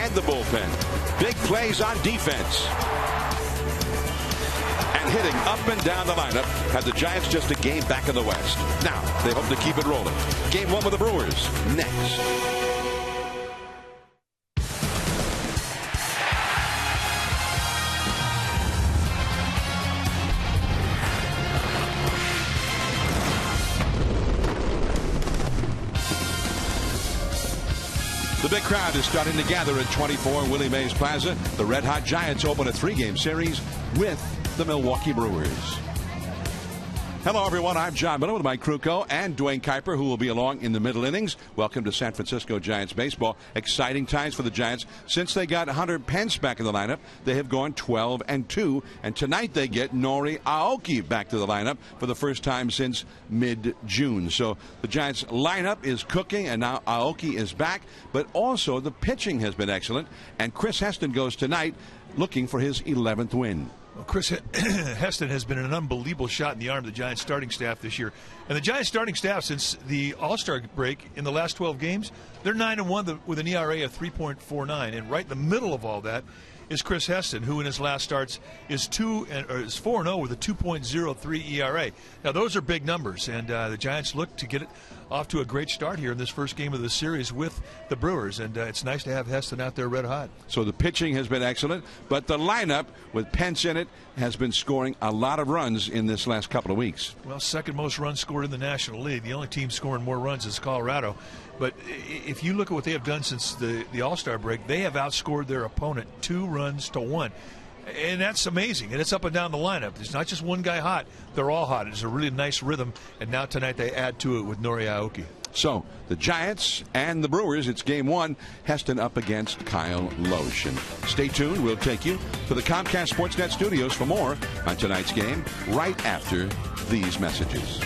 and the bullpen. Big plays on defense. And hitting up and down the lineup had the Giants just a game back in the West. Now they hope to keep it rolling. Game 1 with the Brewers next. The big crowd is starting to gather at 24 Willie Mays Plaza. The Red Hot Giants open a 3-game series with the Milwaukee Brewers. Hello, everyone. I'm John Miller with Mike Krukow and Dwayne Kuiper, who will be along in the middle innings. Welcome to San Francisco Giants baseball. Exciting times for the Giants. Since they got Hunter Pence back in the lineup, they have gone 12-2. And tonight they get Nori Aoki back to the lineup for the first time since mid-June. So the Giants lineup is cooking, and now Aoki is back. But also the pitching has been excellent. And Chris Heston goes tonight looking for his 11th win. Well, Chris Heston has been an unbelievable shot in the arm of the Giants starting staff this year. And the Giants starting staff, since the All-Star break in the last 12 games, they're 9-1 with an ERA of 3.49. And right in the middle of all that is Chris Heston, who in his last starts is 4-0 with a 2.03 ERA. Now, those are big numbers, and the Giants look to get it off to a great start here in this first game of the series with the Brewers, and it's nice to have Heston out there red hot. So the pitching has been excellent, but the lineup with Pence in it has been scoring a lot of runs in this last couple of weeks. Well, second most runs scored in the National League. The only team scoring more runs is Colorado. But if you look at what they have done since the All-Star break, they have outscored their opponent 2-1. And that's amazing. And it's up and down the lineup. It's not just one guy hot. They're all hot. It's a really nice rhythm. And now tonight they add to it with Nori Aoki. So the Giants and the Brewers, it's game 1. Heston up against Kyle Loesch. And stay tuned. We'll take you to the Comcast Sportsnet studios for more on tonight's game right after these messages.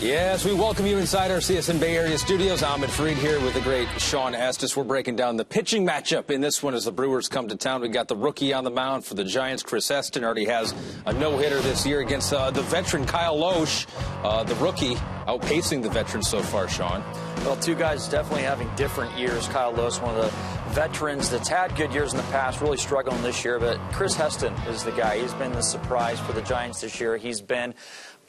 Yes, we welcome you inside our CSN Bay Area studios. Ahmed Fareed here with the great Sean Estes. We're breaking down the pitching matchup in this one as the Brewers come to town. We got the rookie on the mound for the Giants. Chris Heston already has a no-hitter this year against the veteran Kyle Loesch, the rookie, outpacing the veteran so far, Sean. Well, two guys definitely having different years. Kyle Loesch, one of the veterans that's had good years in the past, really struggling this year. But Chris Heston is the guy. He's been the surprise for the Giants this year. He's been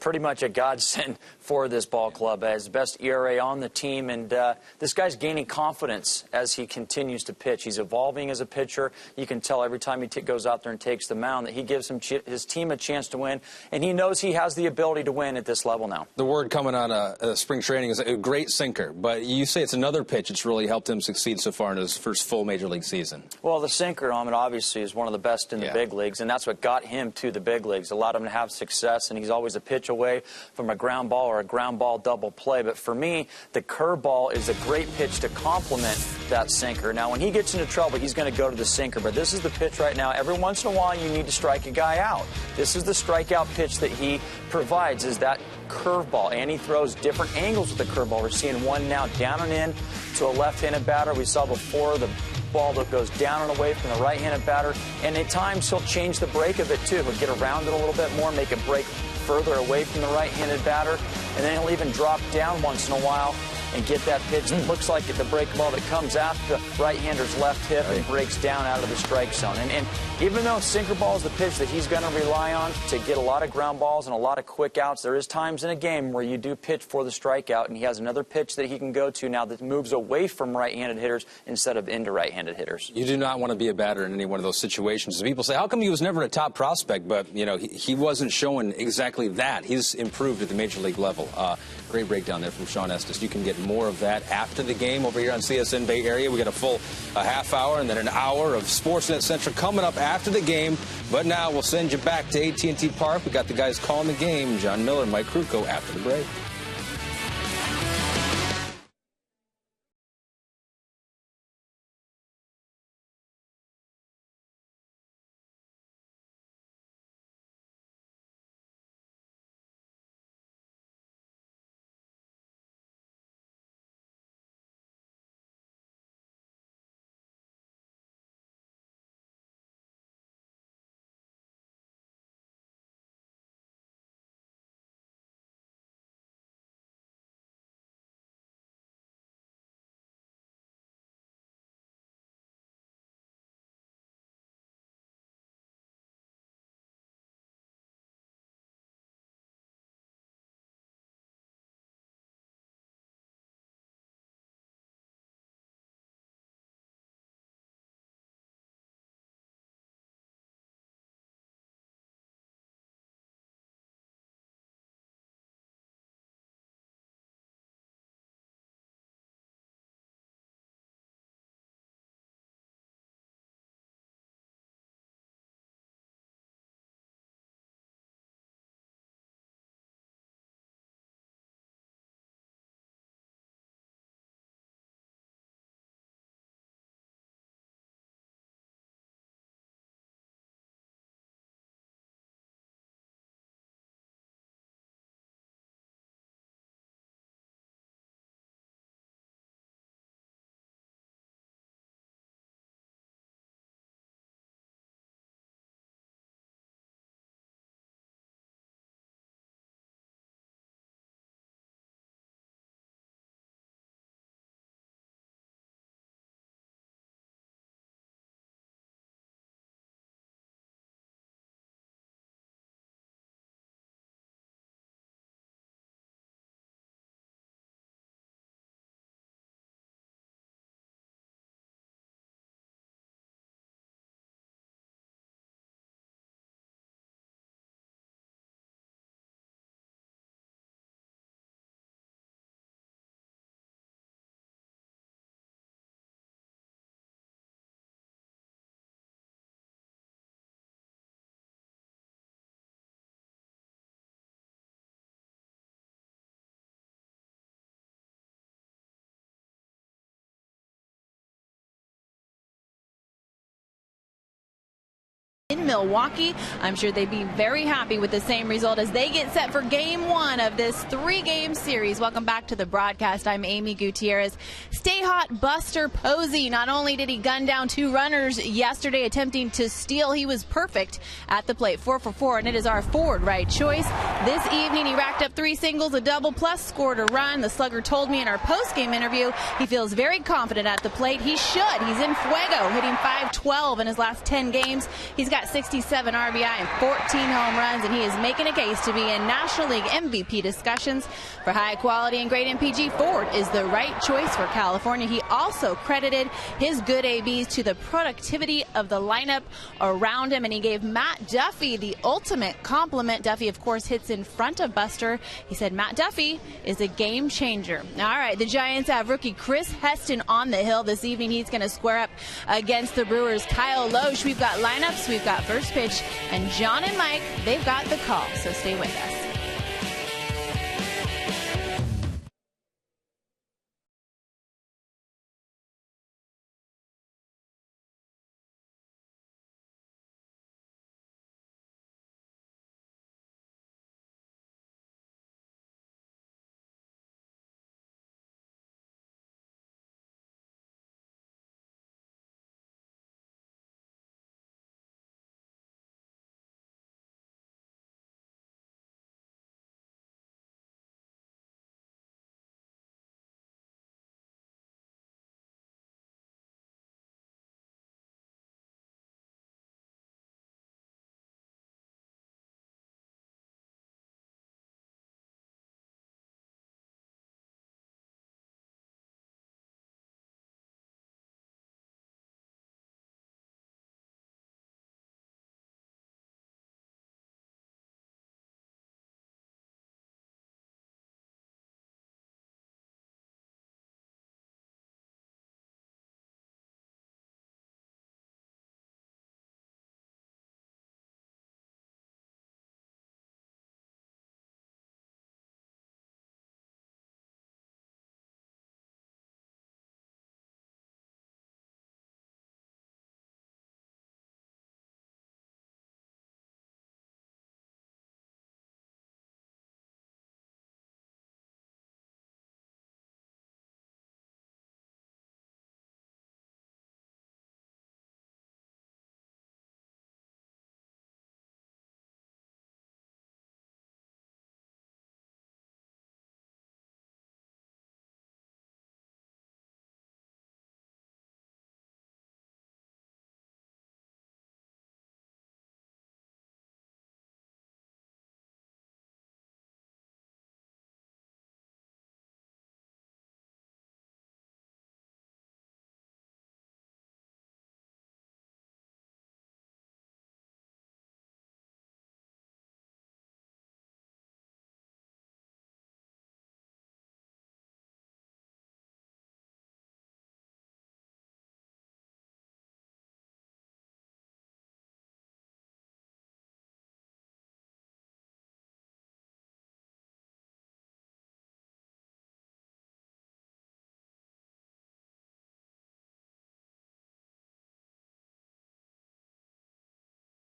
pretty much a godsend for this ball club. Has the best ERA on the team, and this guy's gaining confidence as he continues to pitch. He's evolving as a pitcher. You can tell every time he goes out there and takes the mound that he gives his team a chance to win, and he knows he has the ability to win at this level now. The word coming on spring training is a great sinker, but you say it's another pitch that's really helped him succeed so far in his first full major league season. Well, the sinker, Ahmed, obviously is one of the best in the big leagues, and that's what got him to the big leagues. Allowed him to have success, and he's always a pitch away from a ground ball or a ground ball double play. But for me, the curveball is a great pitch to complement that sinker. Now, when he gets into trouble, he's going to go to the sinker. But this is the pitch right now. Every once in a while, you need to strike a guy out. This is the strikeout pitch that he provides, is that curveball. And he throws different angles with the curveball. We're seeing one now down and in to a left-handed batter. We saw before the ball that goes down and away from the right-handed batter. And at times, he'll change the break of it, too. He'll get around it a little bit more, make it break further away from the right-handed batter, and then he'll even drop down once in a while and get that pitch that looks like the break ball that comes after the right-hander's left hip and breaks down out of the strike zone. And even though sinker ball is the pitch that he's going to rely on to get a lot of ground balls and a lot of quick outs, there is times in a game where you do pitch for the strikeout, and he has another pitch that he can go to now that moves away from right-handed hitters instead of into right-handed hitters. You do not want to be a batter in any one of those situations. People say, how come he was never a top prospect? But, you know, he wasn't showing exactly that. He's improved at the major league level. Great breakdown there from Sean Estes. You can get more of that after the game over here on CSN Bay Area. We got a full half hour and then an hour of Sportsnet Central coming up after the game. But now we'll send you back to AT&T Park. We got the guys calling the game, John Miller and Mike Krukow, after the break. in Milwaukee. I'm sure they'd be very happy with the same result as they get set for game 1 of this 3-game series. Welcome back to the broadcast. I'm Amy Gutierrez. Stay hot, Buster Posey. Not only did he gun down 2 runners yesterday attempting to steal, he was perfect at the plate. 4 for 4, and it is our forward right choice. This evening, he racked up 3 singles, a double, plus scored a run. The slugger told me in our post-game interview he feels very confident at the plate. He should. He's in fuego, hitting .512 in his last 10 games. He's got 67 RBI and 14 home runs, and he is making a case to be in National League MVP discussions. For high quality and great MPG, Ford is the right choice for California. He also credited his good ABs to the productivity of the lineup around him, and he gave Matt Duffy the ultimate compliment. Duffy, of course, hits in front of Buster. He said Matt Duffy is a game changer. All right, the Giants have rookie Chris Heston on the hill this evening. He's going to square up against the Brewers' Kyle Loesch. We've got lineups, we've got first pitch, and John and Mike, they've got the call, so stay with us.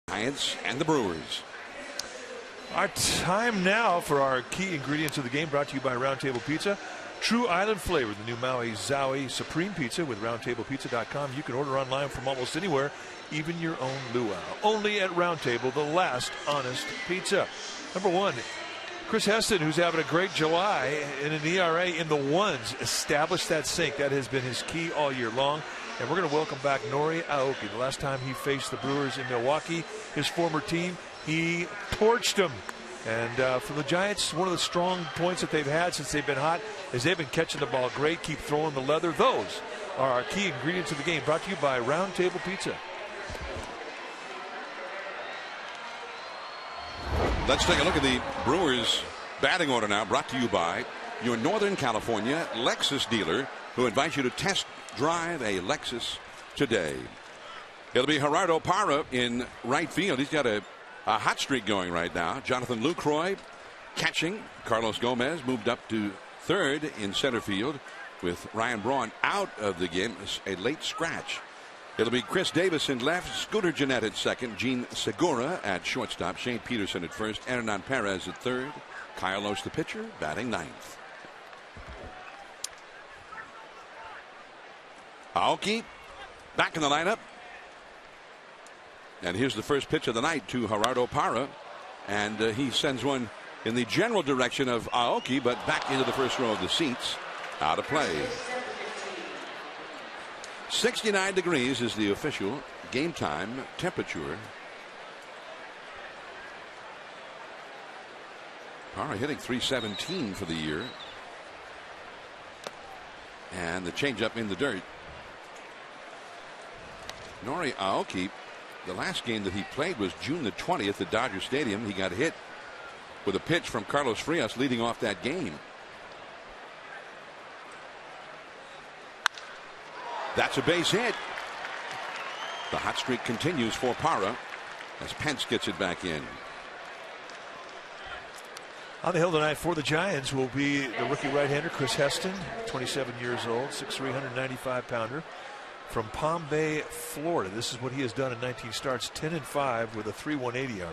Giants and the Brewers. Our time now for our key ingredients of the game, brought to you by Round Table Pizza. True Island flavor, the new Maui Zowie Supreme Pizza with RoundTablePizza.com. You can order online from almost anywhere, even your own luau. Only at Round Table, the last honest pizza. Number 1, Chris Heston, who's having a great July in an ERA in the ones. Established that sink. That has been his key all year long. And we're going to welcome back Nori Aoki. The last time he faced the Brewers in Milwaukee, his former team, he torched them. And for the Giants, one of the strong points that they've had since they've been hot is they've been catching the ball great, keep throwing the leather. Those are our key ingredients of the game, brought to you by Round Table Pizza. Let's take a look at the Brewers batting order now, brought to you by your Northern California Lexus dealer, who invites you to test drive a Lexus today. It'll be Gerardo Parra in right field. He's got a hot streak going right now. Jonathan Lucroy catching. Carlos Gomez moved up to third in center field with Ryan Braun out of the game. A late scratch. It'll be Chris Davis in left, Scooter Gennett at second, Gene Segura at shortstop, Shane Peterson at first, Hernan Perez at third, Kyle Lohse the pitcher, batting ninth. Aoki back in the lineup. And here's the first pitch of the night to Gerardo Parra. And he sends one in the general direction of Aoki, but back into the first row of the seats. Out of play. 69 degrees is the official game time temperature. Parra hitting .317 for the year. And the changeup in the dirt. Nori Aoki, the last game that he played was June the 20th at Dodger Stadium. He got hit with a pitch from Carlos Frias leading off that game. That's a base hit. The hot streak continues for Parra as Pence gets it back in. On the hill tonight for the Giants will be the rookie right-hander Chris Heston, 27 years old, 6'3", 195-pounder. From Palm Bay, Florida. This is what he has done in 19 starts, 10-5 with a 3.18 ERA.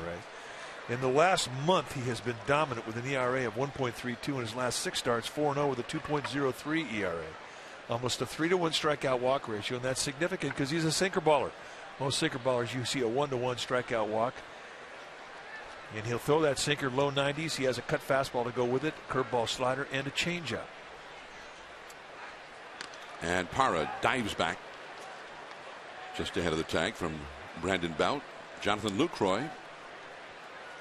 In the last month, he has been dominant with an ERA of 1.32. In his last 6 starts, 4-0 with a 2.03 ERA. Almost a 3-to-1 strikeout walk ratio, and that's significant because he's a sinker baller. Most sinker ballers, you see a 1-to-1 strikeout walk. And he'll throw that sinker low 90s. He has a cut fastball to go with it, curveball, slider, and a changeup. And Parra dives back. Just ahead of the tag from Brandon Belt. Jonathan Lucroy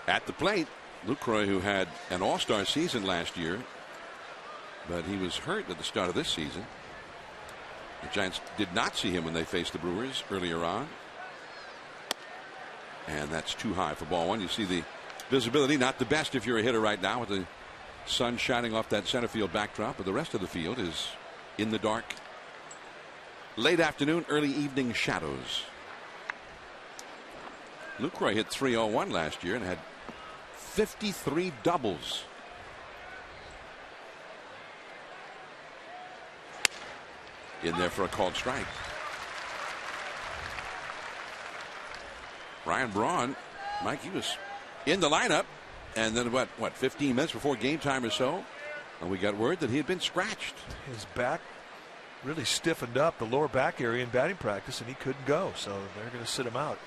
at the plate. Lucroy, who had an all-star season last year, but he was hurt at the start of this season. The Giants did not see him when they faced the Brewers earlier on. And that's too high for ball one. You see the visibility, not the best if you're a hitter right now with the sun shining off that center field backdrop, but the rest of the field is in the dark. Late afternoon, early evening shadows. Lucroy hit .301 last year and had 53 doubles. In there for a called strike. Ryan Braun, Mike, he was in the lineup, and then what 15 minutes before game time or so, and we got word that he had been scratched. His back really stiffened up, the lower back area in batting practice, and he couldn't go, so they're going to sit him out.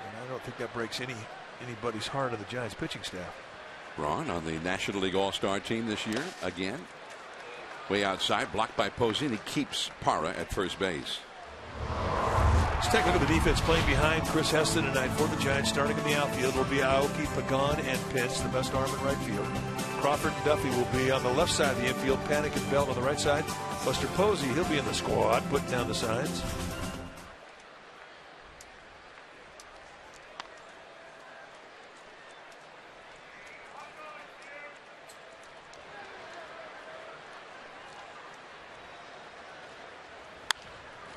And I don't think that breaks anybody's heart of the Giants pitching staff. Braun on the National League All-Star team this year again. Way outside, blocked by Posey, and he keeps Parra at first base. Let's take a look at the defense playing behind Chris Heston tonight for the Giants. Starting in the outfield will be Aoki, Pagan, and Pence, the best arm in right field. Crawford and Duffy will be on the left side of the infield. Panic and Belt on the right side. Buster Posey, he'll be in the squad, putting down the signs.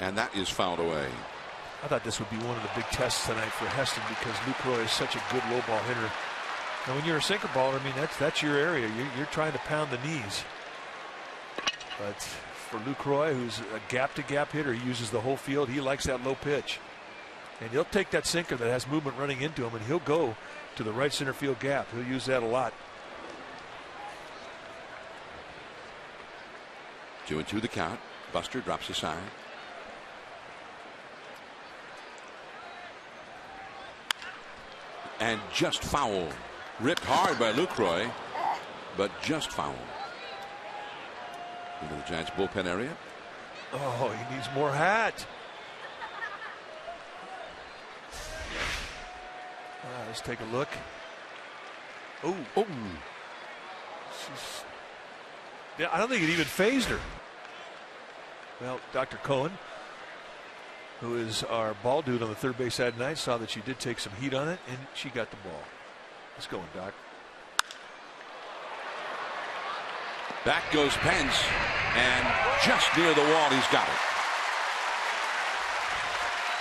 And that is fouled away. I thought this would be one of the big tests tonight for Heston because Lucroy is such a good low ball hitter. And when you're a sinker baller, I mean, that's your area. You're trying to pound the knees. But for Lucroy, who's a gap-to-gap hitter, he uses the whole field. He likes that low pitch. And he'll take that sinker that has movement running into him, and he'll go to the right center field gap. He'll use that a lot. 2-2 the count. Buster drops aside. And just foul. Ripped hard by Lucroy, but just foul. Into the Giants bullpen area. Oh, he needs more hat. Let's take a look. Oh. Yeah, I don't think it even phased her. Well, Dr. Cohen, who is our ball dude on the third base side tonight, saw that she did take some heat on it, and she got the ball. Let's go, Doc. Back goes Pence, and just near the wall, he's got it.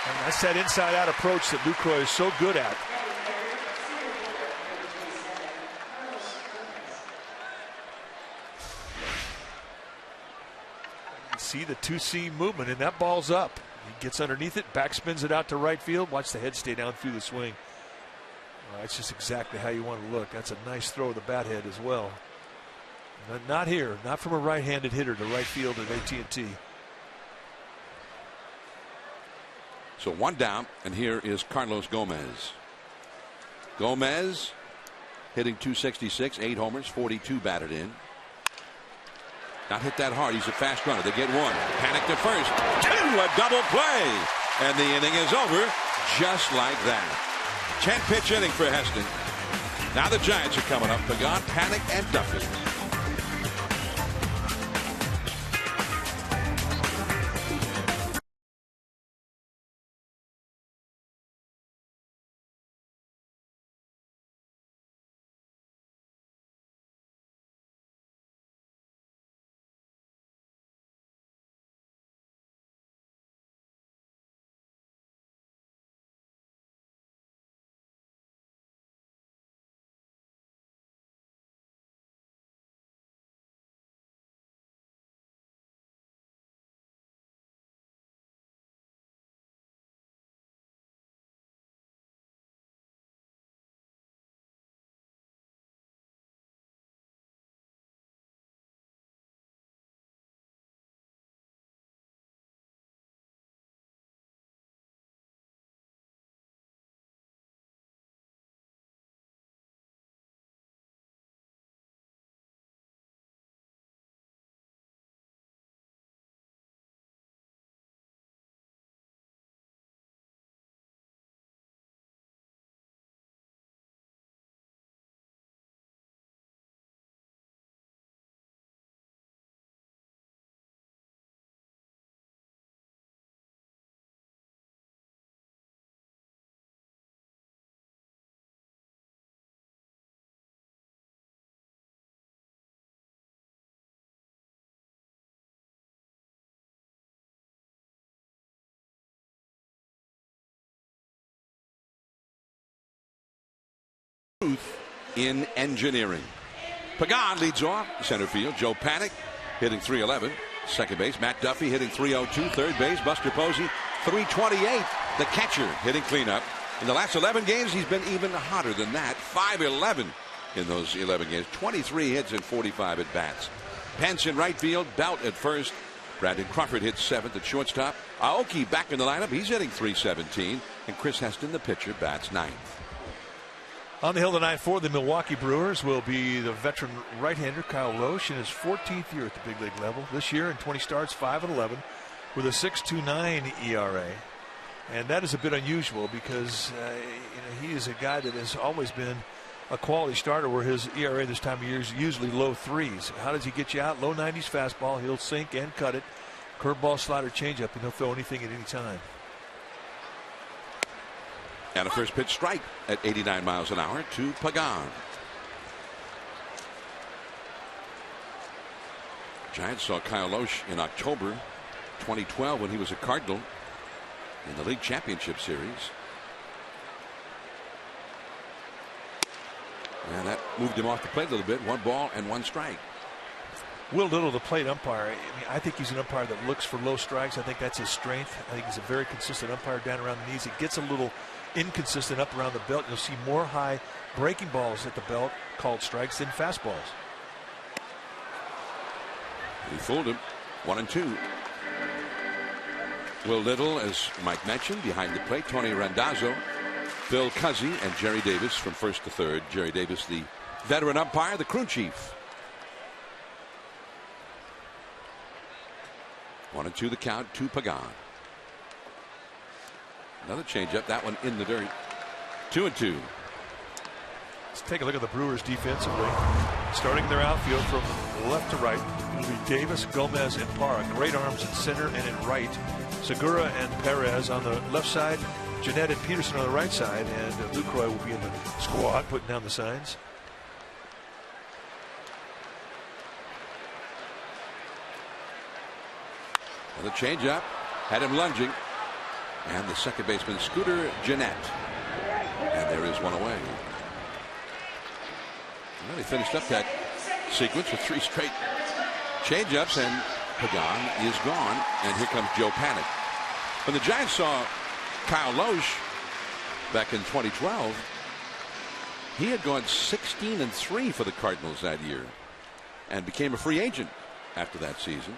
And that's that inside-out approach that Lucroy is so good at. see the 2-seam movement, and that ball's up. He gets underneath it, backspins it out to right field. Watch the head stay down through the swing. That's just exactly how you want to look. That's a nice throw of the bat head as well. Not here, not from a right-handed hitter to right field at AT&T. So 1 down, and here is Carlos Gomez. Gomez hitting .266, 8 homers, 42 batted in. Not hit that hard. He's a fast runner. They get 1. Panic to first. 2. A double play. And the inning is over just like that. 10-pitch inning for Heston. Now the Giants are coming up. Pagan, Panic, and Duffy. In engineering. Pagan leads off center field. Joe Panic hitting .311. Second base. Matt Duffy hitting .302. Third base. Buster Posey .328. The catcher hitting cleanup. In the last 11 games, he's been even hotter than that. .511 in those 11 games. 23 hits and 45 at bats. Pence in right field. Belt at first. Brandon Crawford hits 7th at shortstop. Aoki back in the lineup. He's hitting .317. And Chris Heston, the pitcher, bats 9th. On the hill tonight for the Milwaukee Brewers will be the veteran right-hander Kyle Roche in his 14th year at the big league level. This year in 20 starts, 5-11 with a 6.29 ERA. And that is a bit unusual because he is a guy that has always been a quality starter where his ERA this time of year is usually low 3s. How does he get you out? Low 90s fastball. He'll sink and cut it. Curveball, slider, changeup, and he'll throw anything at any time. And a first pitch strike at 89 miles an hour to Pagan. Giants saw Kyle Loesch in October 2012 when he was a Cardinal in the league championship series. And that moved him off the plate a little bit. 1 ball and 1 strike. Will Little, the plate umpire. I think he's an umpire that looks for low strikes. I think that's his strength. I think he's a very consistent umpire down around the knees. He gets a little inconsistent up around the belt. You'll see more high breaking balls at the belt called strikes than fastballs. He fooled him. 1-2. Will Little, as Mike mentioned, behind the plate. Tony Randazzo, Phil Cuzzy, and Jerry Davis from first to third. Jerry Davis, the veteran umpire, the crew chief. 1-2 the count to Pagan. Another changeup, that one in the dirt. 2-2. Let's take a look at the Brewers defensively. Starting their outfield from left to right. It'll be Davis, Gomez, and Parra. Great arms in center and in right. Segura and Perez on the left side. Jeanette and Peterson on the right side. And Lucroy will be in the squad putting down the signs. Another changeup. Had him lunging. And the second baseman, Scooter Jeanette. And there is one away. Well, he finished up that sequence with 3 straight changeups, and Pagan is gone, and here comes Joe Panik. When the Giants saw Kyle Loesch back in 2012, he had gone 16-3 for the Cardinals that year and became a free agent after that season.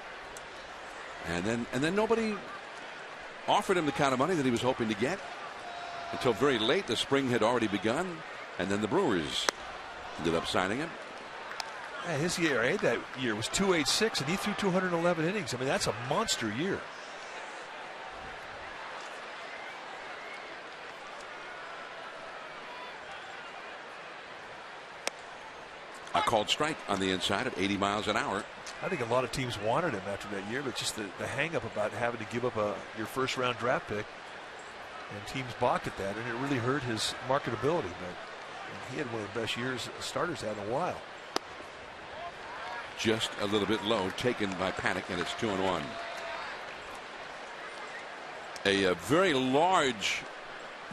And then nobody offered him the kind of money that he was hoping to get until very late. The spring had already begun, and then the Brewers ended up signing him. Yeah, his ERA that year was 2.86, and he threw 211 innings. I mean, that's a monster year. A called strike on the inside at 80 miles an hour. I think a lot of teams wanted him after that year, but just the hang-up about having to give up your first-round draft pick, and teams balked at that, and it really hurt his marketability. But he had one of the best years starters had in a while. Just a little bit low, taken by Panik, and it's 2-1. A very large,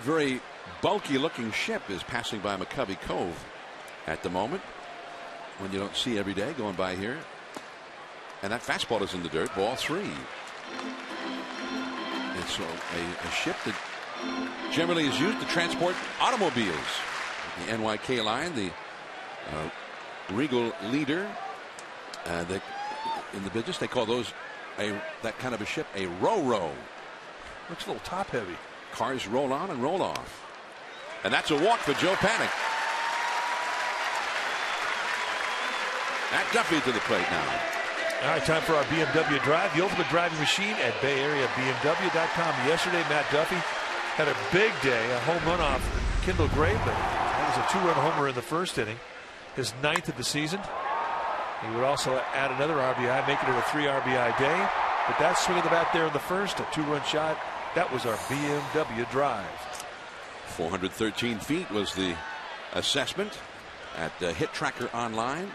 very bulky-looking ship is passing by McCovey Cove at the moment. When you don't see every day going by here. And that fastball is in the dirt. Ball 3. It's a ship that generally is used to transport automobiles. The NYK line, the Regal leader, in the business, they call those that kind of a ship a row-row. Looks a little top-heavy. Cars roll on and roll off. And that's a walk for Joe Panik. Matt Duffy to the plate now. All right, time for our BMW Drive, the ultimate driving machine at BayAreaBMW.com. Yesterday, Matt Duffy had a big day, a home run off Kendall Gray, but that was a 2-run homer in the first inning, his 9th of the season. He would also add another RBI, making it a 3 RBI day. But that swing of the bat there in the first, a 2-run shot, that was our BMW Drive. 413 feet was the assessment at Hit Tracker Online.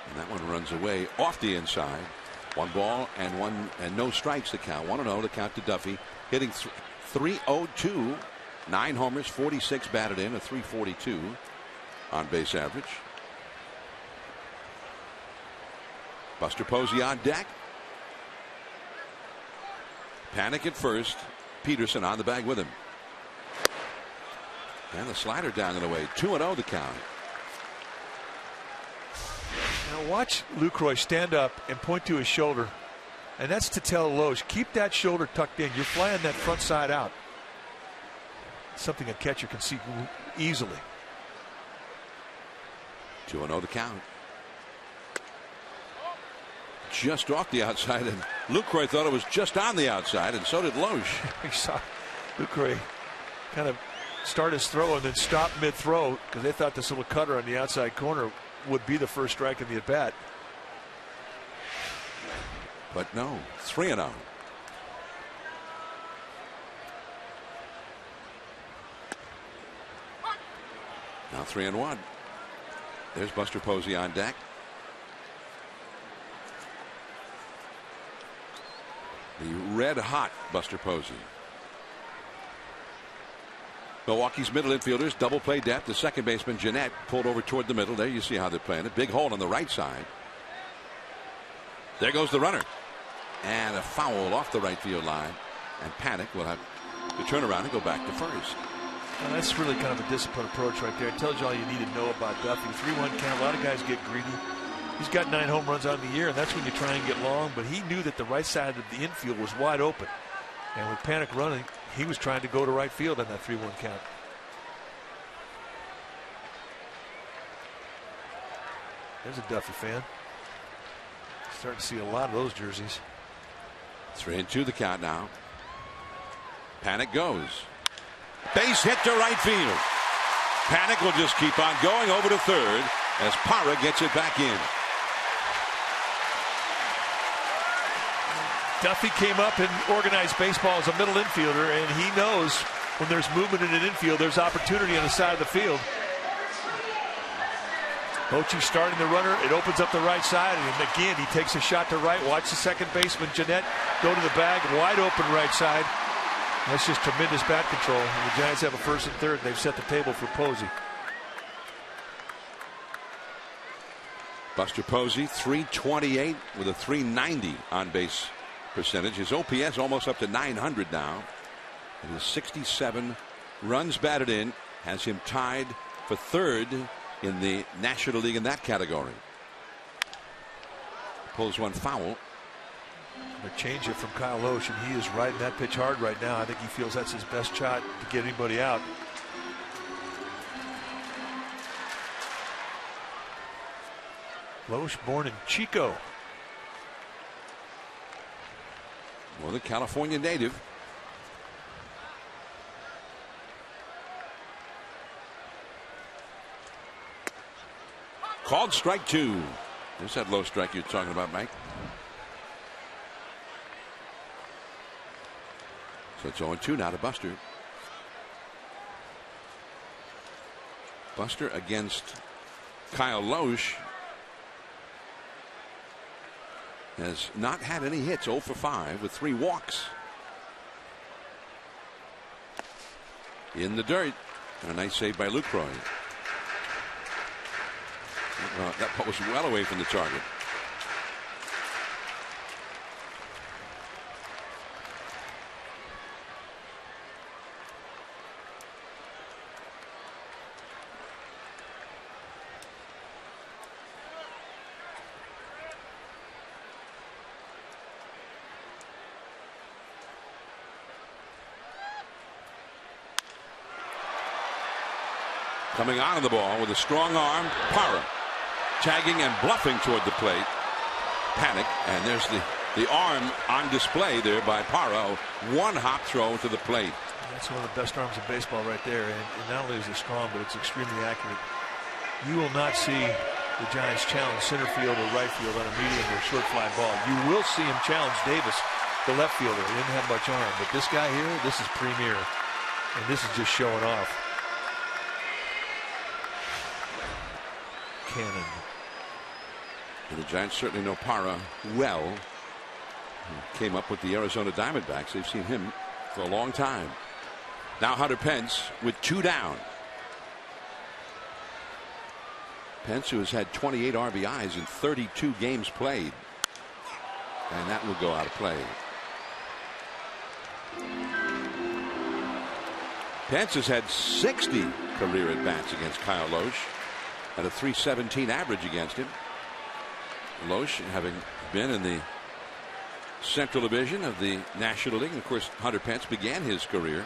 And that one runs away off the inside. 1 ball and no strikes to count. 1-0 to count to Duffy. Hitting .302, 9 homers, 46 batted in, a .342 on base average. Buster Posey on deck. Panik at first. Peterson on the bag with him. And the slider down and away. 2-0 to count. Now watch Lucroy stand up and point to his shoulder, and that's to tell Loesch, keep that shoulder tucked in. You're flying that front side out. Something a catcher can see easily. 2-0 to count. Just off the outside, and Lucroy thought it was just on the outside, and so did Loesch. We saw Lucroy kind of start his throw and then stop mid-throw because they thought this little cutter on the outside corner would be the first strike in the at-bat. But no, 3-0. Now 3-1. There's Buster Posey on deck. The red-hot Buster Posey. Milwaukee's middle infielders double play depth. The second baseman Jeanette pulled over toward the middle. There you see how they're playing it. Big hole on the right side. There goes the runner. And a foul off the right field line. And Panik will have to turn around and go back to first. Well, that's really kind of a disciplined approach right there. It tells you all you need to know about Duffy. 3-1 count. A lot of guys get greedy. He's got 9 home runs on the year, and that's when you try and get long. But he knew that the right side of the infield was wide open. And with Panik running, he was trying to go to right field on that 3-1 count. There's a Duffy fan. Starting to see a lot of those jerseys. 3-2 the count now. Panik goes. Base hit to right field. Panik will just keep on going over to third as Parra gets it back in. Duffy came up in organized baseball as a middle infielder, and he knows when there's movement in an infield, there's opportunity on the side of the field. Bochy starting the runner. It opens up the right side, and again, he takes a shot to right. Watch the second baseman, Jeanette, go to the bag. Wide open right side. That's just tremendous bat control. And the Giants have a first and third. They've set the table for Posey. Buster Posey, 328 with a 390 on base percentage. His OPS almost up to 900 now. And his 67 runs batted in has him tied for third in the National League in that category. Pulls one foul. A changeup from Kyle Loesch, and he is riding that pitch hard right now. I think he feels that's his best shot to get anybody out. Loesch, born in Chico. Well, the California native. Called strike two. There's that low strike you're talking about, Mike. So it's 0-2 now to Buster. Buster against Kyle Loesch has not had any hits. 0 for 5 with 3 walks. In the dirt. And a nice save by Lucroy. That putt was well away from the target. Coming on the ball with a strong arm, Parra. Tagging and bluffing toward the plate. Panic, and there's the arm on display there by Parra. One hop throw to the plate. That's one of the best arms in baseball right there. And not only is it strong, but it's extremely accurate. You will not see the Giants challenge center field or right field on a medium or short fly ball. You will see him challenge Davis, the left fielder. He didn't have much arm, but this guy here, this is premier, and this is just showing off. Cannon. And the Giants certainly know Parra well. He came up with the Arizona Diamondbacks. They've seen him for a long time. Now Hunter Pence with 2 down. Pence, who has had 28 RBIs in 32 games played. And that will go out of play. Pence has had 60 career at-bats against Kyle Loesch and a .317 average against him. Loesch having been in the Central Division of the National League. And of course, Hunter Pence began his career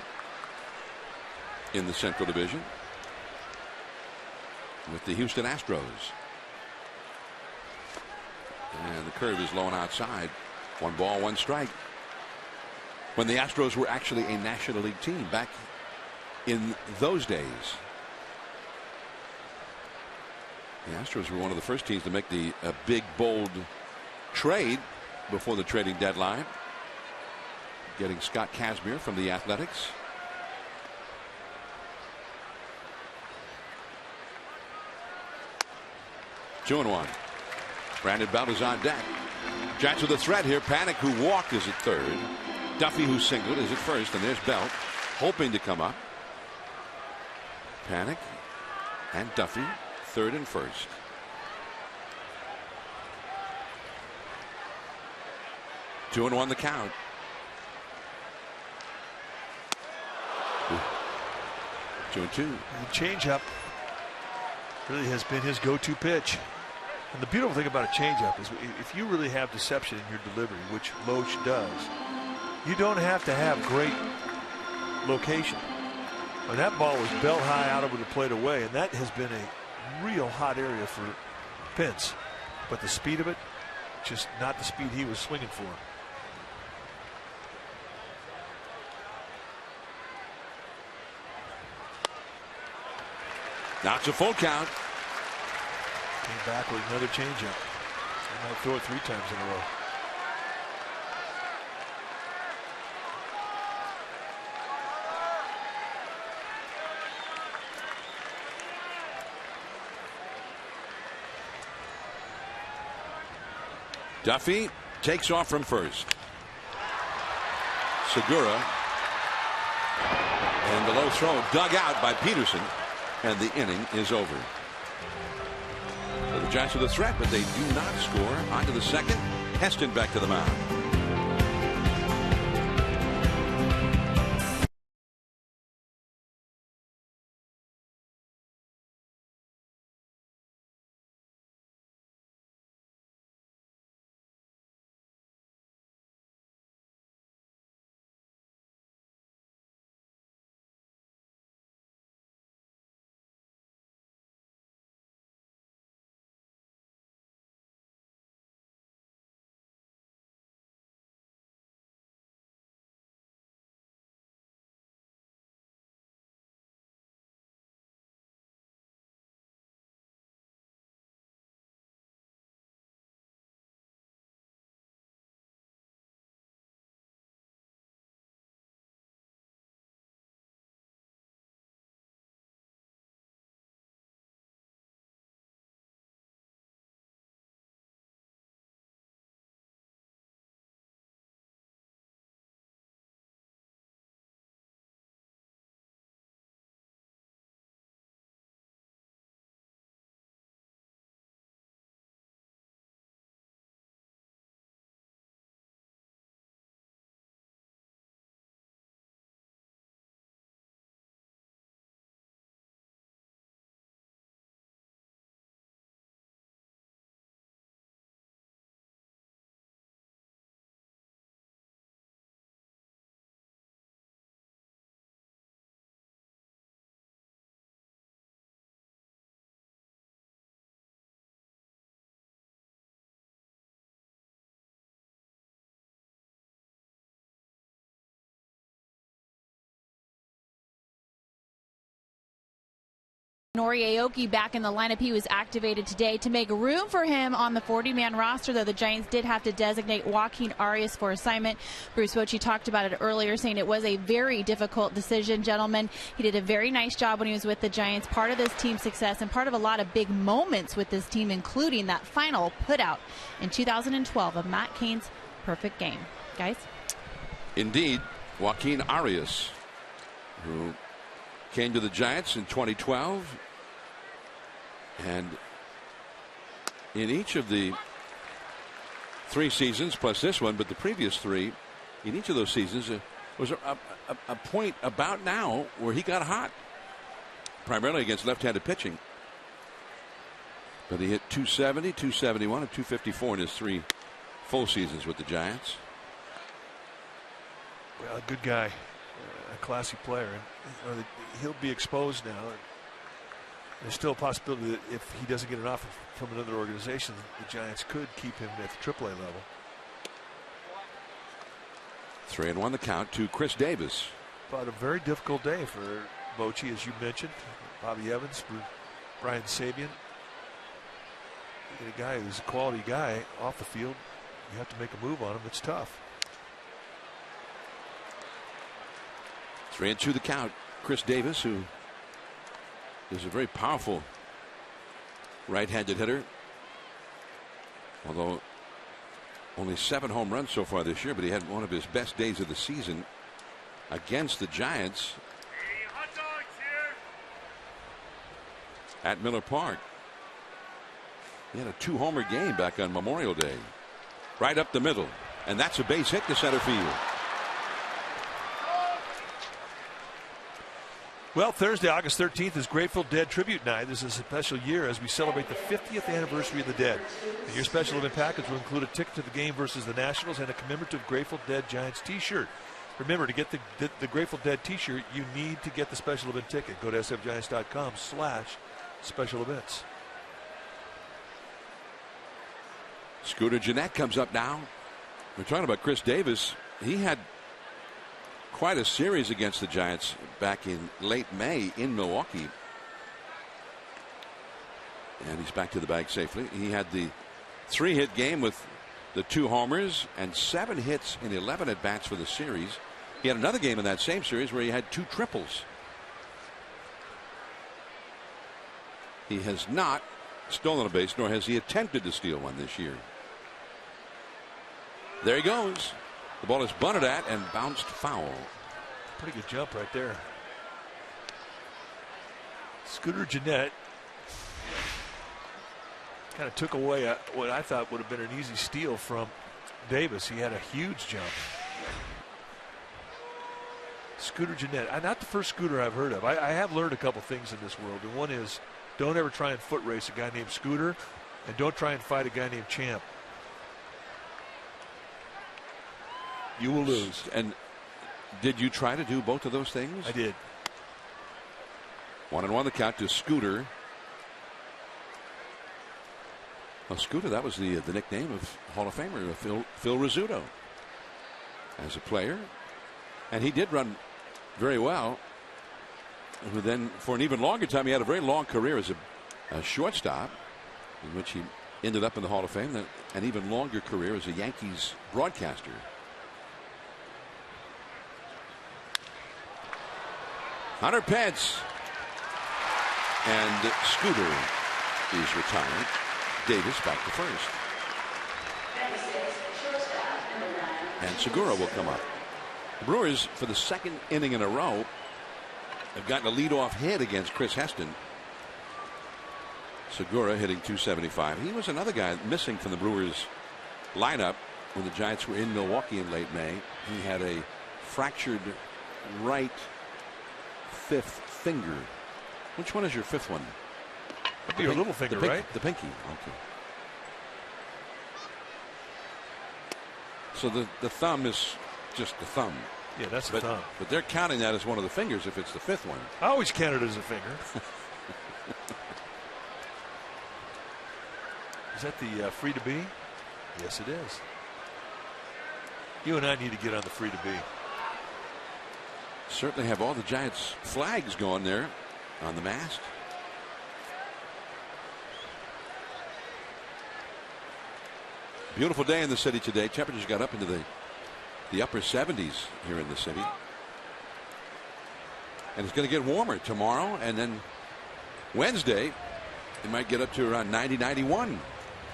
in the Central Division with the Houston Astros. And the curve is low and outside. 1 ball, 1 strike. When the Astros were actually a National League team back in those days. The Astros were one of the first teams to make the big, bold trade before the trading deadline, getting Scott Kazmir from the Athletics. Two and 1. Brandon Belt is on deck. Giants with a threat here. Panic, who walked, is at third. Duffy, who singled, is at first, and there's Belt hoping to come up. Panic and Duffy, third and first. Two and 1 the count. Ooh. 2-2. The changeup really has been his go-to pitch. And the beautiful thing about a changeup is if you really have deception in your delivery, which Loesch does, you don't have to have great location. And that ball was belt high out over the plate away, and that has been a real hot area for Pence. But the speed of it, just not the speed he was swinging for. Now it's a full count. Came back with another changeup. He might throw it 3 times in a row. Duffy takes off from first. Segura, and the low throw dug out by Peterson, and the inning is over. So the Giants are the threat, but they do not score. On to the second. Heston back to the mound. Orioles back in the lineup. He was activated today to make room for him on the 40-man roster, though the Giants did have to designate Joaquin Arias for assignment. Bruce Bochy talked about it earlier, saying it was a very difficult decision. Gentlemen, he did a very nice job when he was with the Giants, part of this team's success and part of a lot of big moments with this team, including that final putout in 2012 of Matt Cain's perfect game. Guys? Indeed, Joaquin Arias, who came to the Giants in 2012, and in each of the 3 seasons plus this one, but the previous 3, in each of those seasons was a point about now where he got hot, primarily against left-handed pitching. But he hit 270, 271, and 254 in his 3 full seasons with the Giants. Well, a good guy, a classy player, and he'll be exposed now. There's still a possibility that if he doesn't get an offer from another organization, the Giants could keep him at the AAA level. 3-1 the count to Chris Davis. But a very difficult day for Bochy, as you mentioned. Bobby Evans, Brian Sabian. A guy who's a quality guy off the field. You have to make a move on him. It's tough. 3-2 the count. Chris Davis, who is a very powerful right-handed hitter, although only 7 home runs so far this year, but he had one of his best days of the season against the Giants at Miller Park. He had a 2-homer game back on Memorial Day. Right up the middle, and that's a base hit to center field. Well, Thursday, August 13th is Grateful Dead Tribute Night. This is a special year as we celebrate the 50th anniversary of the Dead. And your special event package will include a ticket to the game versus the Nationals and a commemorative Grateful Dead Giants t-shirt. Remember, to get the Grateful Dead t-shirt, you need to get the special event ticket. Go to sfgiants.com/special events. Scooter Gennett comes up now. We're talking about Chris Davis. He had quite a series against the Giants back in late May in Milwaukee. And he's back to the bag safely. He had the 3-hit game with the 2 homers and 7 hits in 11 at-bats for the series. He had another game in that same series where he had 2 triples. He has not stolen a base, nor has he attempted to steal one this year. There he goes. The ball is bunted at and bounced foul. Pretty good jump right there. Scooter Gennett kind of took away what I thought would have been an easy steal from Davis. He had a huge jump. Scooter Gennett, not the first Scooter I've heard of. I have learned a couple things in this world, and one is don't ever try and foot race a guy named Scooter, and don't try and fight a guy named Champ. You will lose. And did you try to do both of those things? I did. 1-1 the count to Scooter. Well, Scooter, that was the nickname of Hall of Famer Phil Rizzuto as a player. And he did run very well. But then for an even longer time, he had a very long career as a shortstop, in which he ended up in the Hall of Fame. An even longer career as a Yankees broadcaster. Hunter Pence. And Scooter is retired. Davis back to first. And Segura will come up. The Brewers, for the second inning in a row, have gotten a leadoff hit against Chris Heston. Segura hitting .275. He was another guy missing from the Brewers lineup when the Giants were in Milwaukee in late May. He had a fractured right fifth finger. Which one is your fifth one? That'd be your little finger, right? The pinky. Okay. So the thumb is just the thumb. Yeah, that's the thumb. But they're counting that as one of the fingers if it's the fifth one. I always count it as a finger. Is that the free to be? Yes, it is. You and I need to get on the free to be. Certainly have all the Giants flags going there on the mast. Beautiful day in the city today. Temperatures got up into the upper 70s here in the city. And it's going to get warmer tomorrow, and then Wednesday it might get up to around 90, 91.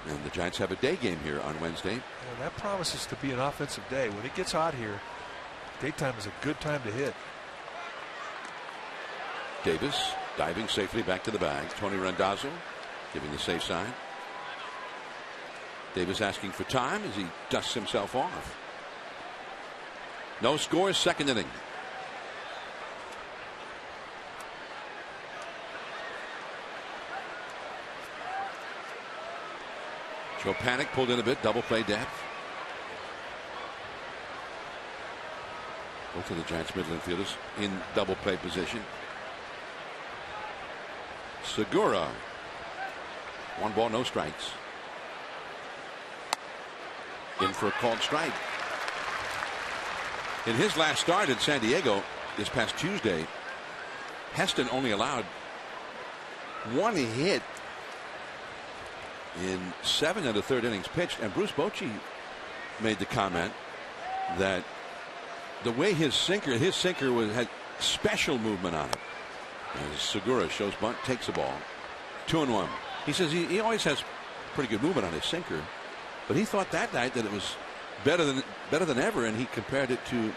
And the Giants have a day game here on Wednesday. Yeah, that promises to be an offensive day. When it gets hot here, daytime is a good time to hit. Davis diving safely back to the bag. Tony Randazzo giving the safe sign. Davis asking for time as he dusts himself off. No score, second inning. Joe Panic pulled in a bit, double play depth. Both of the Giants middle infielders in double play position. Segura. 1 ball, no strikes. In for a called strike. In his last start in San Diego this past Tuesday, Heston only allowed 1 hit in 7 of the third innings pitched, and Bruce Bochy made the comment that the way his sinker had special movement on it. As Segura shows bunt, takes the ball. 2-1. He says he always has pretty good movement on his sinker, but he thought that night that it was better than ever, and he compared it to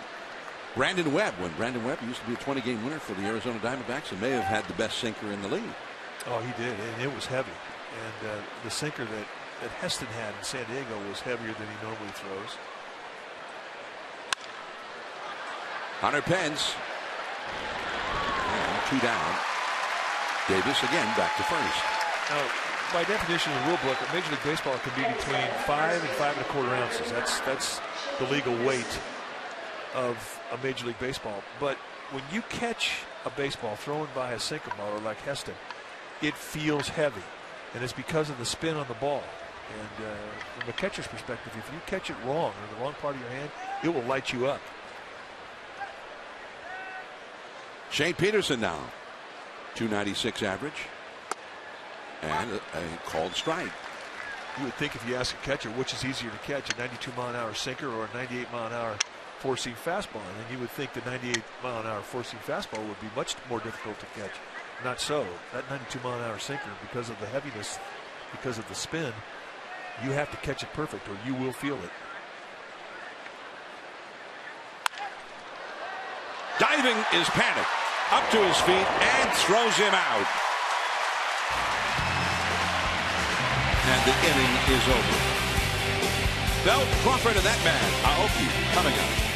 Brandon Webb, when Brandon Webb used to be a 20-game winner for the Arizona Diamondbacks and may have had the best sinker in the league. Oh, he did, and it was heavy. And the sinker that Heston had in San Diego was heavier than he normally throws. Hunter Pence. 2 down. Davis again back to first. Now, by definition in the rule book, Major League Baseball can be between 5 and 5 1/4 ounces. That's the legal weight of a Major League Baseball. But when you catch a baseball thrown by a sinker baller like Heston, it feels heavy, and it's because of the spin on the ball. And from a catcher's perspective, if you catch it wrong or the wrong part of your hand, it will light you up. Shane Peterson now. 296 average. And a called strike. You would think if you ask a catcher which is easier to catch, a 92-mile-an-hour sinker or a 98-mile-an-hour four-seam fastball, and then you would think the 98-mile-an-hour four-seam fastball would be much more difficult to catch. Not so. That 92-mile-an-hour sinker, because of the heaviness, because of the spin, you have to catch it perfect or you will feel it. Diving is Panic. Up to his feet and throws him out. And the inning is over. Belt, Crawford, and that man, Aoki, coming up.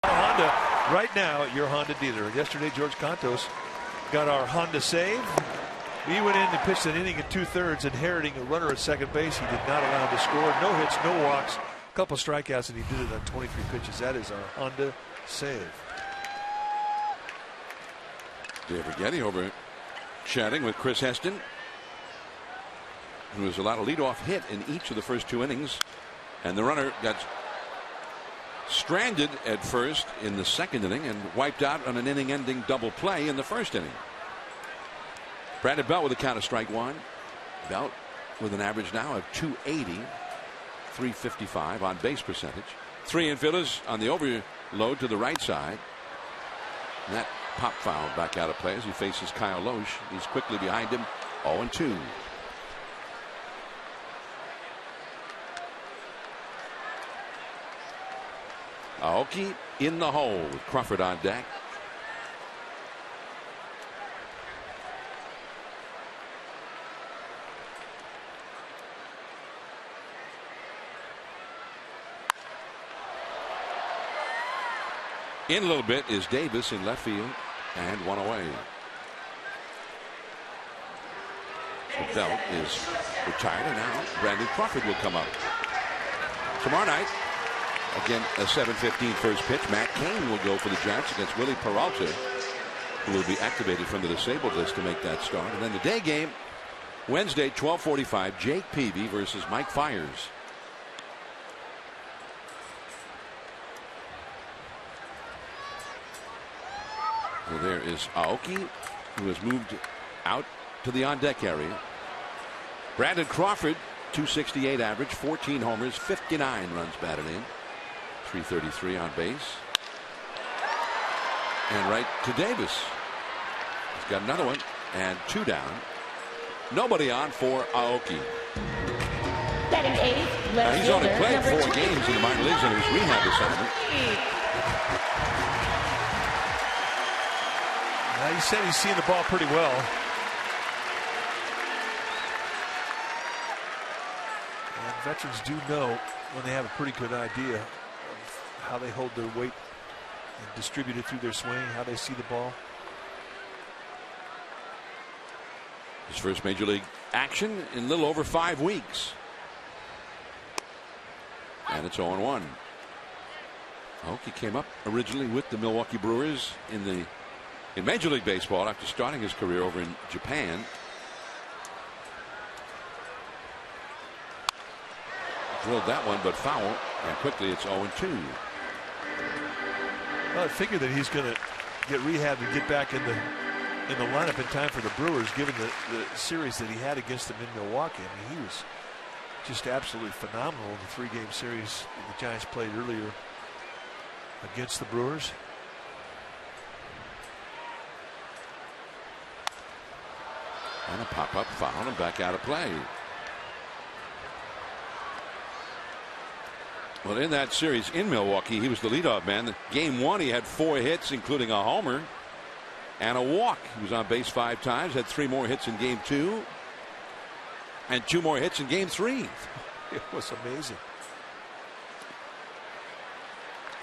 Honda, right now at your Honda dealer. Yesterday, George Contos got our Honda save. He went in and pitched an inning and 2/3, inheriting a runner at second base. He did not allow him to score. No hits, no walks, a couple of strikeouts, and he did it on 23 pitches. That is our Honda save. David Getty over chatting with Chris Heston, who was allowed a leadoff hit in each of the first 2 innings, and the runner got stranded at first in the second inning and wiped out on an inning-ending double play in the first inning. Brandon Belt with a count of strike 1. Belt with an average now of 280, 355 on base percentage. 3 infielders on the overload to the right side. And that pop foul back out of play as he faces Kyle Loesch. He's quickly behind him, 0-2. Aoki in the hole with Crawford on deck. In a little bit is Davis in left field, and 1 away. So Belt is retired, and now Brandon Crawford will come up. Tomorrow night, again, a 7:15 first pitch. Matt Cain will go for the Giants against Willie Peralta, who will be activated from the disabled list to make that start. And then the day game, Wednesday, 12:45, Jake Peavy versus Mike Fiers. Well, there is Aoki, who has moved out to the on-deck area. Brandon Crawford, 268 average, 14 homers, 59 runs batted in. 333 on base. And right to Davis. He's got another one and 2 down. Nobody on for Aoki. Batting 8th, left He's only played 4 fielder, games in the minor leagues in his rehab assignment. He said he's seeing the ball pretty well. And veterans do know when they have a pretty good idea of how they hold their weight and distribute it through their swing, how they see the ball. His first major league action in a little over 5 weeks. And it's 0-1. Aoki came up originally with the Milwaukee Brewers in Major League Baseball after starting his career over in Japan. Drilled that one, but foul, and quickly it's 0-2. Well, I figure that he's going to get rehabbed and get back in the lineup in time for the Brewers, given the series that he had against them in Milwaukee. I mean, he was just absolutely phenomenal in the 3-game series the Giants played earlier against the Brewers. And a pop-up foul and back out of play. Well, in that series in Milwaukee, he was the leadoff man. Game 1, he had 4 hits, including a homer and a walk. He was on base 5 times, had 3 more hits in Game 2, and 2 more hits in Game 3. It was amazing.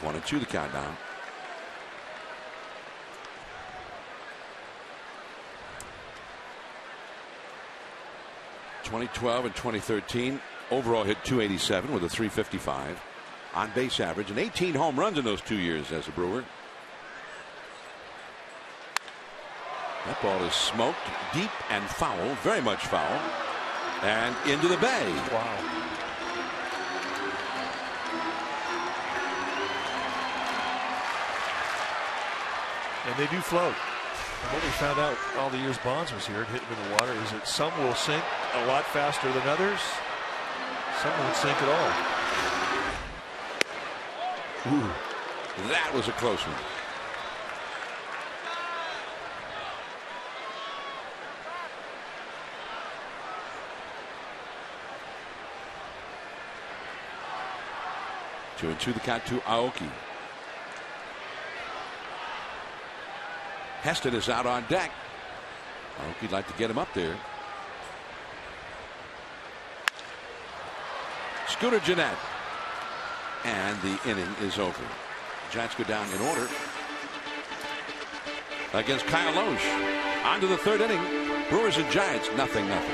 1-2 the countdown. ...2012 and 2013... overall hit .287 with a .355 on base average and 18 home runs in those 2 years as a Brewer. That ball is smoked deep and foul, very much foul, and into the bay. Wow. And they do float. And what we found out all the years Bonds was here and hitting in the water is that some will sink a lot faster than others. Some won't sink at all. Ooh, that was a close one. Two and two the count to Aoki. Heston is out on deck. Aoki'd like to get him up there. Scooter Gennett. And the inning is over. Giants go down in order against Kyle Loesch. On to the 3rd inning. Brewers and Giants 0-0.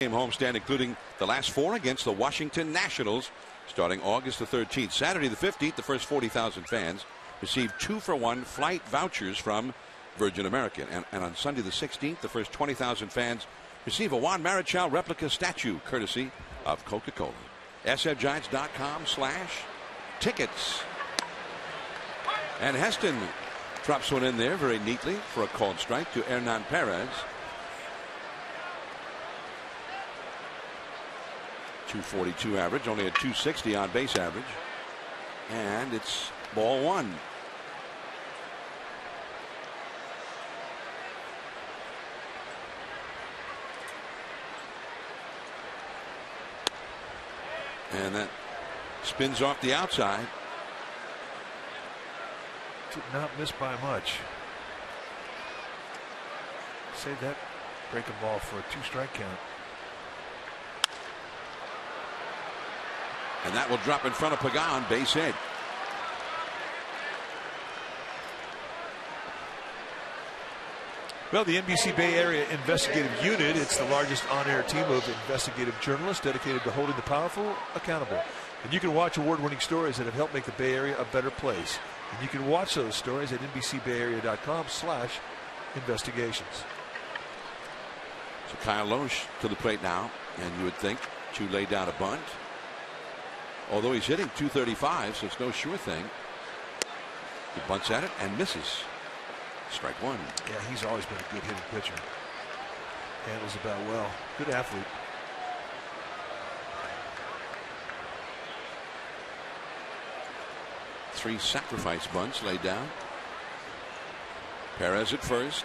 Homestand, including the last 4 against the Washington Nationals, starting August the 13th. Saturday the 15th, the first 40,000 fans received 2-for-1 flight vouchers from Virgin American. And on Sunday the 16th, the first 20,000 fans receive a Juan Marichal replica statue, courtesy of Coca-Cola. sfgiants.com/tickets. And Heston drops one in there very neatly for a called strike to Hernan Perez. 242 average, only a 260 on base average, and it's ball 1. And that spins off the outside. Did not miss by much. Save that breaking ball for a 2-strike count. And that will drop in front of Pagan, base hit. Well, the NBC Bay Area Investigative Unit, it's the largest on-air team of investigative journalists dedicated to holding the powerful accountable. And you can watch award-winning stories that have helped make the Bay Area a better place. And you can watch those stories at NBCBayArea.com/investigations. So Kyle Loesch to the plate now, and you would think to lay down a bunt. Although he's hitting .235, so it's no sure thing. He bunts at it and misses. Strike one. Yeah, he's always been a good hitting pitcher. Handles the bat well. Good athlete. Three sacrifice bunts laid down. Perez at first.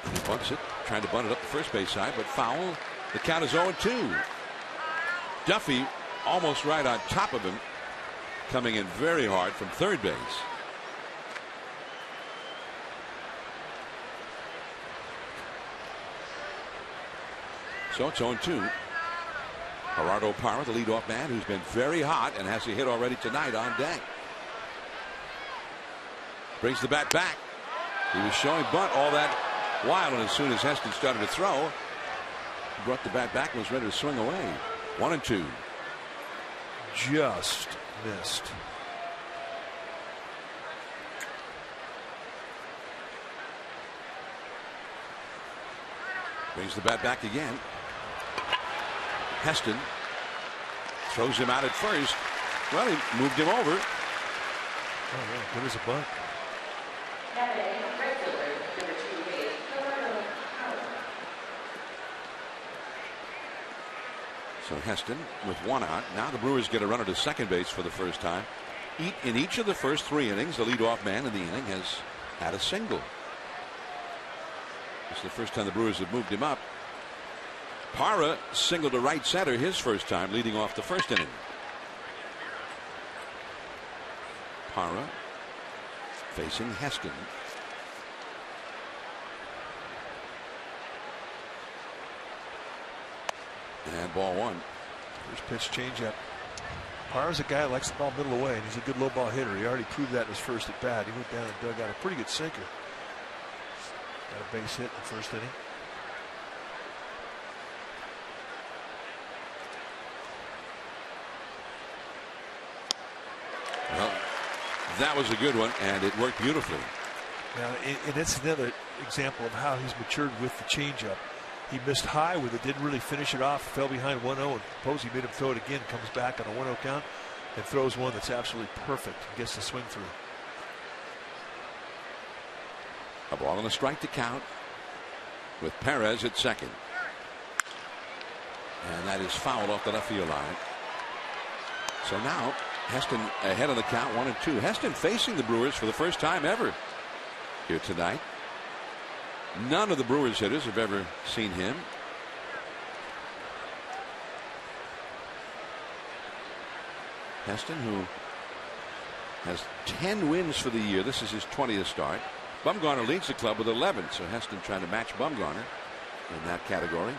He bunts it, trying to bunt it up the first base side, but foul. The count is 0-2. Duffy almost right on top of him, coming in very hard from third base. So it's 0-2. Gerardo Parra, the leadoff man, who's been very hot and has a hit already tonight on deck. Brings the bat back. He was showing bunt all that while, and as soon as Heston started to throw, he brought the bat back and was ready to swing away. 1-2. Just missed. Brings the bat back again. Heston throws him out at first. Well, he moved him over. Oh, yeah, good as a bunt. So Heston with one out. Now the Brewers get a runner to second base for the first time. In each of the first 3 innings, the leadoff man in the inning has had a single. This is the first time the Brewers have moved him up. Parra singled to right center his first time, leading off the first inning. Parra facing Heston. And ball one. First pitch changeup. Parra's a guy who likes the ball middle away, and he's a good low ball hitter. He already proved that in his first at bat. He went down and dug out a pretty good sinker. Got a base hit in the first inning. Well, that was a good one, and it worked beautifully. Now, and that's another example of how he's matured with the changeup. He missed high with it, didn't really finish it off, fell behind 1-0, and Posey made him throw it again, comes back on a 1-0 count, and throws one that's absolutely perfect, gets the swing through. A ball and a strike to count with Perez at second. And that is fouled off the left field line. So now Heston ahead of the count, 1-2. Heston facing the Brewers for the first time ever here tonight. None of the Brewers hitters have ever seen him. Heston, who has 10 wins for the year. This is his 20th start. Bumgarner leads the club with 11, so Heston trying to match Bumgarner in that category.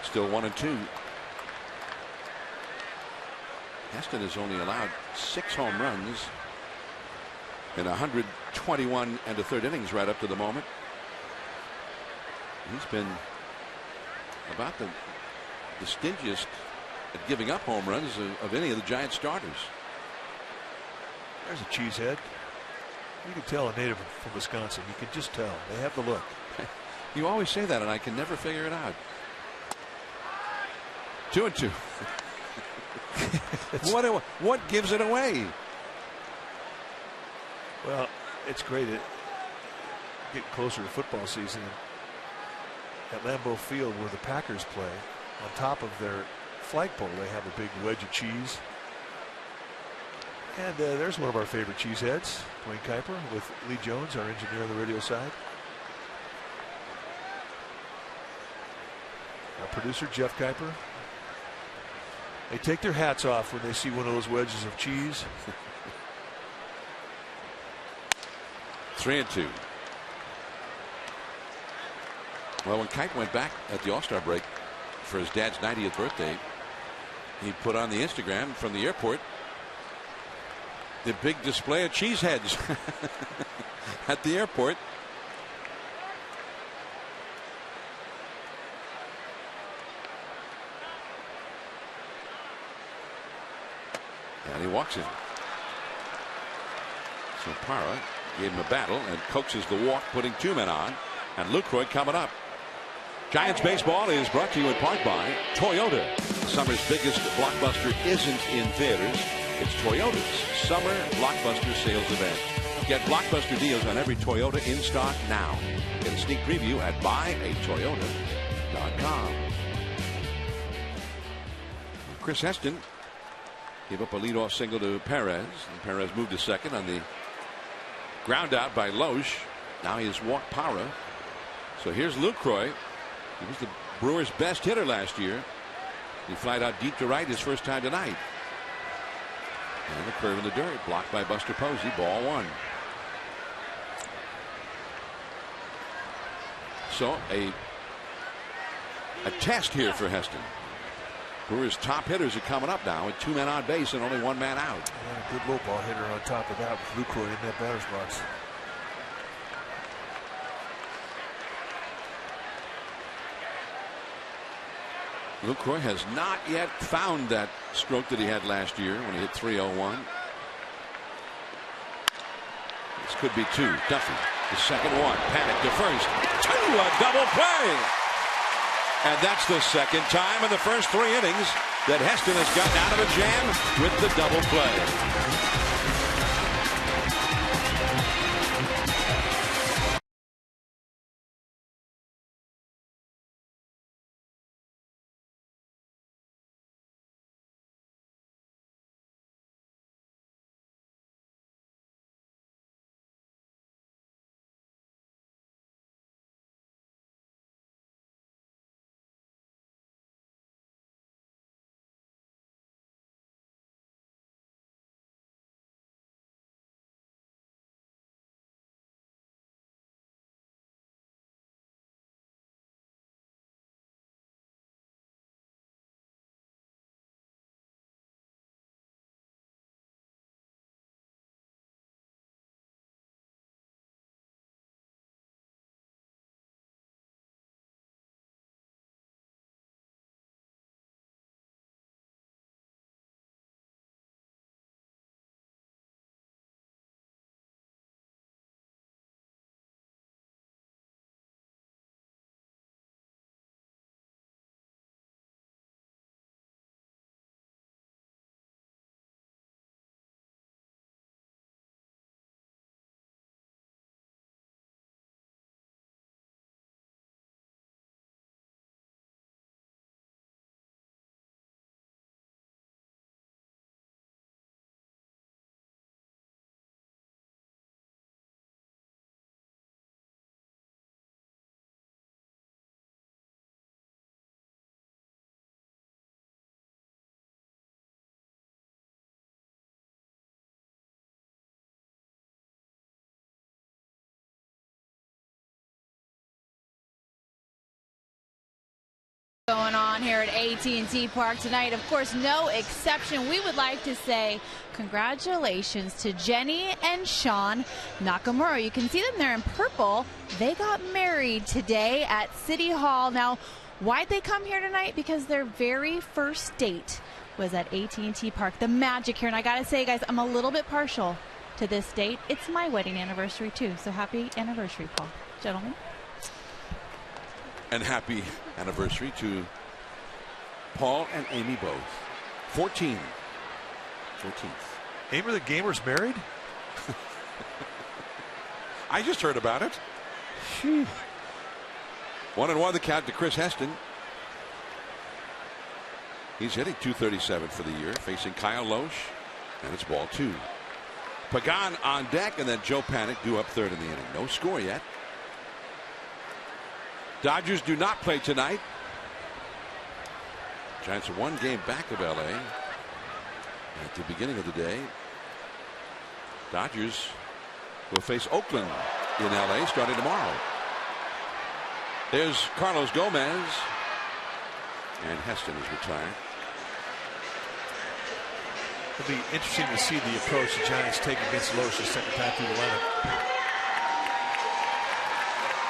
Still 1-2. Heston has only allowed 6 home runs in 121 and a third innings right up to the moment. He's been about the stingiest at giving up home runs of any of the Giant starters. There's a cheesehead. You can tell a native from Wisconsin. You can just tell. They have the look. You always say that, and I can never figure it out. 2-2. What gives it away? Well, it's great. Getting closer to football season at Lambeau Field, where the Packers play, on top of their flagpole, they have a big wedge of cheese. And there's one of our favorite cheeseheads, Dwayne Kuiper, with Lee Jones, our engineer on the radio side. Our producer, Jeff Kuiper. They take their hats off when they see one of those wedges of cheese. 3-2. Well, when Kite went back at the All-Star break for his dad's 90th birthday, he put on the Instagram from the airport The big display of cheese heads at the airport. And he walks in. So Parra gave him a battle and coaxes the walk, putting 2 men on. And Lucroy coming up. Giants baseball is brought to you in part by Toyota. Summer's biggest blockbuster isn't in theaters. It's Toyota's Summer Blockbuster Sales Event. Get blockbuster deals on every Toyota in stock now. Get a sneak preview at buyatoyota.com. Chris Heston gave up a leadoff single to Perez. And Perez moved to second on the ground out by Loesch. Now he has walked Parra. So here's Lucroy. He was the Brewers' best hitter last year. He flied out deep to right his first time tonight. And the curve in the dirt, blocked by Buster Posey. Ball 1. So a test here for Heston. Brewers' top hitters are coming up now with 2 men on base and only 1 man out. Yeah, good low ball hitter on top of that with Lucroy in that batter's box. Lucroy has not yet found that stroke that he had last year when he hit .301. This could be 2. Duffy, the second one. Panic to first. 2, a double play. And that's the second time in the first 3 innings that Heston has gotten out of a jam with the double play. Going on here at AT Park tonight. Of course, no exception. We would like to say congratulations to Jenny and Sean Nakamura. You can see them there in purple. They got married today at City Hall. Now, why'd they come here tonight? Because their very first date was at AT Park. The magic here. And I got to say, guys, I'm a little bit partial to this date. It's my wedding anniversary, too. So happy anniversary, Paul. Gentlemen. And happy anniversary to Paul and Amy both. 14th. Amy the Gamer's married? I just heard about it. 1-1 the count to Chris Heston. He's hitting .237 for the year, facing Kyle Loesch, and it's ball 2. Pagan on deck, and then Joe Panic due up third in the inning. No score yet. Dodgers do not play tonight. Giants are 1 game back of LA at the beginning of the day. Dodgers will face Oakland in LA starting tomorrow. There's Carlos Gomez, and Heston is retired. It'll be interesting to see the approach the Giants take against Loesch the second time through the lineup.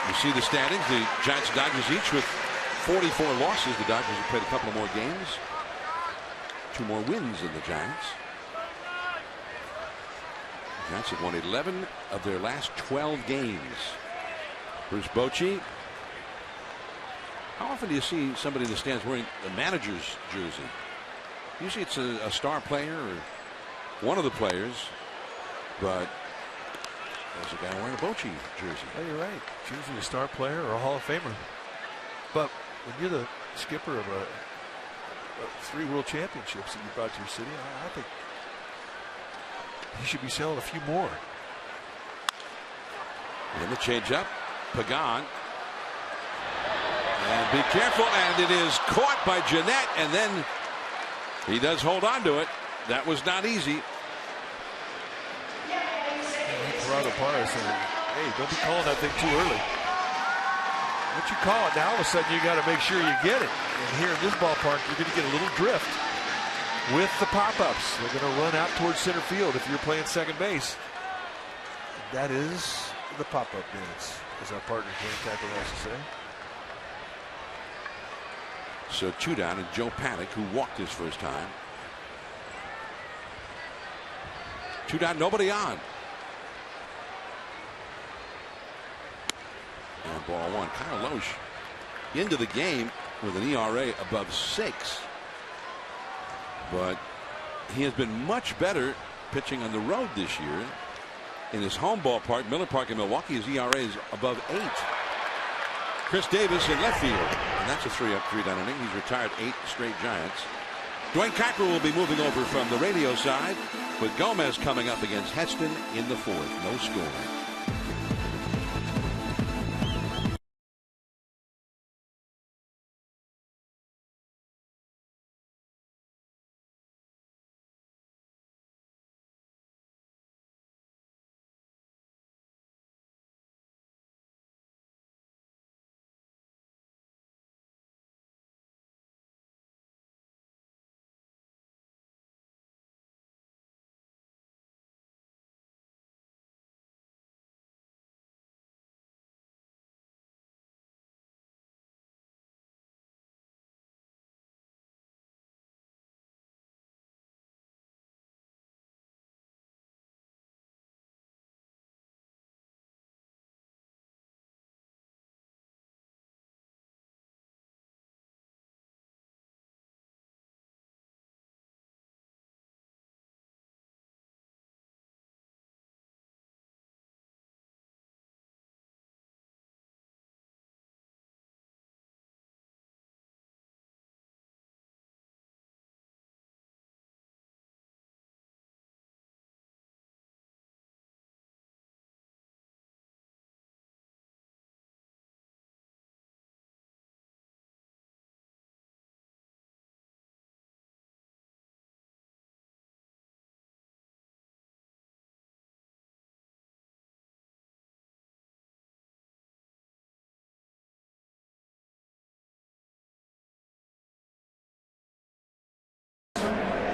You see the standings. The Giants and Dodgers each with 44 losses. The Dodgers have played a couple of more games. 2 more wins than the Giants. The Giants have won 11 of their last 12 games. Bruce Bochy. How often do you see somebody in the stands wearing the manager's jersey? Usually it's a star player or one of the players, but there's a guy wearing a Bochy jersey. Oh, you're right. It's usually a star player or a Hall of Famer. But when you're the skipper of 3 world championships that you brought to your city, I think you should be selling a few more. And the changeup, Pagan. And be careful, and it is caught by Jeanette, and then he does hold on to it. That was not easy. Gerardo Parra said, hey, don't be calling that thing too early. Once you call it, now all of a sudden you got to make sure you get it. And here in this ballpark, you're going to get a little drift with the pop-ups. They're going to run out towards center field if you're playing second base. That is the pop-up dance, as our partner Dwayne Kuiper likes to say. So 2 down, and Joe Paddock, who walked his first time. 2 down, nobody on. And ball 1. Kyle Loesch into the game with an ERA above 6. But he has been much better pitching on the road this year. In his home ballpark, Miller Park in Milwaukee, his ERA is above 8. Chris Davis in left field. And that's a 3-up, 3-down inning. He's retired 8 straight Giants. Dwayne Kuiper will be moving over from the radio side with Gomez coming up against Heston in the 4th. No score.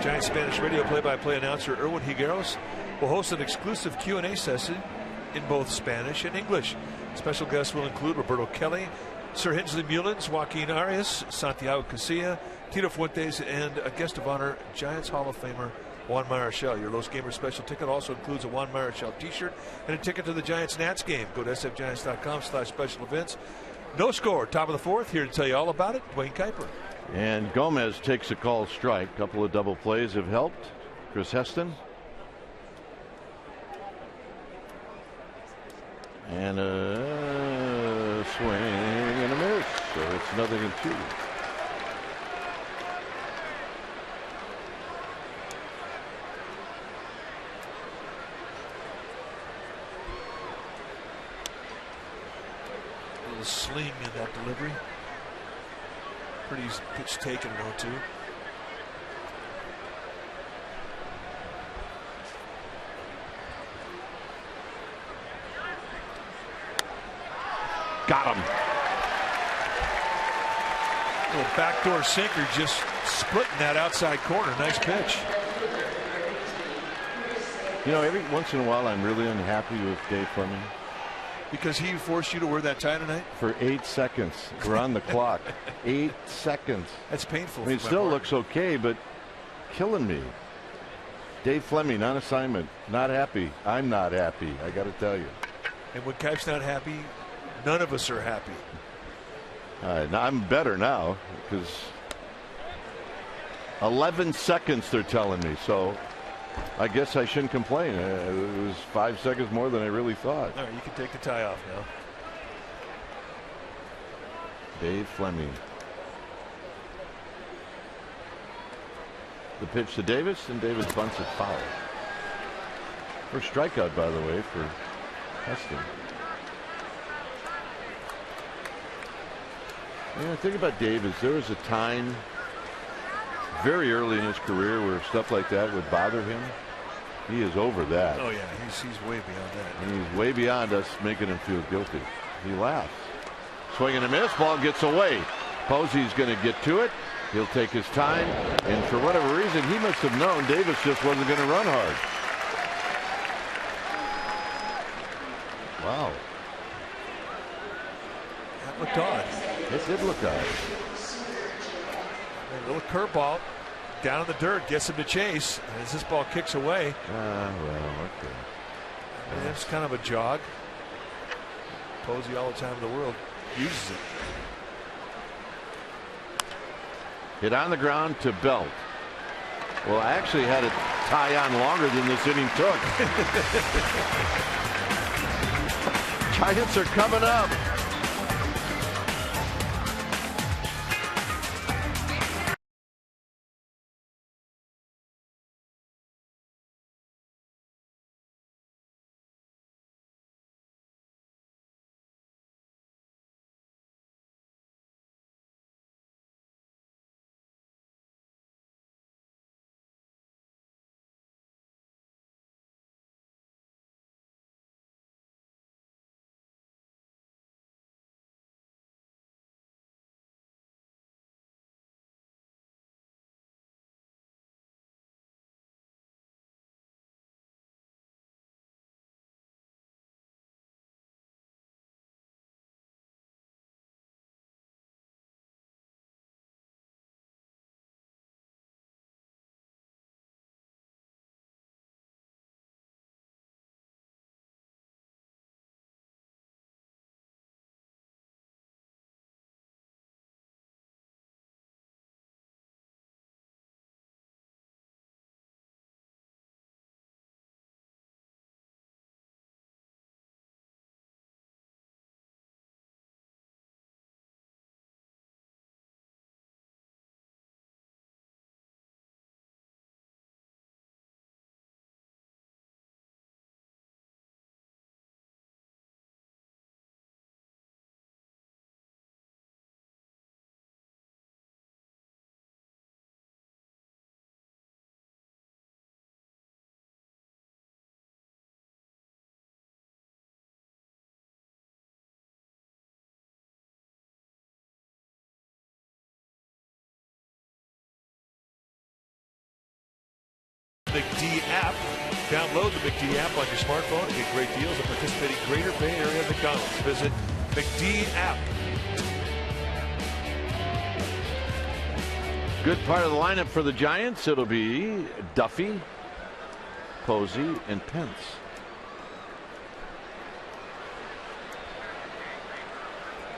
Giants Spanish radio play-by-play announcer Erwin Higueros will host an exclusive Q&A session in both Spanish and English. Special guests will include Roberto Kelly, Sir Hensley Mullins, Joaquin Arias, Santiago Casilla, Tito Fuentes, and a guest of honor, Giants Hall of Famer Juan Marichal. Your Los Gamers special ticket also includes a Juan Marichal t-shirt and a ticket to the Giants-Nats game. Go to sfgiants.com/special events. No score, top of the 4th. Here to tell you all about it, Dwayne Kuiper. And Gomez takes a called strike. A couple of double plays have helped. Chris Heston. And a swing and a miss. So it's 0-2. A little sling in that delivery. Pretty pitch taken, 0-2. Got him. Little backdoor sinker just splitting that outside corner. Nice pitch. You know, every once in a while I'm really unhappy with Dave Fleming. Because he forced you to wear that tie tonight? For 8 seconds. We're on the clock. 8 seconds. That's painful. I mean, it still looks okay, but killing me. Dave Fleming on assignment. Not happy. I'm not happy. I got to tell you. And when Kipe's not happy, none of us are happy. Now I'm better now because 11 seconds they're telling me. So I guess I shouldn't complain. It was 5 seconds more than I really thought. All right, you can take the tie off now. Dave Fleming. The pitch to Davis, and Davis bunts it foul. First strikeout, by the way, for Heston. You know, think about Davis. There was a time very early in his career where stuff like that would bother him. He is over that. Oh, yeah, he's way beyond that. And he's way beyond us making him feel guilty. He laughs. Swing and a miss. Ball gets away. Posey's going to get to it. He'll take his time. And for whatever reason, he must have known Davis just wasn't going to run hard. Wow. That looked odd. It did look odd. A little curveball down in the dirt gets him to chase. And as this ball kicks away. Well, okay. And that's kind of a jog. Posey all the time in the world uses it. Hit on the ground to Belt. Well, I actually had it tie on longer than this inning took. Giants are coming up. McD app. Download the McD app on your smartphone and get great deals at participating Greater Bay Area McDonald's. Visit McD app. Good part of the lineup for the Giants. It'll be Duffy, Posey, and Pence.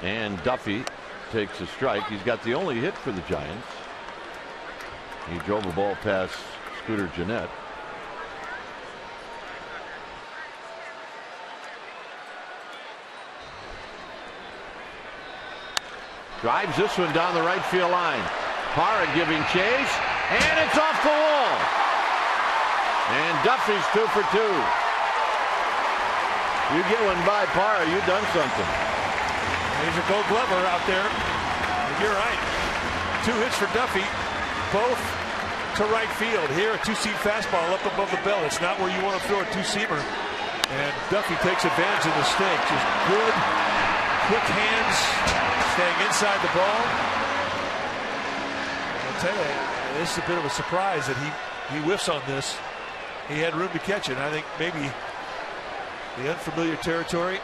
And Duffy takes a strike. He's got the only hit for the Giants. He drove a ball past Scooter Gennett. Drives this one down the right field line. Parra giving chase, and it's off the wall. And Duffy's 2 for 2. You get one by Parra, you've done something. There's a Gold Glover out there. You're right. 2 hits for Duffy, both to right field. Here, a 2-seam fastball up above the belt. It's not where you want to throw a 2-seamer. And Duffy takes advantage of the stake. Just good, quick hands, staying inside the ball. And I'll tell you, this is a bit of a surprise that he whiffs on this. He had room to catch it. I think maybe the unfamiliar territory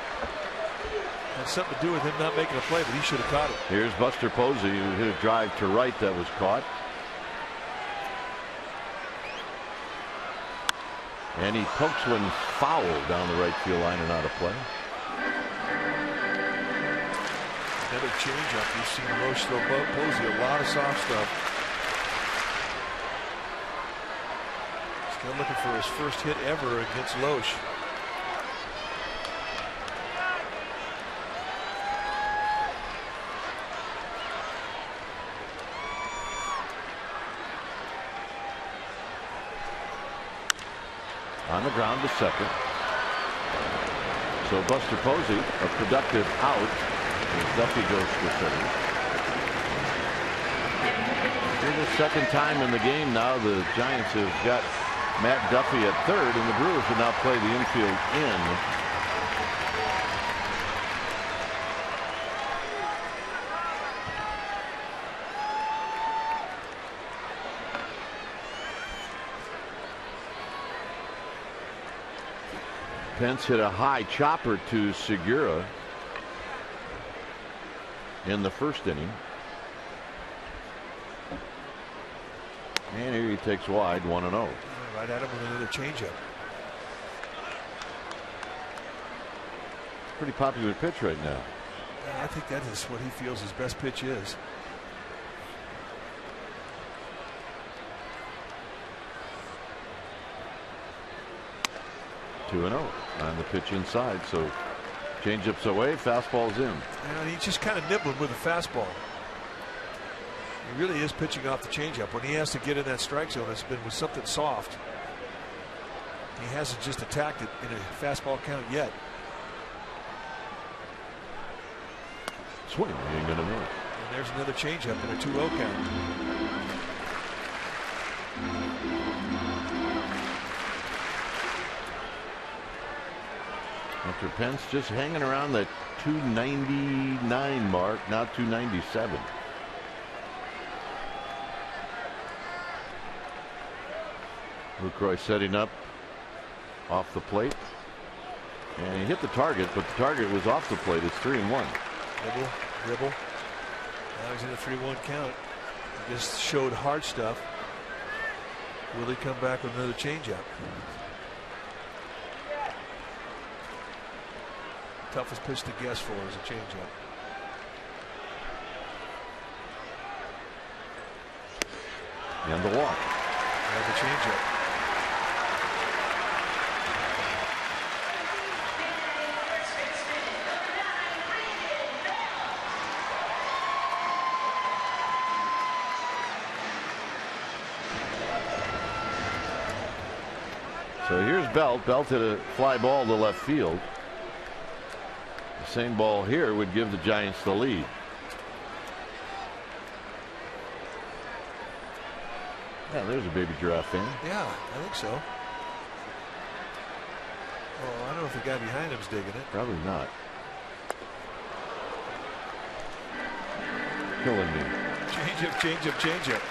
had something to do with him not making a play, but he should have caught it. Here's Buster Posey, who hit a drive to right that was caught. And he pokes one foul down the right field line and out of play. Another changeup. You've seen Loesch throw Posey a lot of soft stuff. Still looking for his first hit ever against Loesch. On the ground to second. So Buster Posey, a productive out. As Duffy goes to third. For the second time in the game now, the Giants have got Matt Duffy at third, and the Brewers will now play the infield in. Pence hit a high chopper to Segura in the first inning. And here he takes wide, 1-0. Right at him with another changeup. Pretty popular pitch right now. I think that is what he feels his best pitch is. Two and 0 on the pitch inside. So changeup's away, fastball's in. And he's just kind of nibbling with the fastball. He really is pitching off the changeup. When he has to get in that strike zone, it's been with something soft. He hasn't just attacked it in a fastball count yet. Swing, he ain't gonna miss. And there's another changeup in a 2-0 count. After Pence just hanging around that 299 mark, now 297. Lucroy setting up off the plate. And he hit the target, but the target was off the plate. It's 3-1. Dribble. Now he's in a 3-1 count. He just showed hard stuff. Will he come back with another changeup? Toughest pitch to guess for is a changeup. And the walk. And the changeup. So here's Belt. Belt hit a fly ball to left field. The same ball here would give the Giants the lead. Yeah, there's a baby giraffe fan. Yeah, I think so. Oh, I don't know if the guy behind him's digging it. Probably not. Killing me. Changeup.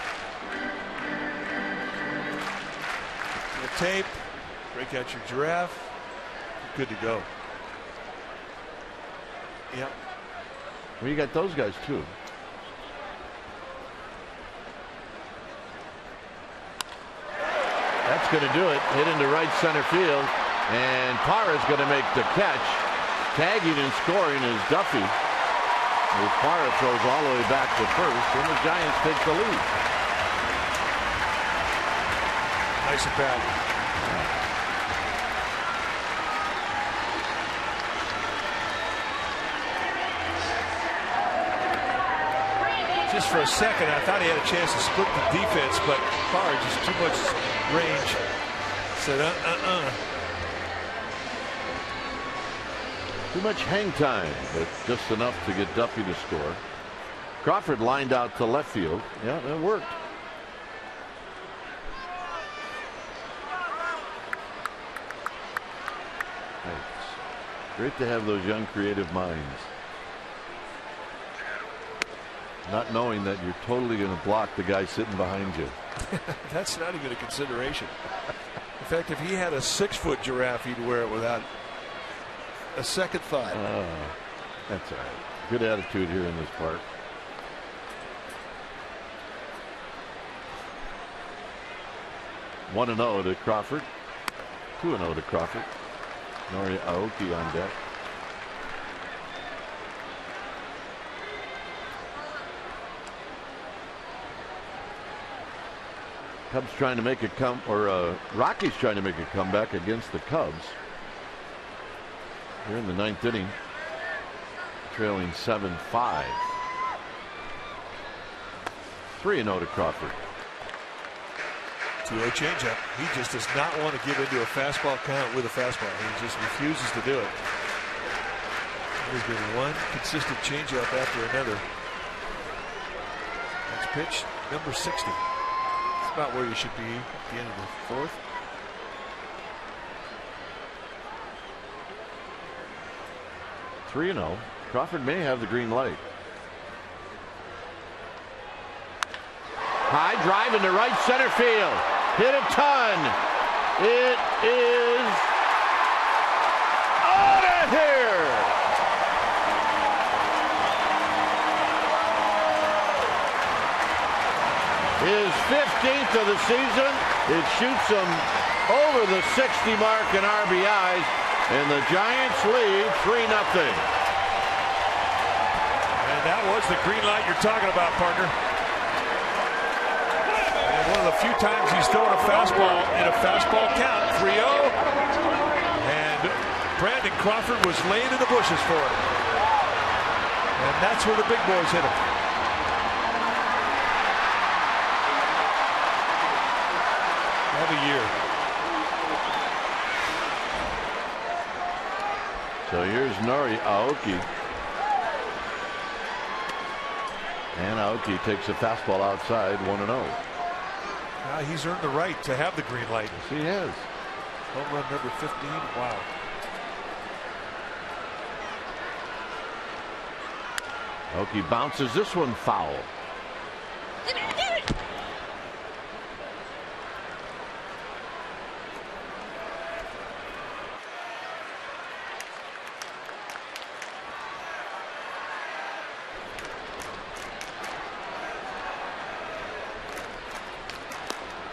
The tape. Break out your giraffe. Good to go. Yep. Well, you got those guys too. That's going to do it. Hit into right center field. And Parra's going to make the catch. Tagging and scoring is Duffy. As Parra throws all the way back to first. And the Giants take the lead. Nice at bat. Just for a second, I thought he had a chance to split the defense, but Parra just too much range. Said, Too much hang time, but just enough to get Duffy to score. Crawford lined out to left field. Yeah, that worked. It's great to have those young creative minds. Not knowing that you're totally going to block the guy sitting behind you. That's not even a consideration. If fact, if he had a 6-foot giraffe, he'd wear it without a second thought. That's all right. Good attitude here in this park. One and 0 to Crawford. 2-0 to Crawford. Nori Aoki on deck. Cubs trying to make a Rockies trying to make a comeback against the Cubs. Here in the 9th inning, trailing 7-5. 3-0 to Crawford. 2-0 changeup. He just does not want to give into a fastball count with a fastball. He just refuses to do it. There's been one consistent changeup after another. Next pitch, number 60. It's about where you should be at the end of the 4th. Three and 0. Crawford may have the green light. High drive into right center field. Hit a ton. It is out of here. His 15th of the season. It shoots him over the 60 mark in RBIs, and the Giants lead 3-0. And that was the green light you're talking about, partner. And one of the few times he's thrown a fastball in a fastball count, 3-0. And Brandon Crawford was laying in the bushes for it. And that's where the big boys hit him. Have a year. So here's Nori Aoki. And Aoki takes a fastball outside, 1-0. Now he's earned the right to have the green light. Yes, he has. Home run number 15. Wow. Aoki bounces this one foul.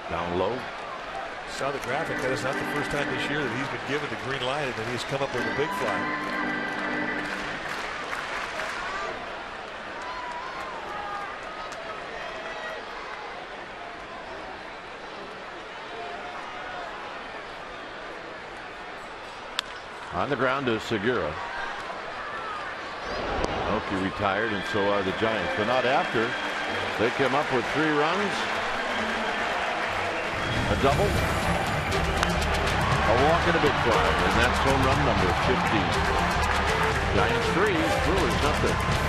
Down low. Saw the graphic. That is not the first time this year that he's been given the green light and then he's come up with a big fly. On the ground to Segura. Aoki retired, and so are the Giants, but not after. They came up with 3 runs. A double, a walk, and a big fly, and that's home run number 15. Giants 3, Brewers 0.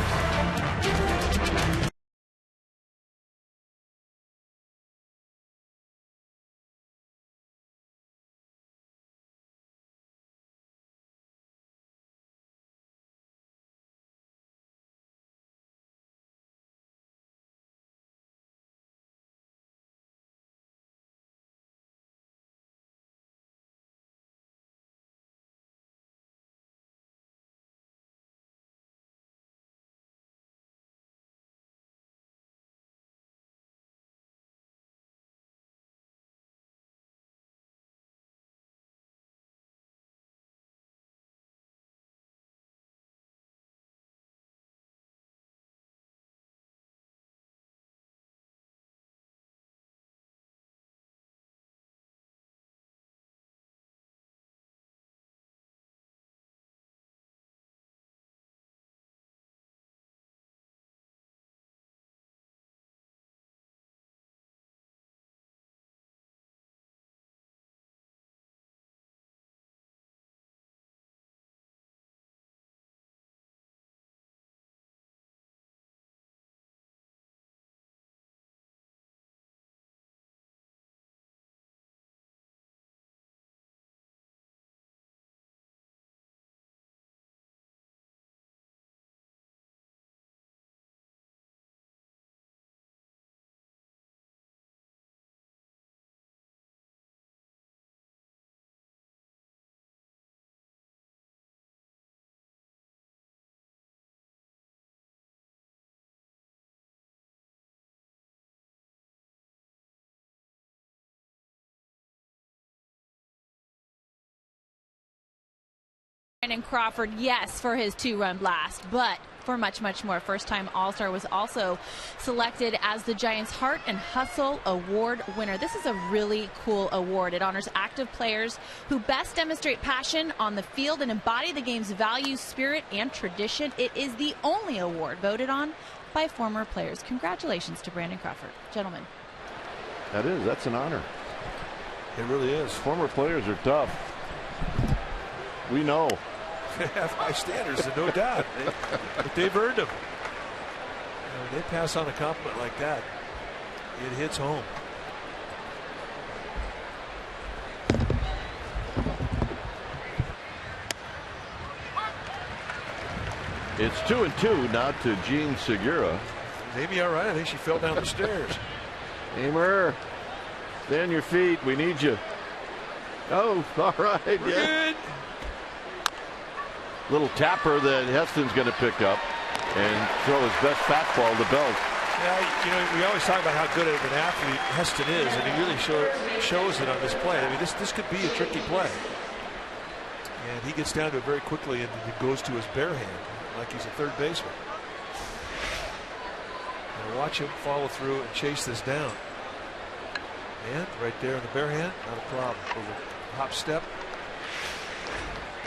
Brandon Crawford, yes, for his 2-run blast, but for much, much more. First-time All-Star, was also selected as the Giants' Heart and Hustle Award winner. This is a really cool award. It honors active players who best demonstrate passion on the field and embody the game's values, spirit, and tradition. It is the only award voted on by former players. Congratulations to Brandon Crawford. Gentlemen. That's an honor. It really is. Former players are tough. We know. They have high standards, no doubt. But they've earned them. They pass on a compliment like that, it hits home. It's 2-2 now to Jean Segura. Is Amy all right? I think she fell down the stairs. Amer, stay on your feet. We need you. Oh, all right. We're good. Little tapper that Heston's going to pick up and throw his best fastball to Belt. Yeah, we always talk about how good of an athlete Heston is, and he really shows it on this play. I mean, this could be a tricky play. And he gets down to it very quickly and goes to his bare hand like he's a third baseman. And watch him follow through and chase this down. And right there in the bare hand, not a problem. With a hop step.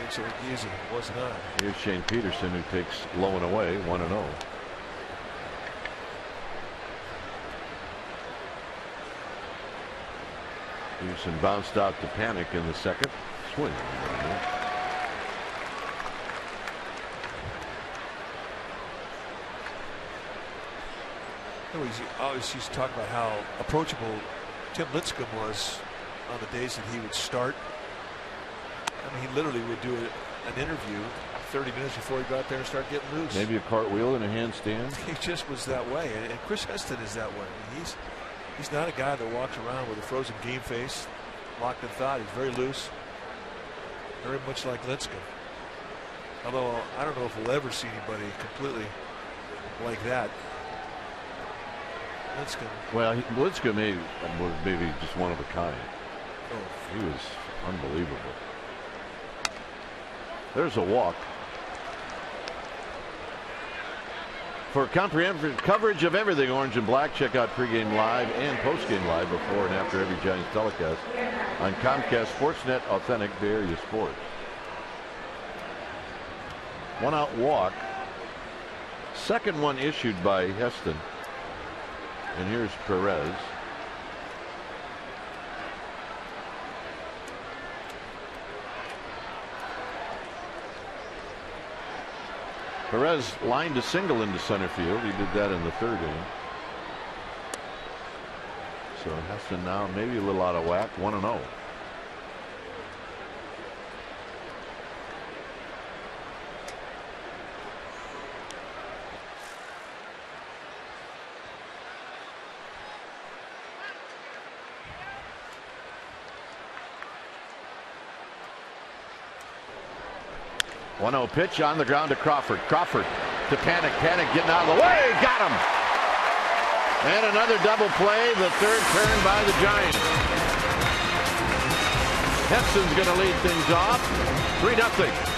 Makes it look easy. It was not. Here's Shane Peterson, who takes low and away, 1-0. Peterson bounced out to Panic in the second. Swing. We always used to talk about how approachable Tim Lincecum was on the days that he would start. I mean, he literally would do an interview 30 minutes before he got there and start getting loose. Maybe a cartwheel and a handstand. He just was that way, and Chris Heston is that way. I mean, he's not a guy that walks around with a frozen game face, locked in thought. He's very loose, very much like Lincecum. Although I don't know if we'll ever see anybody completely like that. Lincecum. Well, Lincecum was maybe just one of a kind. Oh, he was unbelievable. There's a walk. For comprehensive coverage of everything Orange and Black, check out pregame live and postgame live before and after every Giants telecast on Comcast Sportsnet, Authentic Bay Area Sports. One out walk. Second one issued by Heston. And here's Perez. Perez lined a single into center field. He did that in the third inning. So Heston now maybe a little out of whack, 1-0. One-0 pitch on the ground to Crawford. Crawford to Panic. Panic getting out of the way. Got him. And another double play. The third turn by the Giants. Heston's going to lead things off. 3-0.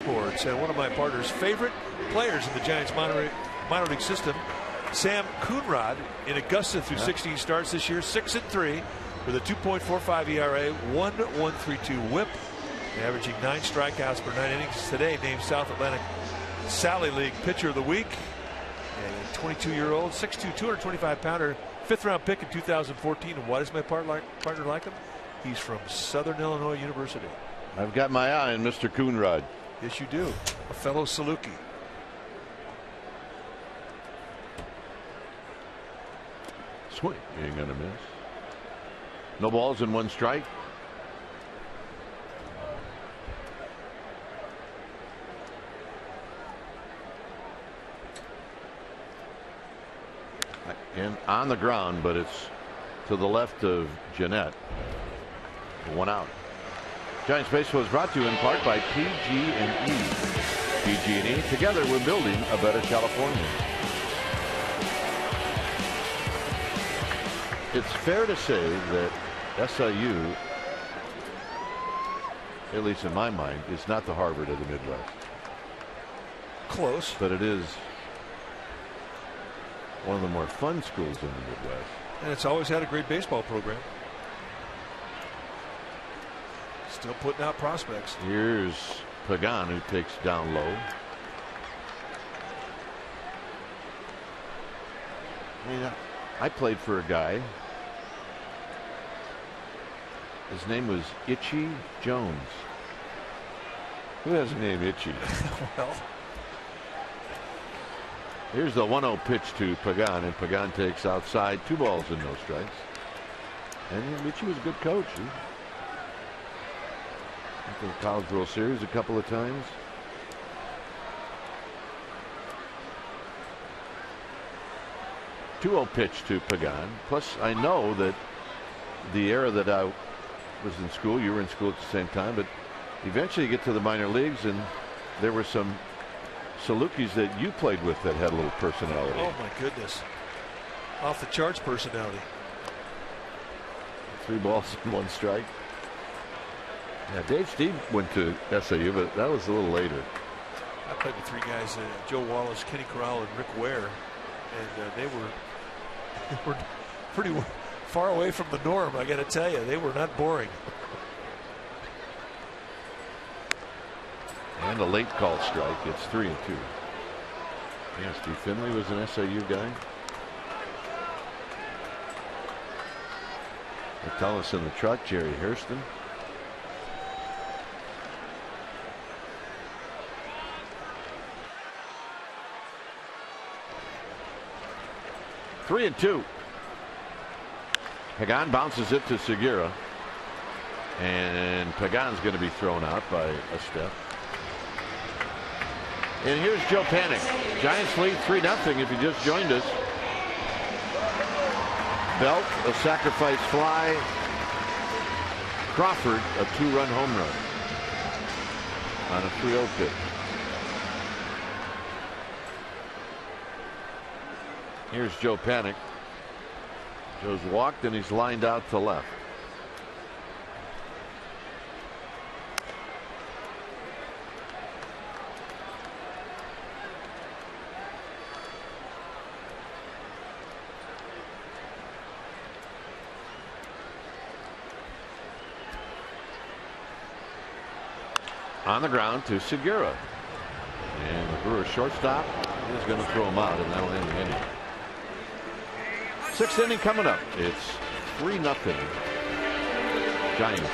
Sports, and one of my partner's favorite players in the Giants minor league system, Sam Coonrod, in Augusta through 16 starts this year, 6-3 with a 2.45 ERA, 1.132 WHIP, averaging 9 strikeouts per 9 innings. Today named South Atlantic Sally League Pitcher of the Week. A 22-year-old, 6'2", 225-pounder, 5th-round pick in 2014. And why does my partner like him? He's from Southern Illinois University. I've got my eye on Mr. Coonrod. Yes, you do. A fellow Saluki. Swing and a miss. No balls and 1 strike. And on the ground, but it's to the left of Jeanette. 1 out. Giants Baseball is brought to you in part by PG&E. PG&E, together we're building a better California. It's fair to say that SIU, at least in my mind, is not the Harvard of the Midwest. Close. But it is one of the more fun schools in the Midwest. And it's always had a great baseball program. Still putting out prospects. Here's Pagan, who takes down low. I played for a guy. His name was Itchy Jones. Who has the name Itchy? Well, here's the 1-0 pitch to Pagan, and Pagan takes outside. 2 balls and no strikes. And Itchy was a good coach. He went to the College World Series a couple of times. .2-0 pitch to Pagan. Plus, I know that the era that I was in school, you were in school at the same time, but eventually you get to the minor leagues, and there were some Salukis that you played with that had a little personality. Oh my goodness. Off the charts personality. 3 balls and 1 strike. Yeah, Dave Steve went to SIU, but that was a little later. I played with 3 guys, Joe Wallace, Kenny Corral, and Rick Ware, and they were pretty far away from the norm. I got to tell you, they were not boring. And a late call strike. It's 3-2. Yeah, Steve Finley was an SIU guy. Metellus in the truck, Jerry Hurston. Three and 2. Pagan bounces it to Segura. And Pagan's going to be thrown out by a step. And here's Joe Panik. Giants lead 3-0 if you just joined us. Belt, a sacrifice fly. Crawford, a 2-run home run on a 3-0 pitch. Here's Joe Panik. Joe's walked and he's lined out to left. On the ground to Segura. And the Brewers shortstop is going to throw him out, and that'll end the inning. 6th inning coming up. It's 3-0 Giants.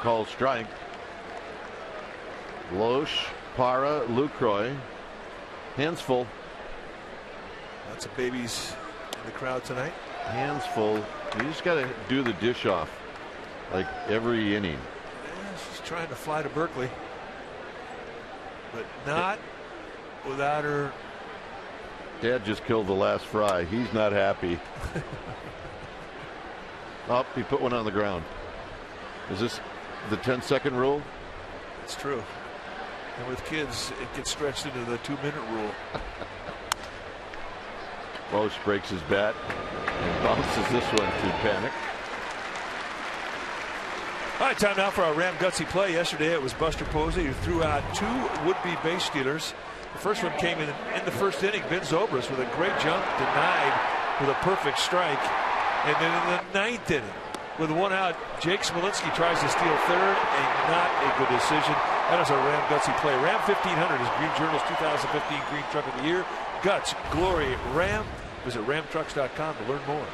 called strike. Loesch, Parra, Lucroy. Hands full. Lots of babies in the crowd tonight. Hands full. You just got to do the dish off like every inning. Yeah, she's trying to fly to Berkeley, but not without her. Dad just killed the last fry. He's not happy. Oh, he put one on the ground. Is this the 10-second rule? It's true. And with kids, it gets stretched into the 2-minute rule. Loesch breaks his bat and bounces this one to Panic. All right, time now for our Ram Gutsy play. Yesterday it was Buster Posey who threw out 2 would-be base stealers. The first one came in the first inning. Ben Zobrist with a great jump, denied with a perfect strike. And then in the 9th inning, with 1 out, Jake Smolinski tries to steal third, and not a good decision. That is our Ram Gutsy play. Ram 1500 is Green Journal's 2015 Green Truck of the Year. Guts, glory, Ram. Visit ramtrucks.com to learn more.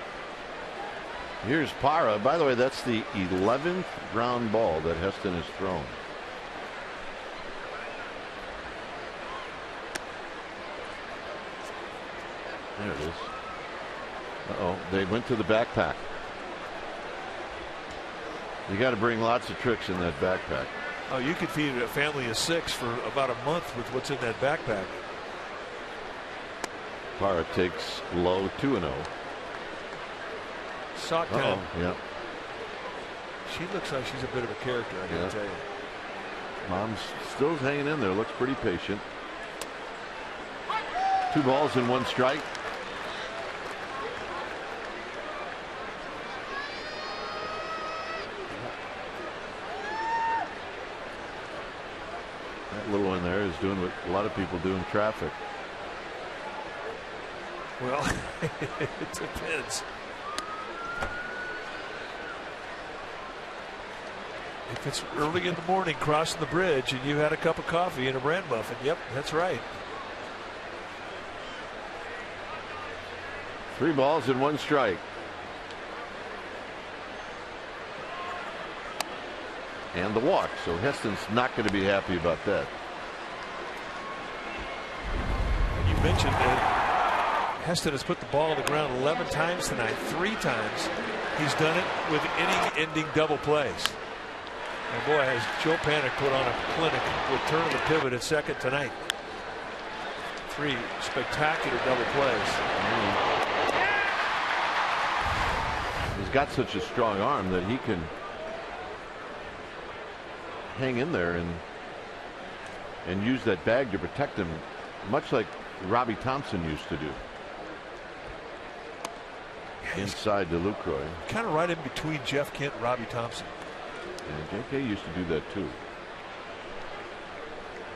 Here's Parra. By the way, that's the 11th ground ball that Heston has thrown. There it is. Uh-oh, they went to the backpack. You got to bring lots of tricks in that backpack. Oh, you could feed a family of 6 for about a month with what's in that backpack. Parra takes low 2-0. Sock time. Yeah. She looks like she's a bit of a character, I gotta tell you. Mom's still hanging in there. Looks pretty patient. 2 balls and 1 strike. That little one there is doing what a lot of people do in traffic. Well, it depends. If it's early in the morning crossing the bridge and you had a cup of coffee and a bran muffin, yep, that's right. 3 balls and 1 strike. And the walk, so Heston's not going to be happy about that. You mentioned that Heston has put the ball on the ground 11 times tonight. 3 times he's done it with inning-ending double plays. And boy, has Joe Panic put on a clinic with turn of the pivot at second tonight. 3 spectacular double plays. He's got such a strong arm that he can hang in there and use that bag to protect him, much like Robbie Thompson used to do. Inside to Lucroy. Kind of right in between Jeff Kent and Robbie Thompson. And JK used to do that too.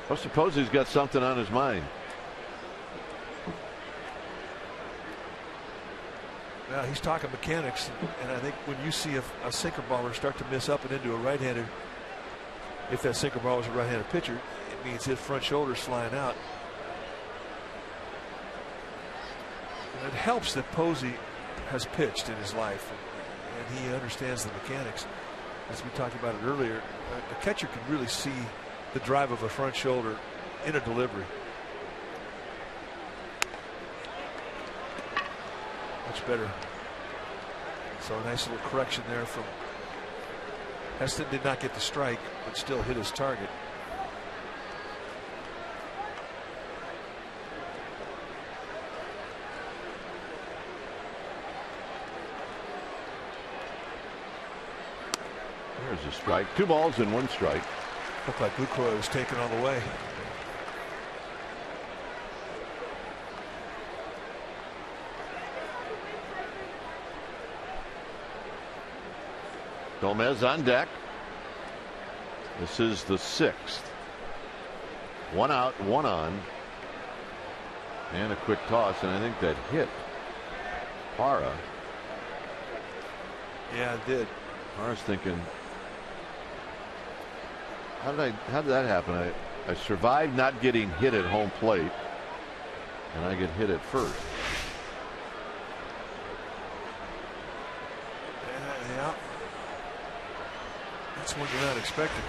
I suppose he's got something on his mind. Well, he's talking mechanics, and I think when you see a sinker baller start to miss up and into a right-handed, if that sinker ball is a right-handed pitcher, it means his front shoulder's flying out. And it helps that Posey has pitched in his life, and he understands the mechanics. As we talked about it earlier, a catcher can really see the drive of a front shoulder in a delivery. Much better. So a nice little correction there from Heston. Did not get the strike, but still hit his target. There's a strike. 2 balls and 1 strike. Looked like Lucroy was taken all the way. Gomez on deck. This is the 6th. 1 out, 1 on. And a quick toss, and I think that hit Parra. Yeah, it did. Parra's thinking, how did that happen? I survived not getting hit at home plate, and I get hit at first. Yeah. That's one you're not expecting.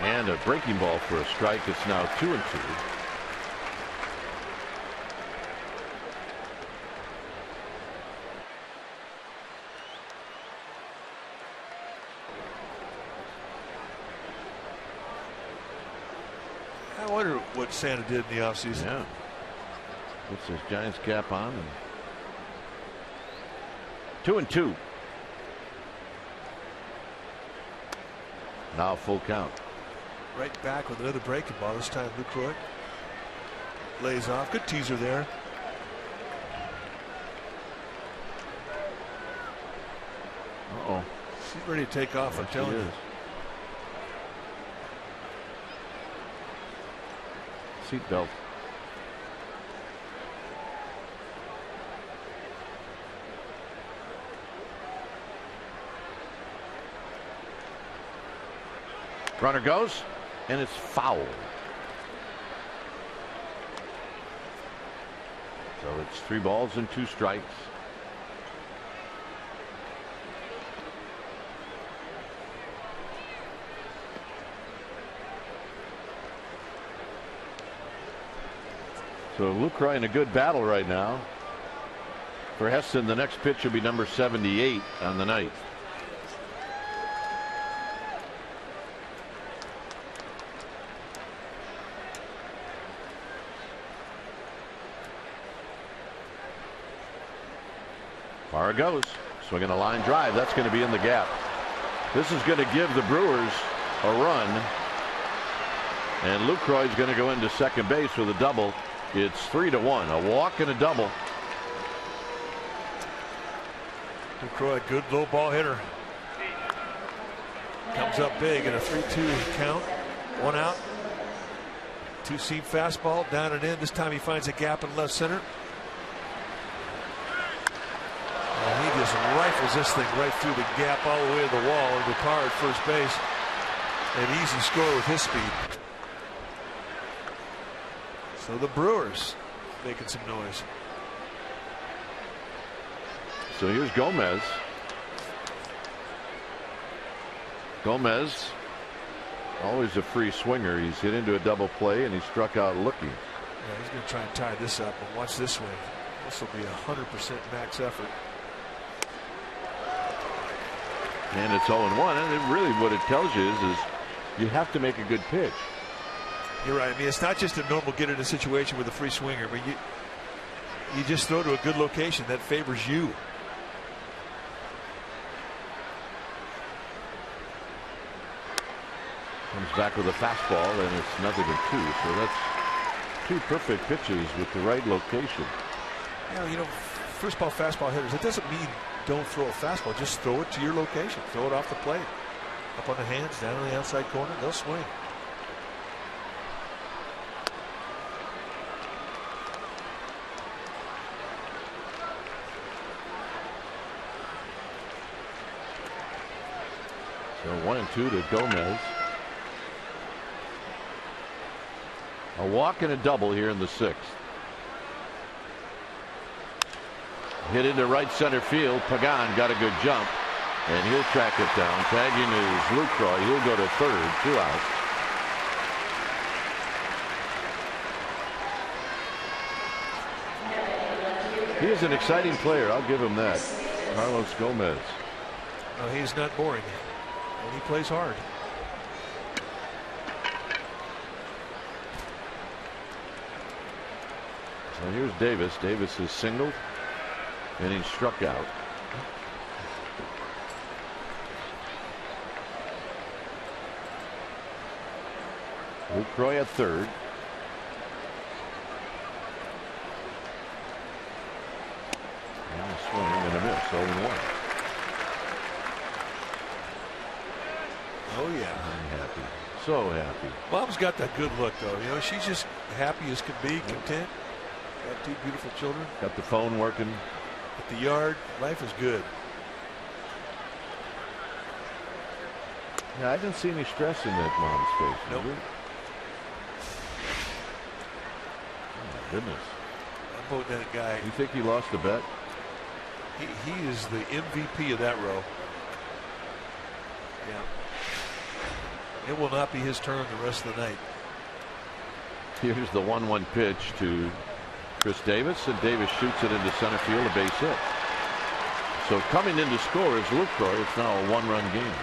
And a breaking ball for a strike. It's now 2-2. I wonder what Santa did in the offseason. Yeah. Puts his Giants cap on. And 2-2. Now full count. Right back with another breaking ball. This time Lucroy lays off. Good teaser there. Uh-oh. She's ready to take off, I'm telling you. Seatbelt. Runner goes, and it's foul. So it's 3 balls and 2 strikes. So Lucroy in a good battle right now. For Heston, the next pitch will be number 78 on the night. Far it goes. Swinging a line drive. That's going to be in the gap. This is going to give the Brewers a run. And Lucroy is going to go into second base with a double. It's 3-1. A walk and a double. Lucroy, good low ball hitter. Comes up big in a 3-2 count. 1 out. 2-seam fastball down and in. This time he finds a gap in left center. And he just rifles this thing right through the gap all the way to the wall into Parr at first base. An easy score with his speed. So the Brewers making some noise. So here's Gomez. Gomez, always a free swinger. He's hit into a double play and he struck out looking. Yeah, he's going to try and tie this up, and watch this swing. This will be 100% max effort. And it's 0-1. And it really what it tells you is you have to make a good pitch. You're right. I mean, it's not just a normal get in a situation with a free swinger, but you just throw to a good location that favors you. Comes back with a fastball, and it's nothing but 2. So that's 2 perfect pitches with the right location. Yeah, you know, first ball fastball hitters, it doesn't mean don't throw a fastball. Just throw it to your location. Throw it off the plate. Up on the hands, down on the outside corner, they'll swing. So 1-2 to Gomez. A walk and a double here in the 6th. Hit into right center field. Pagan got a good jump, and he'll track it down. Tagging is Lucroy. He'll go to third. 2 outs. He is an exciting player. I'll give him that. Carlos Gomez. No, he's not boring, and he plays hard. So here's Davis. Davis is singled, and he's struck out. Lucroy at third. And a swing and a miss. 0-1. Oh yeah, I'm happy. So happy. Mom's got that good look, though. You know, she's just happy as can be, content. Got 2 beautiful children. Got the phone working. At the yard, life is good. Yeah, I didn't see any stress in that mom's face. Nope. Oh, my goodness. I'm voting that guy. You think he lost the bet? He is the MVP of that row. Yeah. It will not be his turn the rest of the night. Here's the 1-1 pitch to Chris Davis, and Davis shoots it into center field, a base hit. So coming in to score is Lucroy. It's now a 1-run game.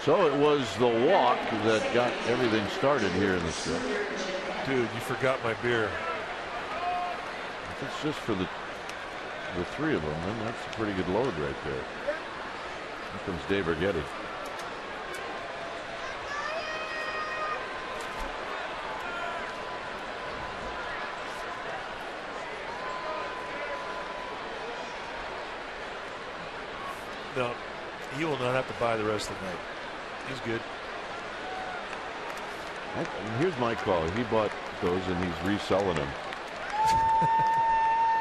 So it was the walk that got everything started here in the stretch. Dude, you forgot my beer. If it's just for the three of them, then that's a pretty good load right there. Here comes Dave Urgetti. No, he will not have to buy the rest of the night. He's good. And here's my call. He bought those and he's reselling them.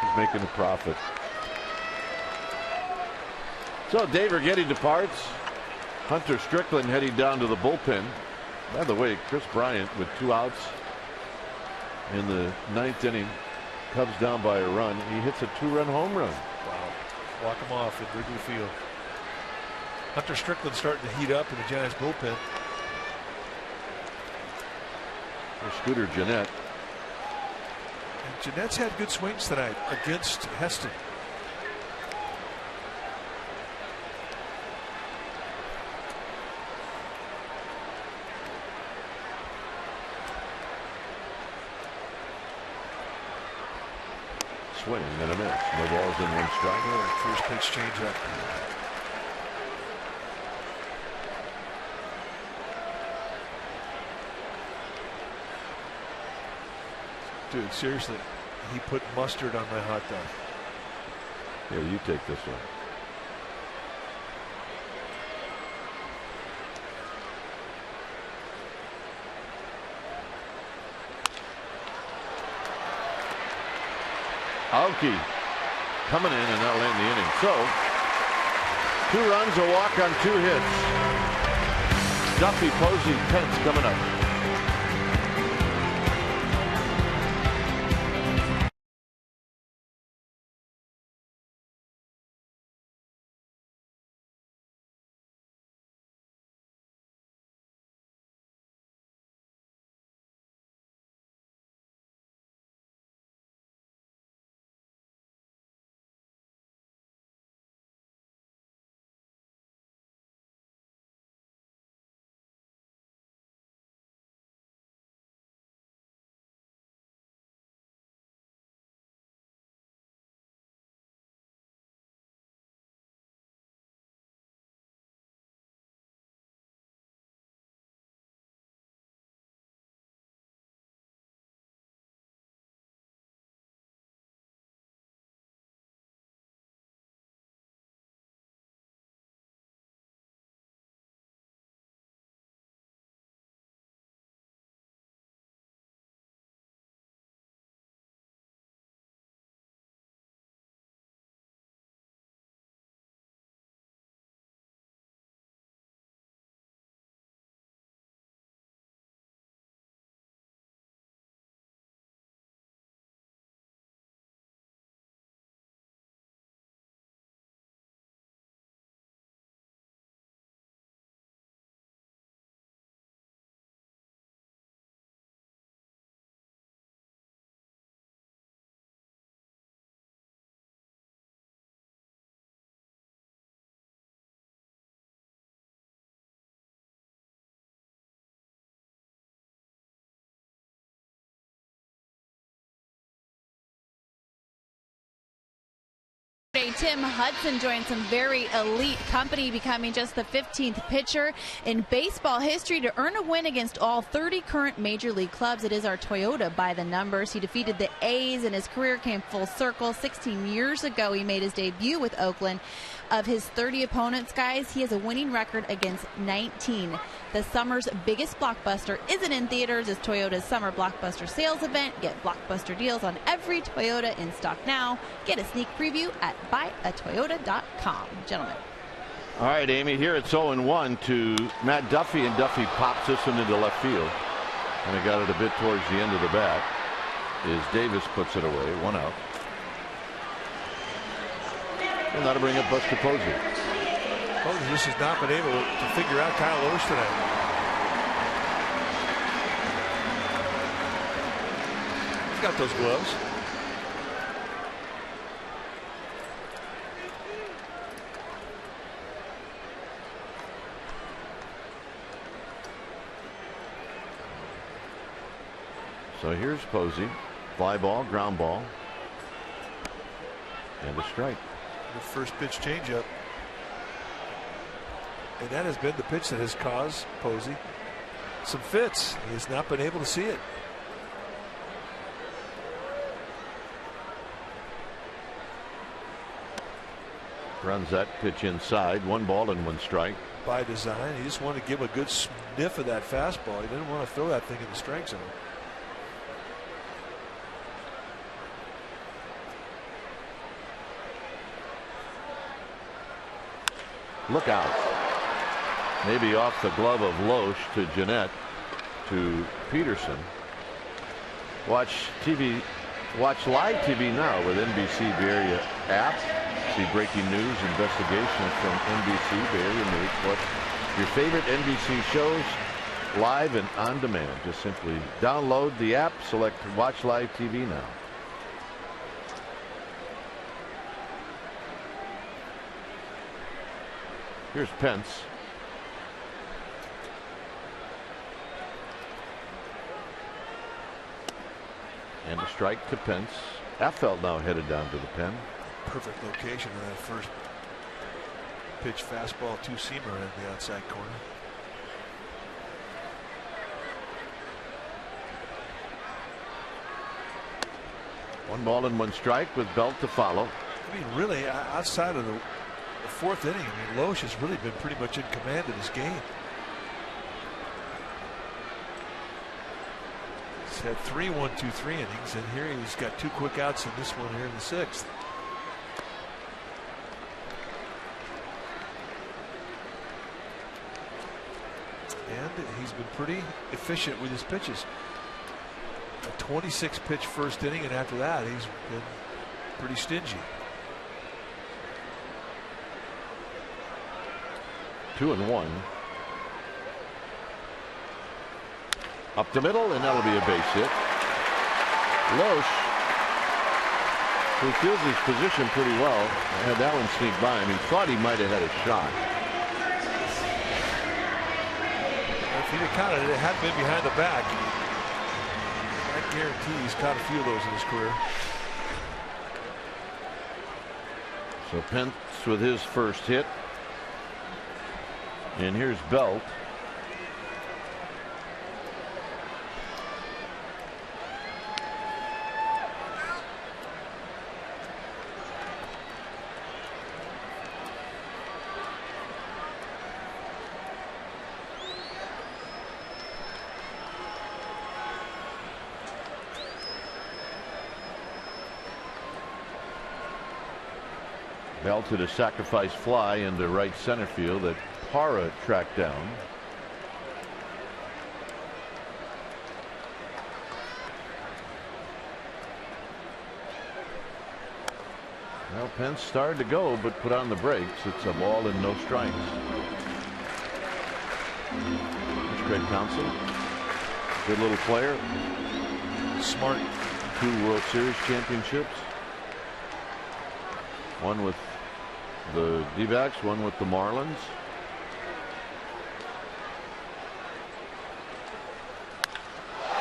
He's making a profit. So Dave Urgetti departs. Hunter Strickland heading down to the bullpen. By the way, Chris Bryant with 2 outs in the 9th inning. Cubs down by a run. He hits a 2-run home run. Wow. Walk him off at Wrigley Field. Hunter Strickland starting to heat up in the Giants bullpen. There's Scooter Gennett. And Gennett's had good swings tonight against Heston. Swing and a miss. No balls in 1 strike. First pitch change up. Dude, seriously, he put mustard on my hot dog. Here, you take this one. Aoki coming in, and that'll end the inning. So 2 runs, a walk on 2 hits. Duffy, Posey, Pence coming up. Tim Hudson joined some very elite company, becoming just the 15th pitcher in baseball history to earn a win against all 30 current major league clubs. It is our Toyota by the numbers. He defeated the A's, and his career came full circle. 16 years ago, he made his debut with Oakland, of his 30 opponents, guys, he has a winning record against 19. The summer's biggest blockbuster isn't in theaters as Toyota's summer blockbuster sales event. Get blockbuster deals on every Toyota in stock now. Get a sneak preview at buyatoyota.com. Gentlemen. All right, Amy, here it's 0-1 to Matt Duffy, and Duffy pops this one into left field. And he got it a bit towards the end of the bat. As Davis puts it away, 1 out. And that'll bring up Buster Posey. Posey just has not been able to figure out Kyle Lohse today. He's got those gloves. So here's Posey. Fly ball, ground ball. And a strike. The first pitch changeup. And that has been the pitch that has caused Posey some fits. He has not been able to see it. Runs that pitch inside. 1 ball and 1 strike. By design, he just wanted to give a good sniff of that fastball. He didn't want to throw that thing in the strike zone. Look out. Maybe off the glove of Lohse to Jeanette to Peterson. Watch TV. Watch live TV now with NBC Bay Area app. See breaking news, investigations from NBC Bay Area News. Watch your favorite NBC shows live and on demand. Just simply download the app, select Watch Live TV now. Here's Pence. And a strike to Pence. Affelt now headed down to the pen. Perfect location of that first pitch fastball, 2-seamer in the outside corner. One ball and 1 strike with Belt to follow. I mean, really, outside of the 4th inning, I mean, Lohse has really been pretty much in command of this game. He's had 3 1-2-3 innings, and here he's got 2 quick outs in this one here in the 6th. And he's been pretty efficient with his pitches. A 26 pitch first inning, and after that, he's been pretty stingy. 2-1. Up the middle, and that'll be a base hit. Lohse, who feels his position pretty well, had that one sneak by him. He thought he might have had a shot. If he'd have caught it, it had been behind the back. I guarantee he's caught a few of those in his career. So Pence with his first hit. And here's Belt. Belt to the sacrifice fly into right center field that Parra tracked down. Well, Pence started to go, but put on the brakes. It's a ball and no strikes. That's Craig Thompson. Good little player. Smart. 2 World Series championships. One with the D-backs, one with the Marlins.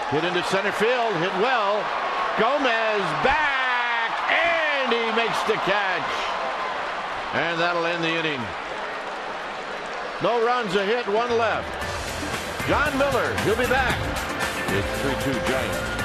Hit into center field, hit well. Gomez back, and he makes the catch. And that'll end the inning. No runs, a hit, 1 left. John Miller, he'll be back. It's 3-2 Giants.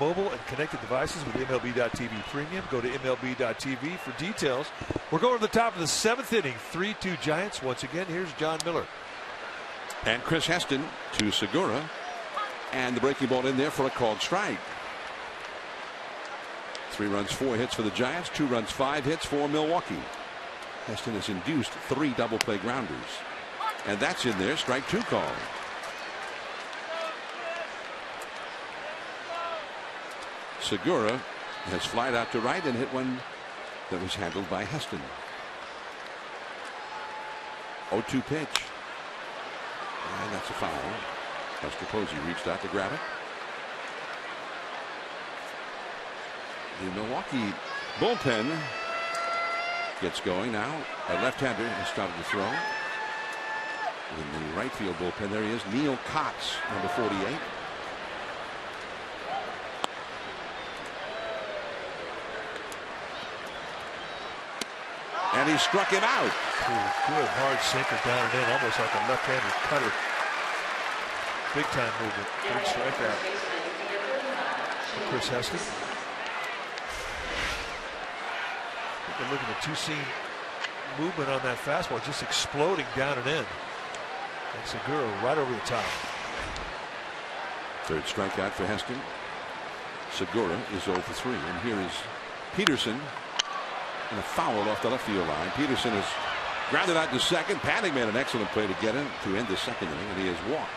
mobile and connected devices with MLB.TV Premium. Go to MLB.TV for details. We're going to the top of the 7th inning. 3-2 Giants. Once again, here's John Miller. And Chris Heston to Segura. And the breaking ball in there for a called strike. 3 runs, 4 hits for the Giants. 2 runs, 5 hits for Milwaukee. Heston has induced 3 double play grounders. And that's in there. Strike 2 call. Segura has flied out to right and hit one that was handled by Heston. 0-2 pitch. And that's a foul. Buster Posey reached out to grab it. The Milwaukee bullpen gets going now. A left-hander has started to throw. In the right field bullpen, there he is, Neil Kotz, number 48. And he struck him out. Good hard sinker down and in, almost like a left-handed cutter. Big time movement. Big strikeout for Chris Heston. Take a look at the two-seam movement on that fastball, just exploding down and in. And Segura right over the top. 3rd strikeout for Heston. Segura is 0 for 3. And here is Peterson. And a foul off the left field line. Peterson has grounded out to second. Padding made an excellent play to get him to end the 2nd inning, and he has walked.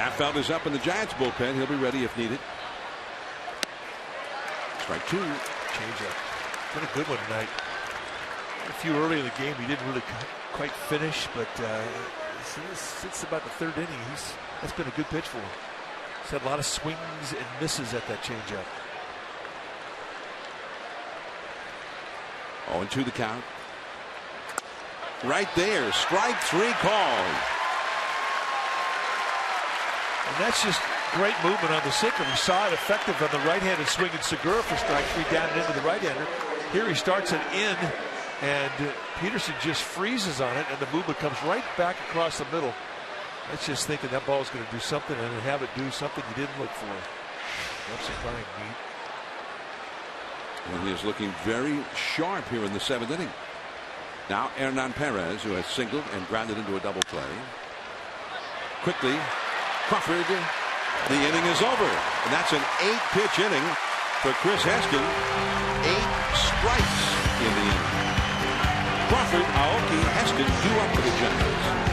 Halfeld is up in the Giants bullpen. He'll be ready if needed. Strike 2. Change-up. Been a good one tonight. A few early in the game, he didn't really quite finish, but since about the 3rd inning, that's been a good pitch for him. He's had a lot of swings and misses at that changeup. 0-2 the count. Right there, strike 3 called. And that's just great movement on the sinker. We saw it effective on the right-handed swing in Segura for strike 3 down and into the right-hander. Here he starts it in, and Peterson just freezes on it, and the movement comes right back across the middle. That's just thinking that ball is going to do something and have it do something you didn't look for. That's surprising. And he is looking very sharp here in the 7th inning. Now Hernan Perez, who has singled and grounded into a double play. Quickly, Crawford. The inning is over. And that's an 8-pitch inning for Chris Heston. 8 strikes in the inning. Crawford, Aoki, Heston due up for the Giants.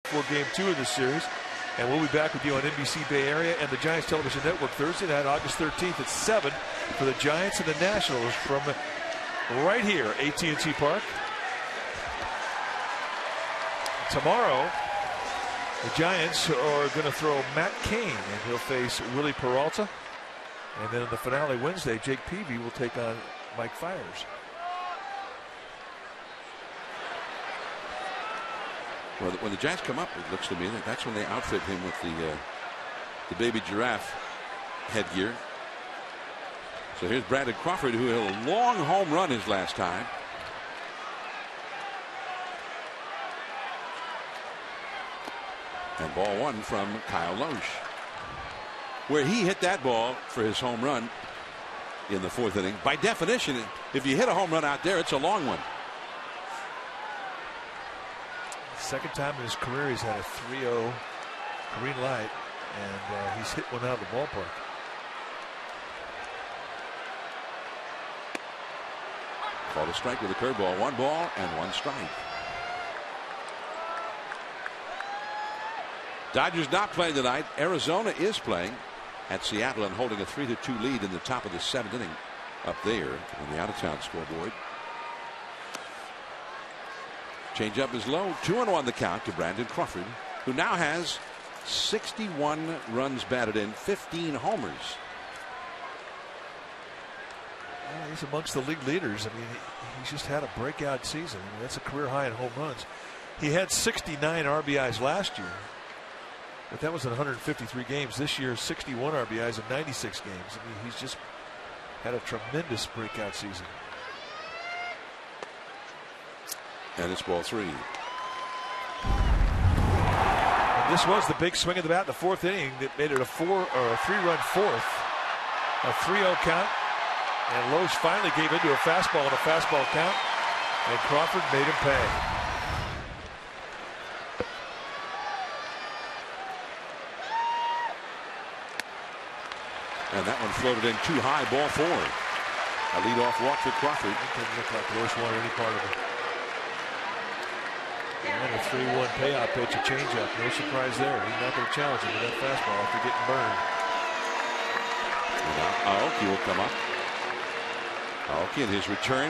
For game 2 of this series, and we'll be back with you on NBC Bay Area and the Giants Television Network Thursday night, August 13th at 7 for the Giants and the Nationals from right here, AT Park. Tomorrow, the Giants are going to throw Matt Cain, and he'll face Willie Peralta. And then in the finale Wednesday, Jake Peavy will take on Mike Fiers. Well, when the Giants come up, it looks to me that that's when they outfit him with the baby giraffe headgear. So here's Brandon Crawford, who hit a long home run his last time. And ball one from Kyle Loesch, where he hit that ball for his home run in the 4th inning. By definition, if you hit a home run out there, it's a long one. Second time in his career he's had a 3-0 green light, and he's hit one out of the ballpark. Called a strike with a curveball. 1 ball and 1 strike. Dodgers not playing tonight. Arizona is playing at Seattle and holding a 3-2 lead in the top of the 7th inning up there on the out-of-town scoreboard. Change up is low. 2-1 the count to Brandon Crawford, who now has 61 runs batted in, 15 homers. Well, he's amongst the league leaders. I mean, he's just had a breakout season. I mean, that's a career high in home runs. He had 69 RBIs last year, but that was in 153 games. This year, 61 RBIs in 96 games. I mean, he's just had a tremendous breakout season. And it's ball 3. And this was the big swing of the bat in the 4th inning that made it a 3-run 4th, a 3-0 count. And Loesch finally gave into a fastball and a fastball count, and Crawford made him pay. And that one floated in too high, ball 4. A leadoff walk for Crawford. It didn't look like Loesch wanted any part of it. And a 3-1 payoff pitch, a changeup. No surprise there. He's not going to challenge him with that fastball after getting burned. And now Aoki will come up. Aoki in his return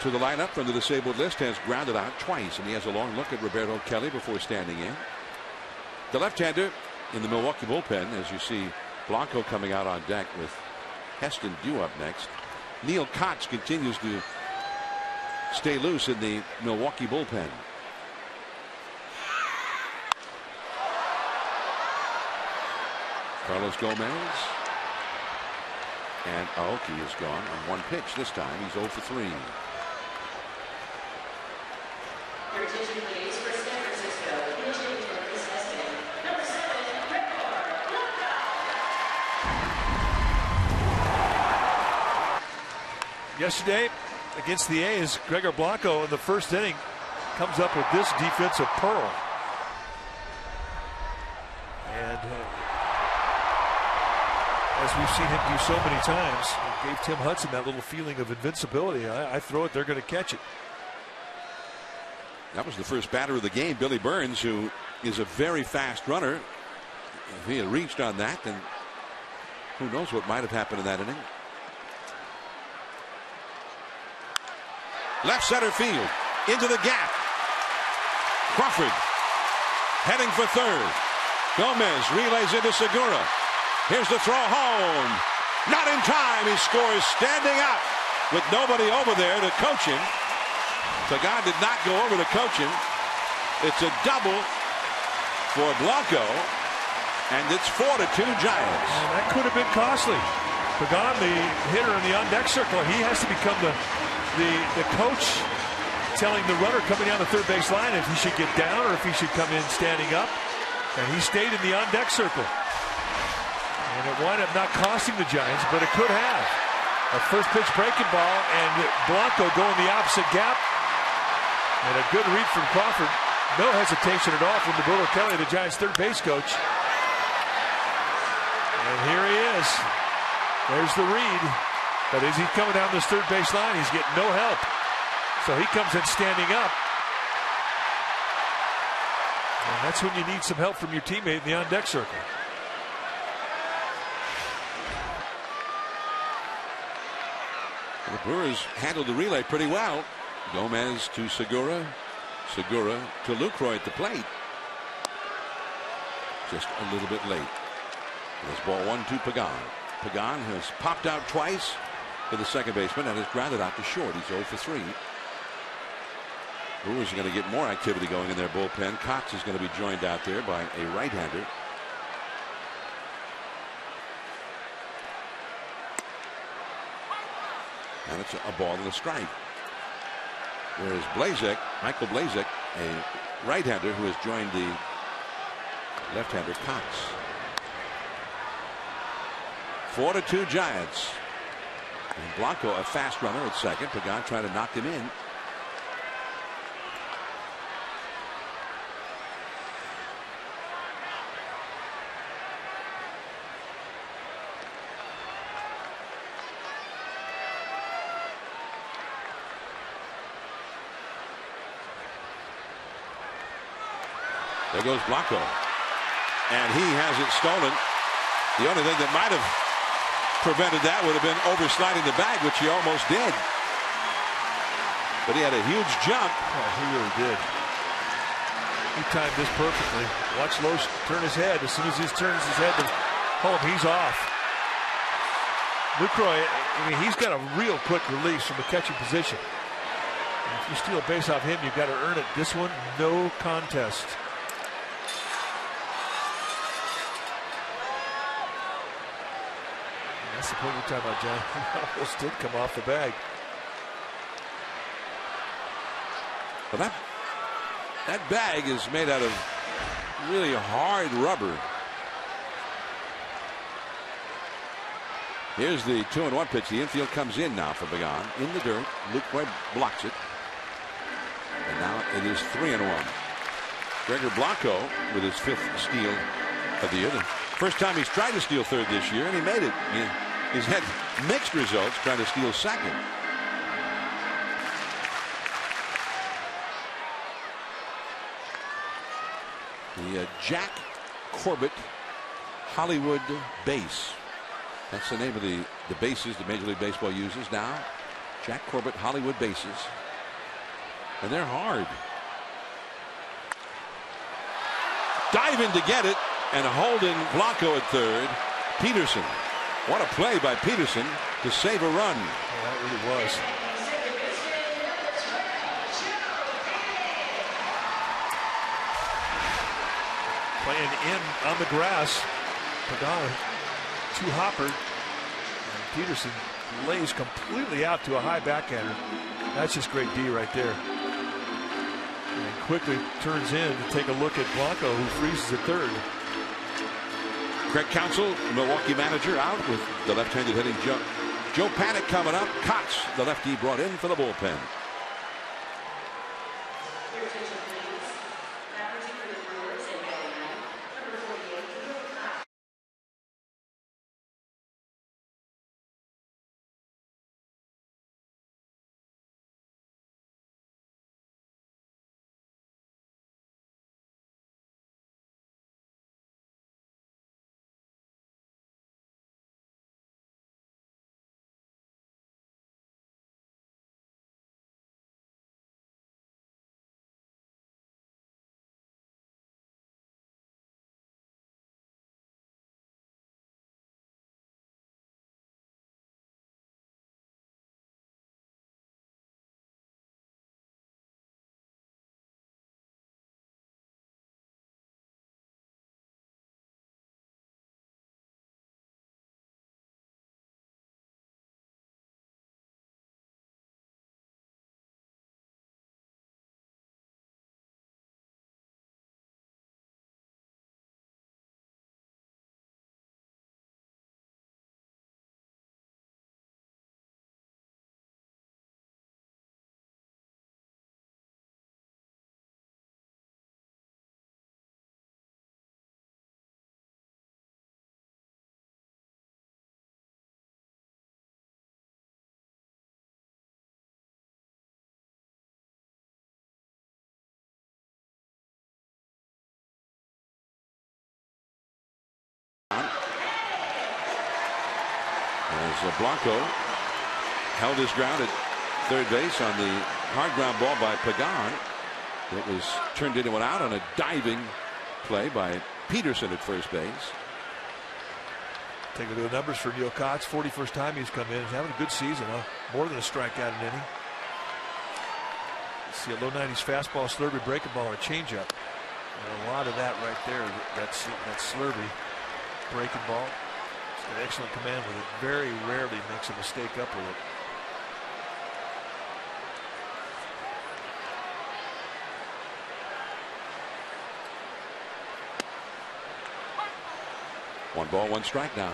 to the lineup from the disabled list has grounded out twice, and he has a long look at Roberto Kelly before standing in. The left-hander in the Milwaukee bullpen, as you see Blanco coming out on deck with Heston due up next. Neil Kotz continues to stay loose in the Milwaukee bullpen. Carlos Gomez. And Aoki is gone on 1 pitch this time. He's 0 for 3. Your attention please for San Francisco. Pitching for AT SFN. Number 7, Gregor Blanco. Yesterday against the A's, Gregor Blanco in the 1st inning comes up with this defensive pearl. And as we've seen him do so many times, it gave Tim Hudson that little feeling of invincibility. I throw it, they're going to catch it. That was the first batter of the game, Billy Burns, who is a very fast runner. If he had reached on that, then who knows what might have happened in that inning. Left center field, into the gap. Crawford heading for 3rd. Gomez relays into Segura. Here's the throw home. Not in time. He scores standing up with nobody over there to coach him. Pagan did not go over to coach him. It's a double for Blanco, and it's 4-2 Giants. And that could have been costly. Pagan, the hitter in the on-deck circle, he has to become the coach telling the runner coming down the 3rd base line if he should get down or if he should come in standing up. And he stayed in the on-deck circle. And it wound up not costing the Giants, but it could have. A first pitch breaking ball, and Blanco going the opposite gap. And a good read from Crawford. No hesitation at all from Roberto Kelly, the Giants' 3rd base coach. And here he is. There's the read. But as he's coming down this 3rd base line, he's getting no help. So he comes in standing up. And that's when you need some help from your teammate in the on-deck circle. The Brewers handled the relay pretty well. Gomez to Segura. Segura to Lucroy at the plate. Just a little bit late. There's ball 1 to Pagan. Pagan has popped out twice for the second baseman and has grounded out to short. He's 0 for 3. Brewers are going to get more activity going in their bullpen. Cox is going to be joined out there by a right-hander. And it's a ball and a strike. Whereas Michael Blazek, a right-hander who has joined the left-hander Cox. 4-2 Giants. And Blanco, a fast runner at second. Pagan trying to knock him in. There goes Blanco. And he has it stolen. The only thing that might have prevented that would have been oversliding the bag, which he almost did. But he had a huge jump. Oh, he really did. He timed this perfectly. Watch Loesch turn his head. As soon as he turns his head to home, he's off. Lucroy, I mean, he's got a real quick release from the catching position. And if you steal a base off him, you've got to earn it. This one, no contest. That's the point you're talking about, John. He almost did come off the bag. But that bag is made out of really hard rubber. Here's the 2-1 pitch. The infield comes in now for Pagan. In the dirt. Lucroy blocks it. And now it is 3-1. Gregor Blanco with his 5th steal of the year. The first time he's tried to steal third this year, and he made it. He's had mixed results trying to steal second. The Jack Corbett Hollywood base. That's the name of the bases that Major League Baseball uses now. Jack Corbett Hollywood bases. And they're hard. Diving to get it and holding Blanco at third. Peterson. What a play by Peterson to save a run. Oh, that really was. Playing in on the grass. Pagan two-hopper. And Peterson lays completely out to a high backhander. That's just great D right there. And quickly turns in to take a look at Blanco, who freezes at third. Craig Counsell, Milwaukee manager, out with the left-handed hitting Joe Paddock coming up. Cox, the lefty, brought in for the bullpen. Your attention, please. Averaging for the Brewers and Anaheim, number 48, Cox. As Blanco held his ground at third base on the hard ground ball by Pagan. It was turned into an out on a diving play by Peterson at first base. Take a look at the numbers for Neil Cox. 41st time he's come in. He's having a good season, huh? More than a strikeout an inning. See a low 90s fastball, slurvy, breaking ball, and a changeup. And a lot of that right there. That slurvy, breaking ball. He's got excellent command with it. Very rarely makes a mistake up with it. One ball, one strike now.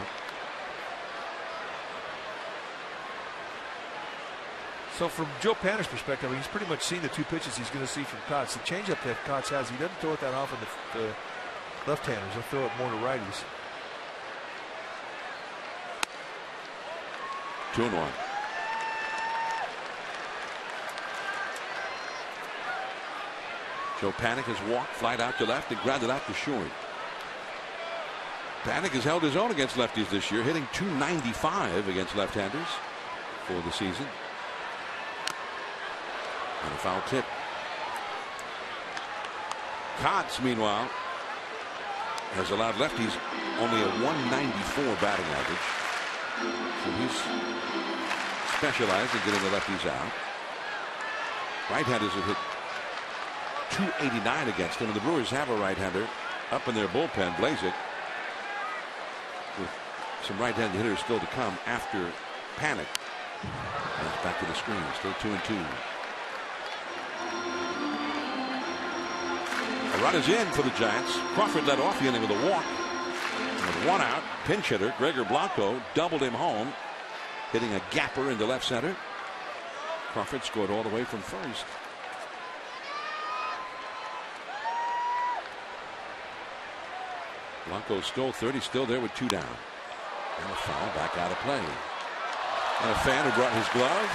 So from Joe Panik's perspective, he's pretty much seen the two pitches he's going to see from Kotz. The changeup that Kotz has, he doesn't throw it that often to left-handers. He'll throw it more to righties. 2-1. Joe Panik has walked, flied out to left, and grounded out to short. Panik has held his own against lefties this year, hitting .295 against left-handers for the season. And a foul tip. Kotz, meanwhile, has allowed lefties only a .194 batting average. So he's specialized in getting the lefties out. Right-handers have hit .289 against him, and the Brewers have a right-hander up in their bullpen, Blazek, with some right-handed hitters still to come after Panik. And it's back to the screen, still 2-2. A run is in for the Giants. Crawford led off the inning with a walk. With one out, pinch hitter Gregor Blanco doubled him home, hitting a gapper into left center. Crawford scored all the way from first. Blanco stole third. He's still there with two down. And a foul back out of play. And a fan who brought his glove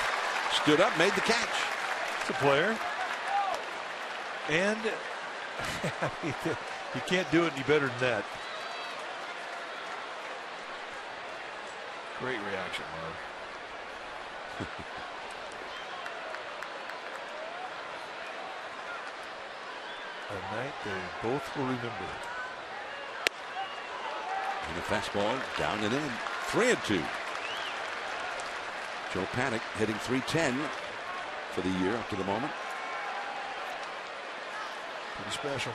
stood up, made the catch. It's a player. And you can't do it any better than that. Great reaction, Marv. A night they both will remember. And a fastball down and in. 3-2. Joe Panik hitting .310 for the year up to the moment. Pretty special.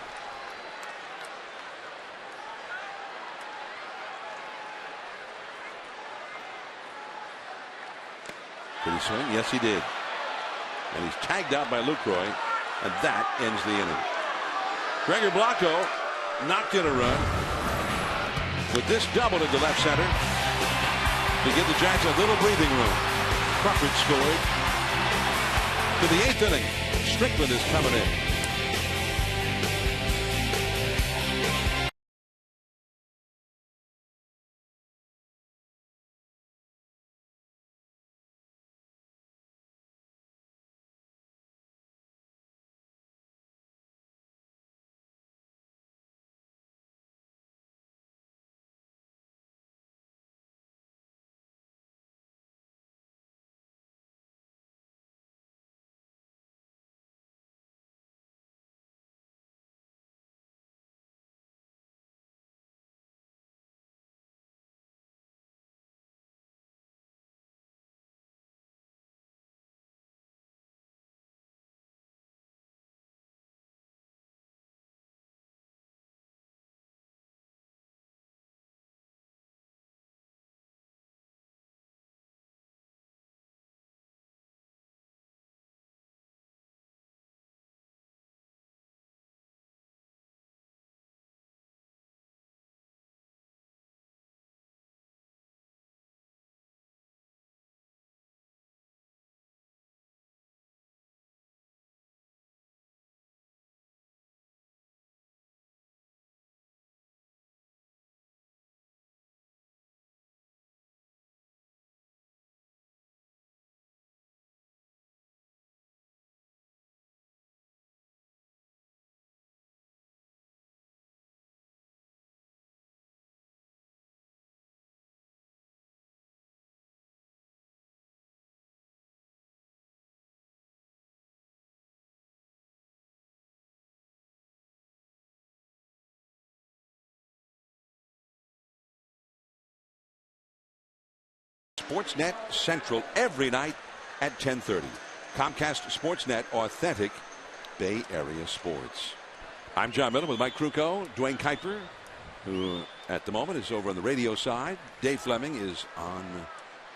Did he swing? Yes, he did. And he's tagged out by Lucroy, and that ends the inning. Gregor Blanco knocked in a run with this double into left center to give the Giants a little breathing room. Crawford scored. To the 8th inning, Strickland is coming in. Sportsnet Central every night at 10:30. Comcast Sportsnet, authentic Bay Area sports. I'm John Miller with Mike Krukow, Dwayne Kuiper, who at the moment is over on the radio side. Dave Fleming is on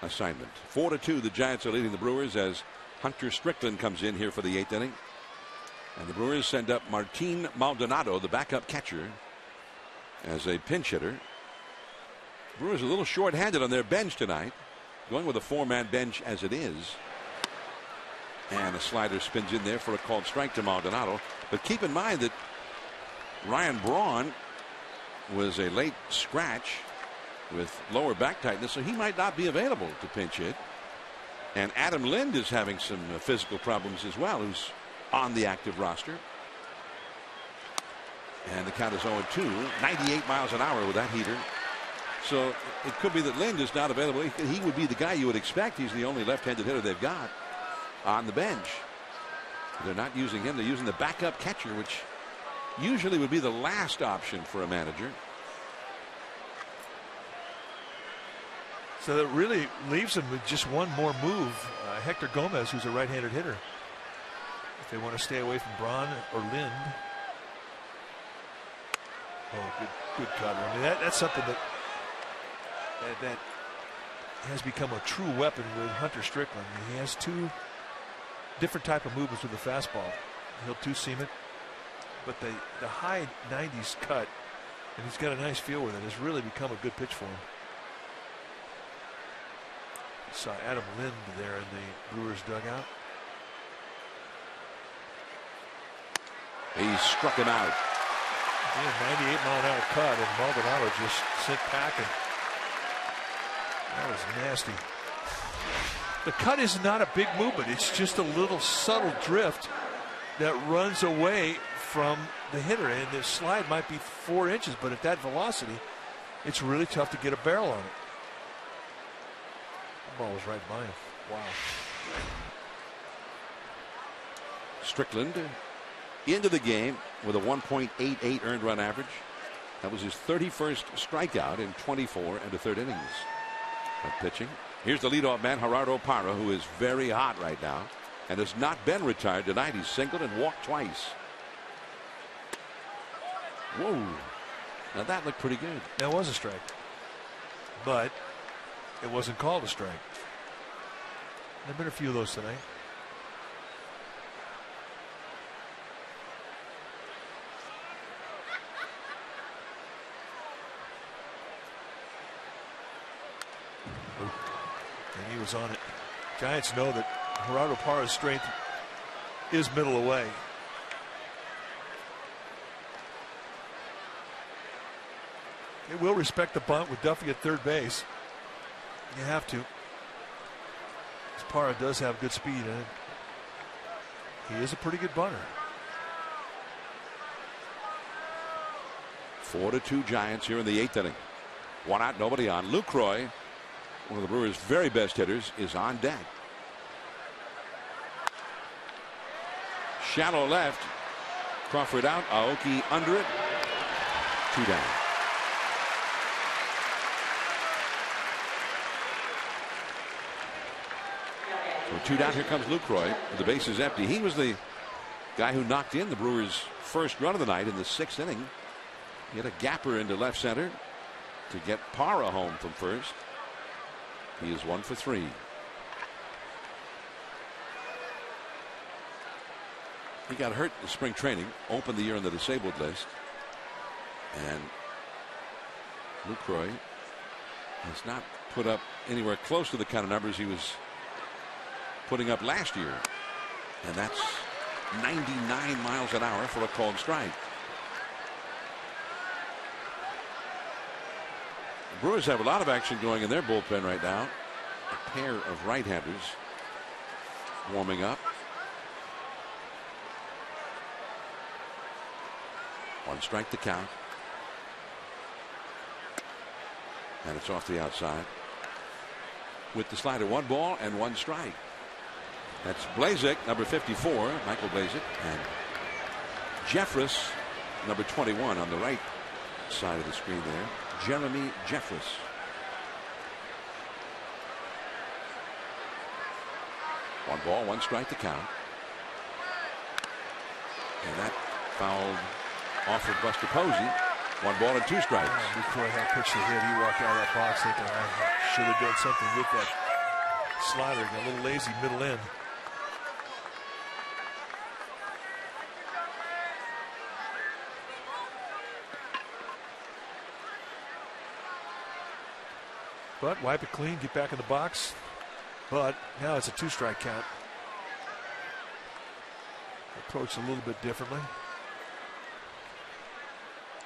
assignment. 4-2, the Giants are leading the Brewers as Hunter Strickland comes in here for the 8th inning. And the Brewers send up Martin Maldonado, the backup catcher, as a pinch hitter. Brewers a little short-handed on their bench tonight, going with a 4-man bench as it is. And a slider spins in there for a called strike to Maldonado. But keep in mind that Ryan Braun was a late scratch with lower back tightness, so he might not be available to pinch hit. And Adam Lind is having some physical problems as well, who's on the active roster. And the count is 0-2, 98 miles an hour with that heater. So it could be that Lind is not available. He would be the guy you would expect. He's the only left-handed hitter they've got on the bench. They're not using him. They're using the backup catcher, which usually would be the last option for a manager. So that really leaves him with just one more move. Hector Gomez, who's a right-handed hitter, if they want to stay away from Braun or Lind. Oh, good cut. I mean, that's something that has become a true weapon with Hunter Strickland. He has two different type of movements with the fastball. He'll two-seam it, but the high 90s cut, and he's got a nice feel with it, has really become a good pitch for him. Saw Adam Lind there in the Brewers dugout. He struck him out. Yeah, 98-mile-an-hour cut, and Maldonado just sent packing. That was nasty. The cut is not a big movement. It's just a little subtle drift that runs away from the hitter, and the slide might be 4 inches, but at that velocity, it's really tough to get a barrel on it. The ball was right by him. Wow. Strickland into the game with a 1.88 earned run average. That was his 31st strikeout in 24 1/3 innings of pitching. Here's the leadoff man, Gerardo Parra, who is very hot right now and has not been retired tonight. He's singled and walked twice. Whoa. Now that looked pretty good. That was a strike, but it wasn't called a strike. There have been a few of those tonight. And he was on it. Giants know that Gerardo Parra's strength is middle away. They will respect the bunt with Duffy at third base. You have to. Parra does have good speed, and he is a pretty good bunter. 4-2 Giants here in the 8th inning. 1 out, nobody on. Lucroy, one of the Brewers' very best hitters, is on deck. Shallow left. Crawford out. Aoki under it. 2 down. So 2 down. Here comes Lucroy. The base is empty. He was the guy who knocked in the Brewers' first run of the night in the 6th inning. He had a gapper into left center to get Parra home from first. He is 1 for 3. He got hurt in spring training, opened the year on the disabled list, and Lucroy has not put up anywhere close to the kind of numbers he was putting up last year, and that's 99 miles an hour for a called strike. The Brewers have a lot of action going in their bullpen right now. A pair of right-handers warming up. 1 strike to count, and it's off the outside with the slider. 1 ball and 1 strike. That's Blazek, number 54, Michael Blazek, and Jeffress, number 21, on the right side of the screen there. Jeremy Jeffress. 1 ball, 1 strike to count. And that fouled off of Buster Posey. 1 ball and 2 strikes. Before that pitch to hit, he walked out of that box thinking, I should have done something with that slider. Got a little lazy middle end. But wipe it clean, get back in the box. But now it's a 2-strike count. Approached a little bit differently.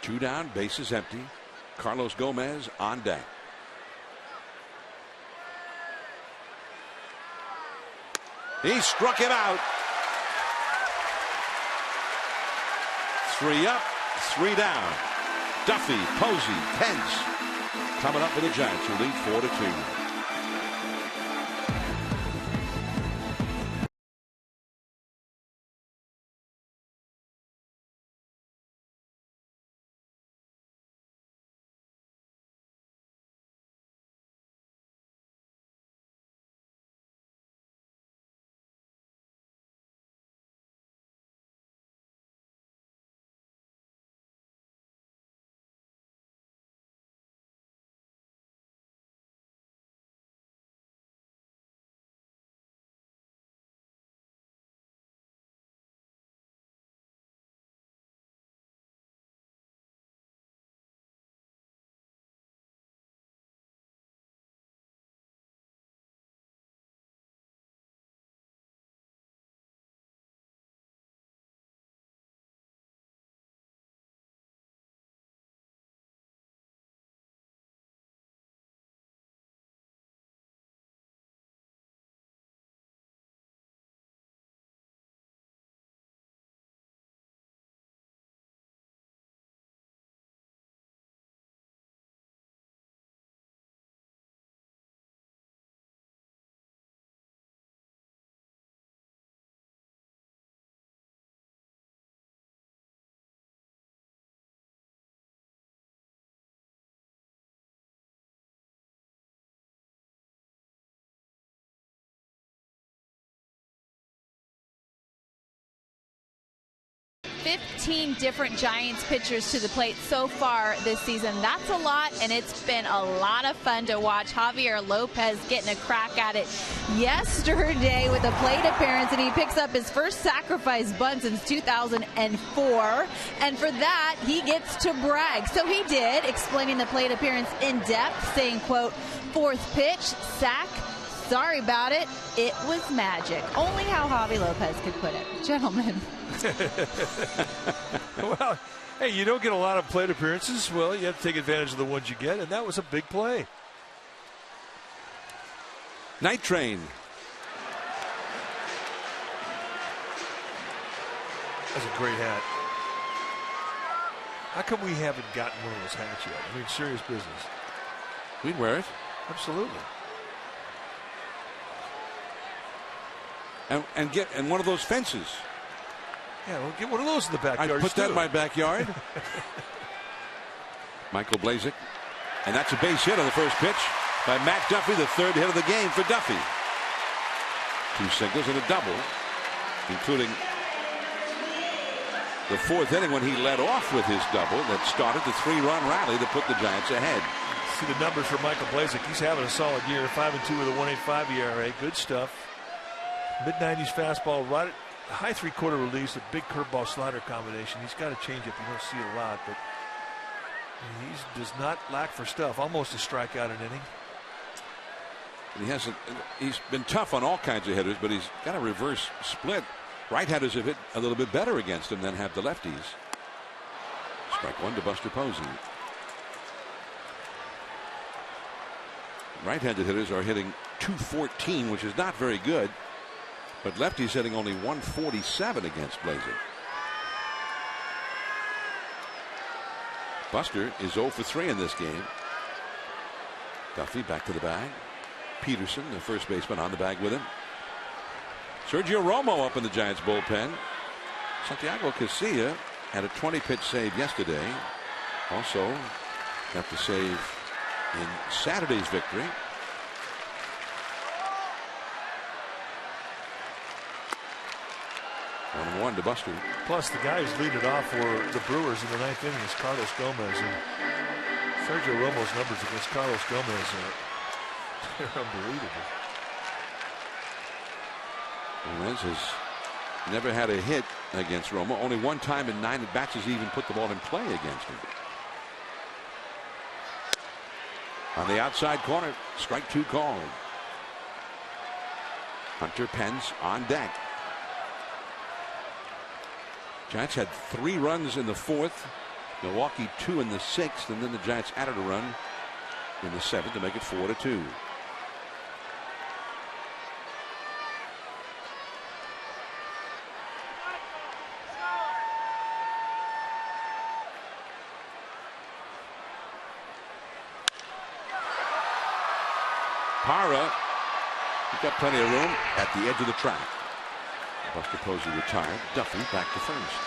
2 down, bases empty. Carlos Gomez on deck. He struck him out. 3 up, 3 down. Duffy, Posey, Pence coming up for the Giants, who lead 4-2. Fifteen different Giants pitchers to the plate so far this season. That's a lot, and it's been a lot of fun to watch. Javier Lopez getting a crack at it yesterday with a plate appearance, and he picks up his first sacrifice bunt since 2004. And for that, he gets to brag. So he did, explaining the plate appearance in depth, saying, quote, 4th pitch, sack. Sorry about it. It was magic. Only how Javi Lopez could put it. Gentlemen. Well, hey, you don't get a lot of plate appearances. Well, you have to take advantage of the ones you get, and that was a big play. Night Train. That's a great hat. How come we haven't gotten one of those hats yet? I mean, serious business. We'd wear it. Absolutely. And one of those fences. Yeah, we'll get one of those in the backyard. I put that in my backyard. Michael Blazek. And that's a base hit on the first pitch by Matt Duffy, the 3rd hit of the game for Duffy. 2 singles and a double, including the 4th inning when he led off with his double that started the 3-run rally that put the Giants ahead. See the numbers for Michael Blazek. He's having a solid year. 5-2 with a 1.85 ERA. Good stuff. Mid-90s fastball, right at high 3/4 release, a big curveball slider combination. He's got a changeup. You don't see it a lot, but he does not lack for stuff. Almost a strikeout an inning. And he's been tough on all kinds of hitters, but he's got a reverse split. Right-handers have hit a little bit better against him than have the lefties. Strike 1 to Buster Posey. Right-handed hitters are hitting .214, which is not very good. But lefty's hitting only .147 against Blazek. Buster is 0 for 3 in this game. Duffy back to the bag. Peterson, the first baseman, on the bag with him. Sergio Romo up in the Giants bullpen. Santiago Casilla had a 20-pitch save yesterday. Also got the save in Saturday's victory. 1-1 to Buster. Plus, the guy who's leading it off for the Brewers in the 9th inning is Carlos Gomez. And Sergio Romo's numbers against Carlos Gomez they're unbelievable. Gomez has never had a hit against Romo. Only one time in 9 at-bats has he even put the ball in play against him. On the outside corner, strike 2 called. Hunter Pence on deck. Giants had 3 runs in the 4th. Milwaukee 2 in the 6th, and then the Giants added a run in the 7th to make it 4-2. Parra, he got plenty of room at the edge of the track. Buster Posey retired. Duffy back to first.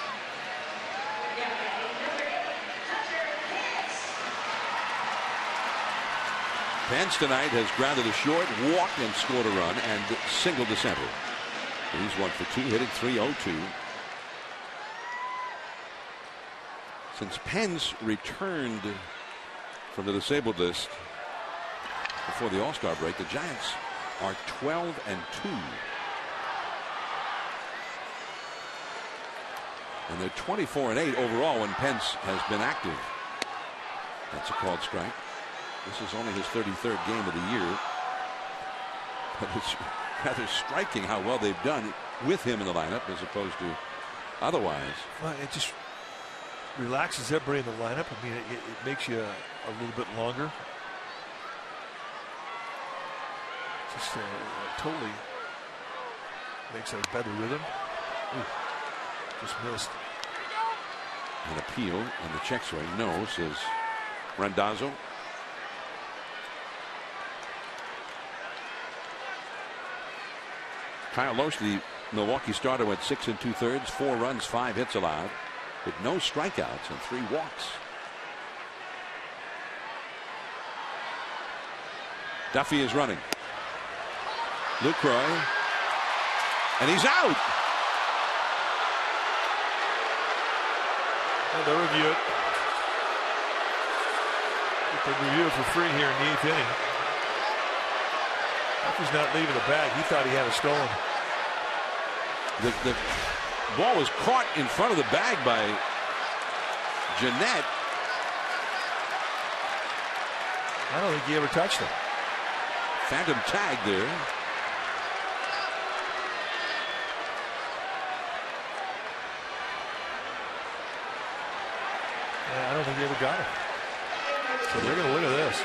Pence tonight has grounded a short, walked and scored a run, and singled to center. He's 1 for 2, hitting .302. Since Pence returned from the disabled list before the All-Star break, the Giants are 12-2. And they're 24-8 overall when Pence has been active. That's a called strike. This is only his 33rd game of the year. But it's rather striking how well they've done with him in the lineup as opposed to otherwise. Well, it just relaxes everybody in the lineup. I mean, it makes you a little bit longer. Just totally makes it a better rhythm. Ooh, just missed. An appeal on the check swing. No, says Randazzo. Kyle Loesch, the Milwaukee starter, went 6 2/3, 4 runs, 5 hits allowed, with no strikeouts and 3 walks. Duffy is running. Lucroy, and he's out. Well, they'll review it. They review it for free here in the 8th inning. Duffy's not leaving the bag. He thought he had it stolen. The ball was caught in front of the bag by Jeanette. I don't think he ever touched it. Phantom tag there. I don't think he ever got it. So they're going to look at this.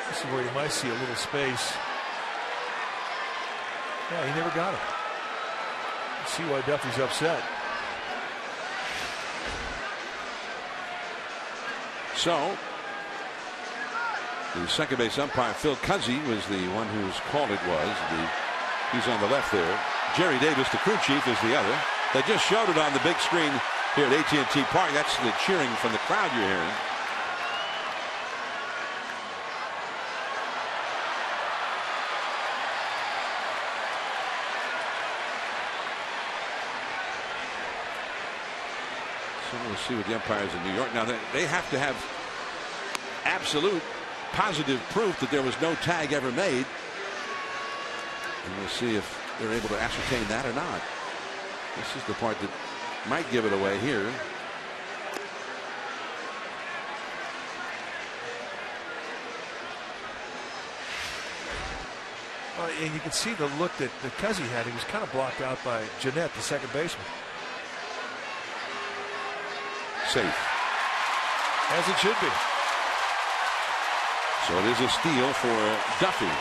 This is where you might see a little space. Yeah, he never got it. Let's see why Duffy's upset. So, the second base umpire, Phil Cuzzy, was the one whose call it was. He's on the left there. Jerry Davis, the crew chief, is the other. They just showed it on the big screen here at AT Park. That's the cheering from the crowd you're hearing. So we'll see with the umpires in New York. Now they have to have absolute positive proof that there was no tag ever made. And we'll see if they're able to ascertain that or not. This is the part that might give it away here. And you can see the look that Cuzzy had. He was kind of blocked out by Jeanette, the second baseman. Safe. As it should be. So it is a steal for Duffy.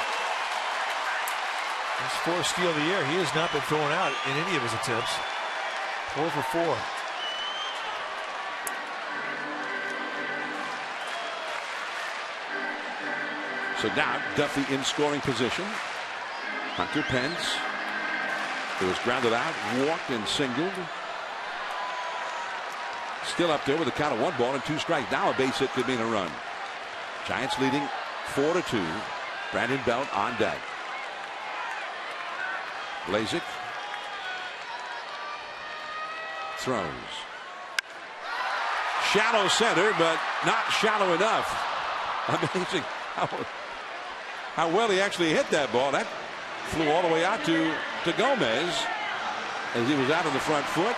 His 4th steal of the year. He has not been thrown out in any of his attempts. 4 for 4. So now Duffy in scoring position. Hunter Pence. It was grounded out, walked and singled. Still up there with a count of 1 ball and 2 strikes. Now a base hit could mean a run. Giants leading 4-2. Brandon Belt on deck. Blazek. throws. Shallow center, but not shallow enough. Amazing how well he actually hit that ball. That flew all the way out to Gomez as he was out on the front foot.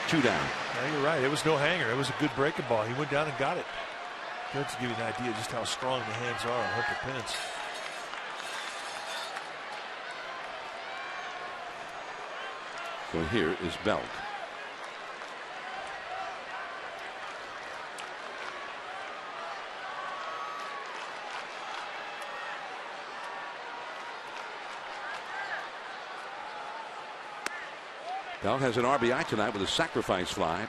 2 down. Yeah, you're right. It was no hanger. It was a good breaking ball. He went down and got it. Good to give you an idea just how strong the hands are on Hunter Pence. So here is Belt. Belt has an RBI tonight with a sacrifice fly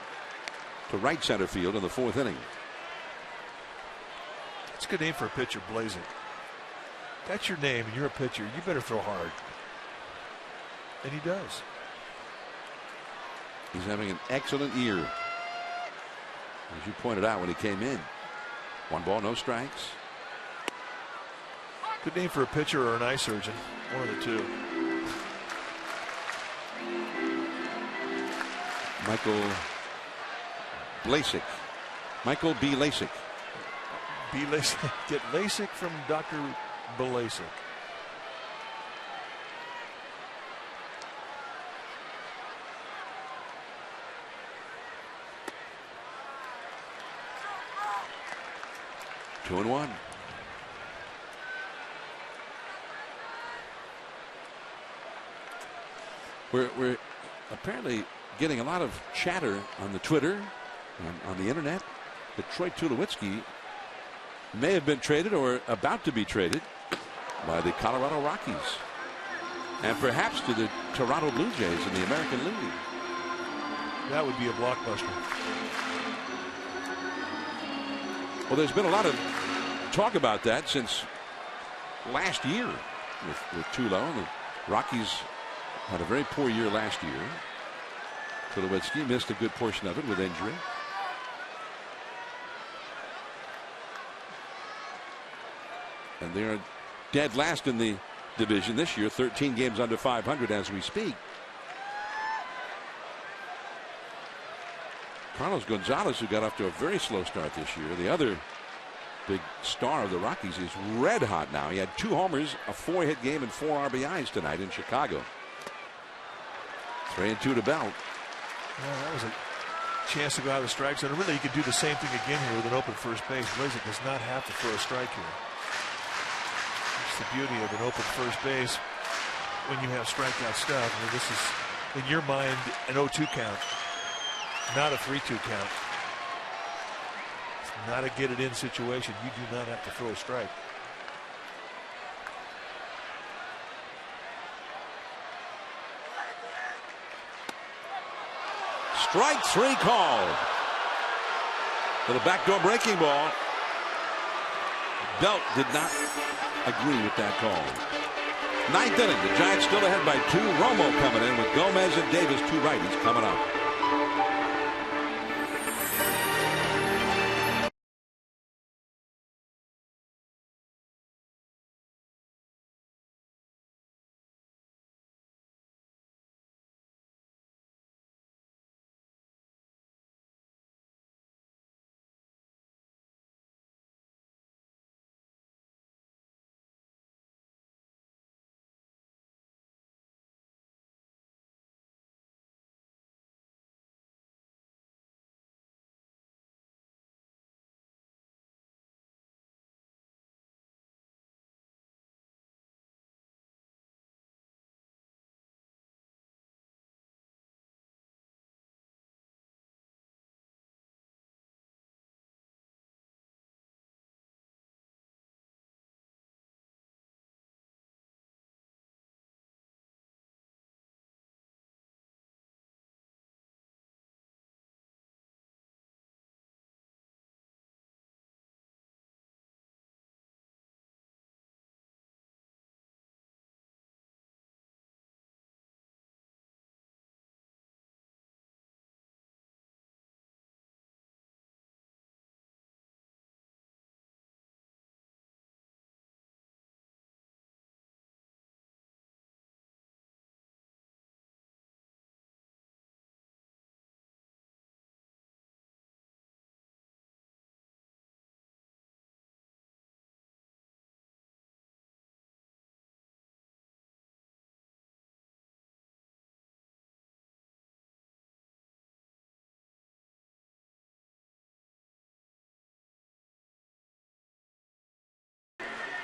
to right center field in the 4th inning. It's a good name for a pitcher, Blazing. That's your name and you're a pitcher. You better throw hard. And he does. He's having an excellent year, as you pointed out when he came in. 1 ball, no strikes. Good name for a pitcher or an eye surgeon. One of the two. Michael Blasik. Michael B. Lasik. B. Lasik. Get LASIK from Dr. Blasik. Two and one. We're apparently getting a lot of chatter on the Twitter, on the internet, that Troy Tulowitzki may have been traded or about to be traded by the Colorado Rockies, and perhaps to the Toronto Blue Jays in the American League. That would be a blockbuster. Well, there's been a lot of talk about that since last year with Tulo. The Rockies had a very poor year last year. Tulowitzki missed a good portion of it with injury. And they are dead last in the division this year, 13 games under 500 as we speak. Carlos Gonzalez, who got off to a very slow start this year, the other big star of the Rockies, is red hot now. He had 2 homers, a 4-hit game, and 4 RBIs tonight in Chicago. 3-2 to Belt. Well, that was a chance to go out of the strike zone. Really, he could do the same thing again here with an open first base. Blazing does not have to throw a strike here. That's the beauty of an open first base when you have strikeout stuff. I mean, this is, in your mind, an 0-2 count, not a 3-2 count. It's not a get it in situation. You do not have to throw a strike. Strike 3 called. Little backdoor breaking ball. Belt did not agree with that call. 9th inning. The Giants still ahead by 2. Romo coming in with Gomez and Davis, 2 righties coming up.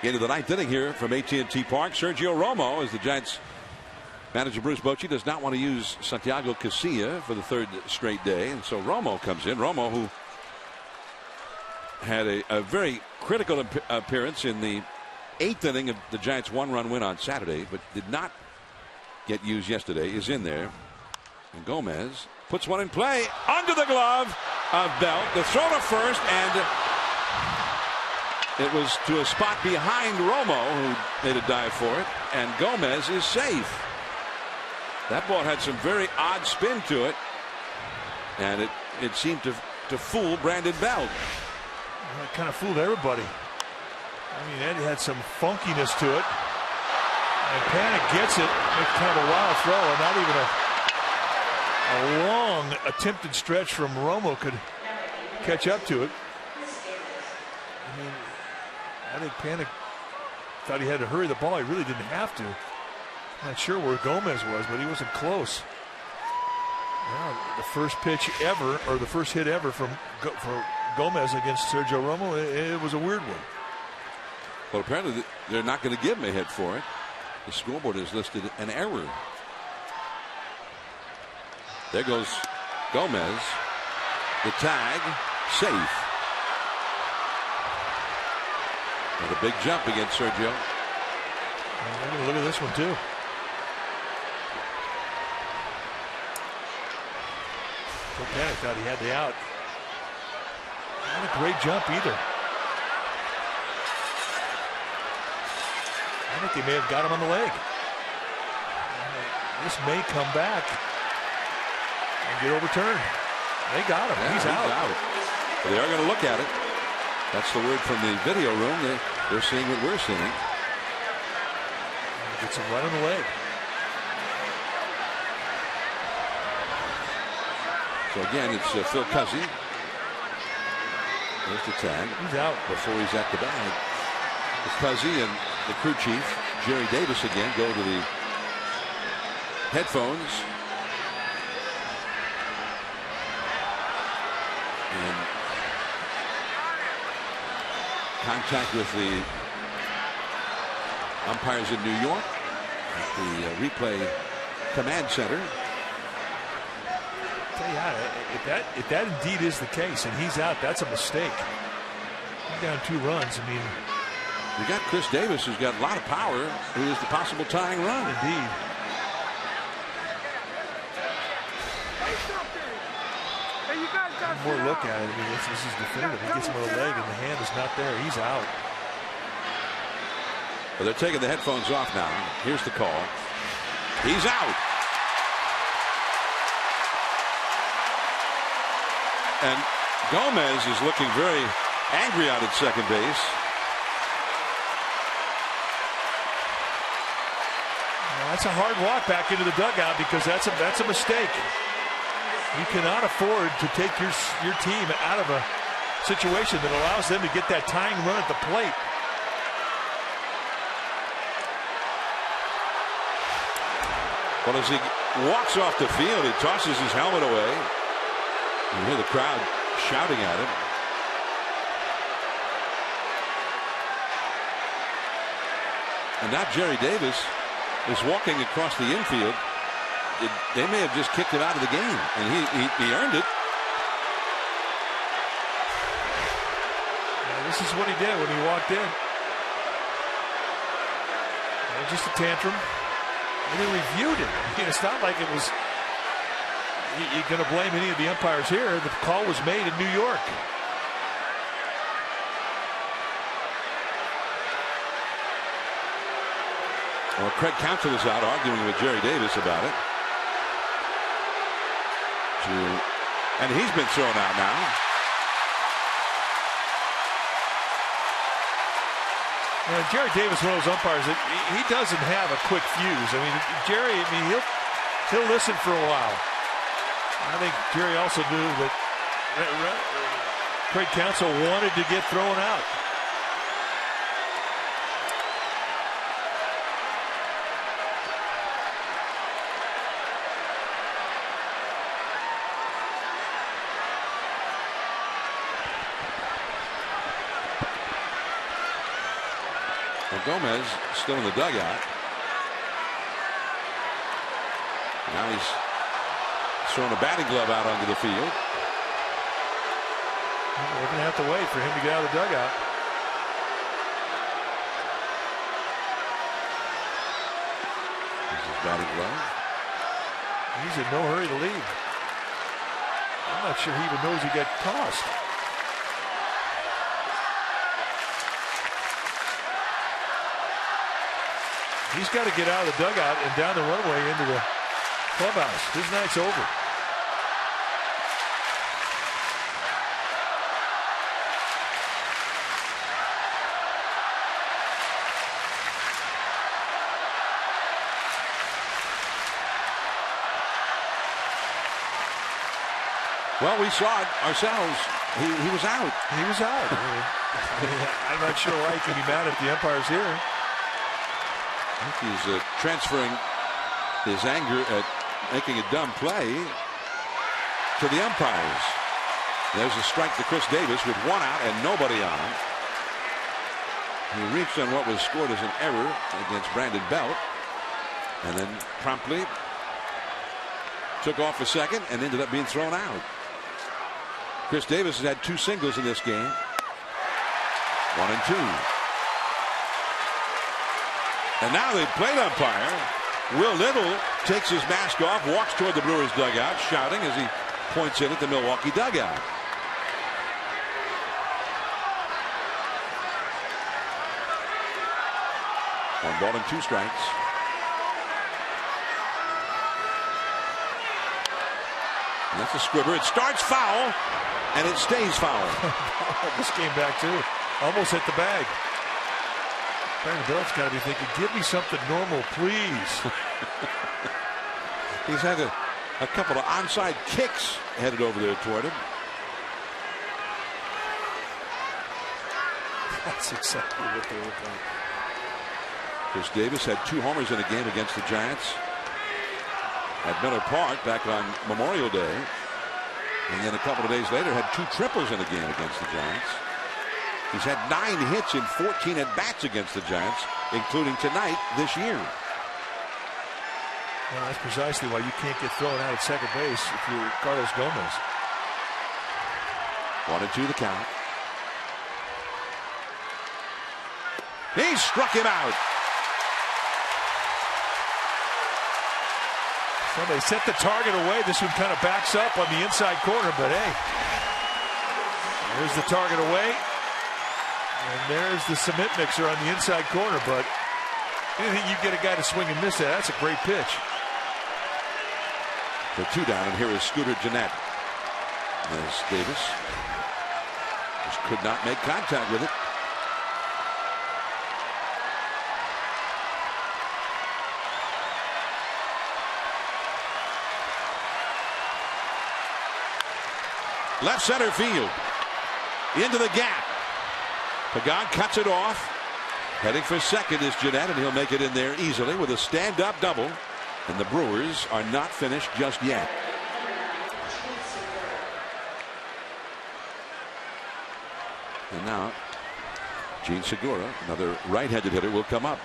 into the 9th inning here from AT&T Park. Sergio Romo, as the Giants manager Bruce Bochy does not want to use Santiago Casilla for the 3rd straight day, and so Romo comes in. Romo, who had a very critical appearance in the 8th inning of the Giants' 1-run win on Saturday, but did not get used yesterday, is in there. And Gomez puts one in play under the glove of Belt. The throw to first, and it was to a spot behind Romo, who made a dive for it, and Gomez is safe. That ball had some very odd spin to it, and it seemed to fool Brandon Belt. Well, it kind of fooled everybody. I mean, Eddie had some funkiness to it. And Panic gets it. It's kind of a wild throw, and not even a long attempted stretch from Romo could catch up to it. I mean, I think Panic thought he had to hurry the ball. He really didn't have to. Not sure where Gomez was, but he wasn't close. Now, the first pitch ever, or the first hit ever for Gomez against Sergio Romo, it was a weird one. Well, apparently they're not going to give him a hit for it. The scoreboard has listed an error. There goes Gomez. The tag, safe. And a big jump against Sergio. And we're going to look at this one too. Panic thought he had the out. Not a great jump either. I think they may have got him on the leg. This may come back and get overturned. They got him. Yeah, he's out. Well, they are going to look at it. That's the word from the video room. They're seeing what we're seeing. Gets him right on the leg. So again, it's Phil Cuzzy. There's the tag. He's out before he's at the bag. It's Cuzzy and the crew chief, Jerry Davis, again go to the headphones. And contact with the umpires in New York at the replay command center. Tell you how, if that indeed is the case and he's out, that's a mistake. He's down 2 runs. I mean, you got Chris Davis, who's got a lot of power, who is the possible tying run. Indeed. One more look at it. I mean, this is definitive. He gets him on the leg, and the hand is not there. He's out. Well, they're taking the headphones off now. Here's the call. He's out. And Gomez is looking very angry out at second base. That's a hard walk back into the dugout because that's a mistake. You cannot afford to take your team out of a situation that allows them to get that tying run at the plate. Well, as he walks off the field, he tosses his helmet away. You hear the crowd shouting at him. And now Jerry Davis is walking across the infield. They may have just kicked him out of the game, and he earned it. Yeah, this is what he did when he walked in. Just a tantrum. And they reviewed it. I mean, it's not like it was. You're going to blame any of the umpires here. The call was made in New York. Well, Craig Counsell is out arguing with Jerry Davis about it. And he's been thrown out now. And Jerry Davis, one of those umpires that he doesn't have a quick fuse. I mean, Jerry, he'll listen for a while. I think Jerry also knew that Craig Counsell wanted to get thrown out. Well, Gomez still in the dugout. Now he's throwing a batting glove out onto the field. We're going to have to wait for him to get out of the dugout. This is batting glove. He's in no hurry to leave. I'm not sure he even knows he got tossed. He's got to get out of the dugout and down the runway into the clubhouse. His night's over. Well, we saw it ourselves. He was out. He was out. I'm not sure why he can be mad at the umpires here. I think he's transferring his anger at making a dumb play to the umpires. There's a strike to Chris Davis with 1 out and nobody on. He reached on what was scored as an error against Brandon Belt, and then promptly took off a second and ended up being thrown out. Chris Davis has had 2 singles in this game. 1 and 2. And now the plate umpire, Will Little, takes his mask off, walks toward the Brewers dugout, shouting as he points in at the Milwaukee dugout. One ball and 2 strikes. And that's a squibber. It starts foul, and it stays foul. This came back too. Almost hit the bag. Brandon Belt's got to be thinking, give me something normal, please. He's had a couple of onside kicks headed over there toward him. That's exactly what they look like. Chris Davis had 2 homers in a game against the Giants at Miller Park back on Memorial Day. And then a couple of days later had 2 triples in a game against the Giants. He's had 9 hits in 14 at-bats against the Giants, including tonight this year. Well, that's precisely why you can't get thrown out at second base if you're Carlos Gomez. 1 and 2 the count. He struck him out. Well, they set the target away. This one kind of backs up on the inside corner, but hey, there's the target away. And there's the cement mixer on the inside corner, but anything you get a guy to swing and miss at, that's a great pitch. The 2 down, and here is Scooter Gennett. As Davis just could not make contact with it. Left center field. Into the gap. Pagan cuts it off. Heading for second is Gennett, and he'll make it in there easily with a stand-up double. And the Brewers are not finished just yet. And now, Gene Segura, another right-handed hitter, will come up.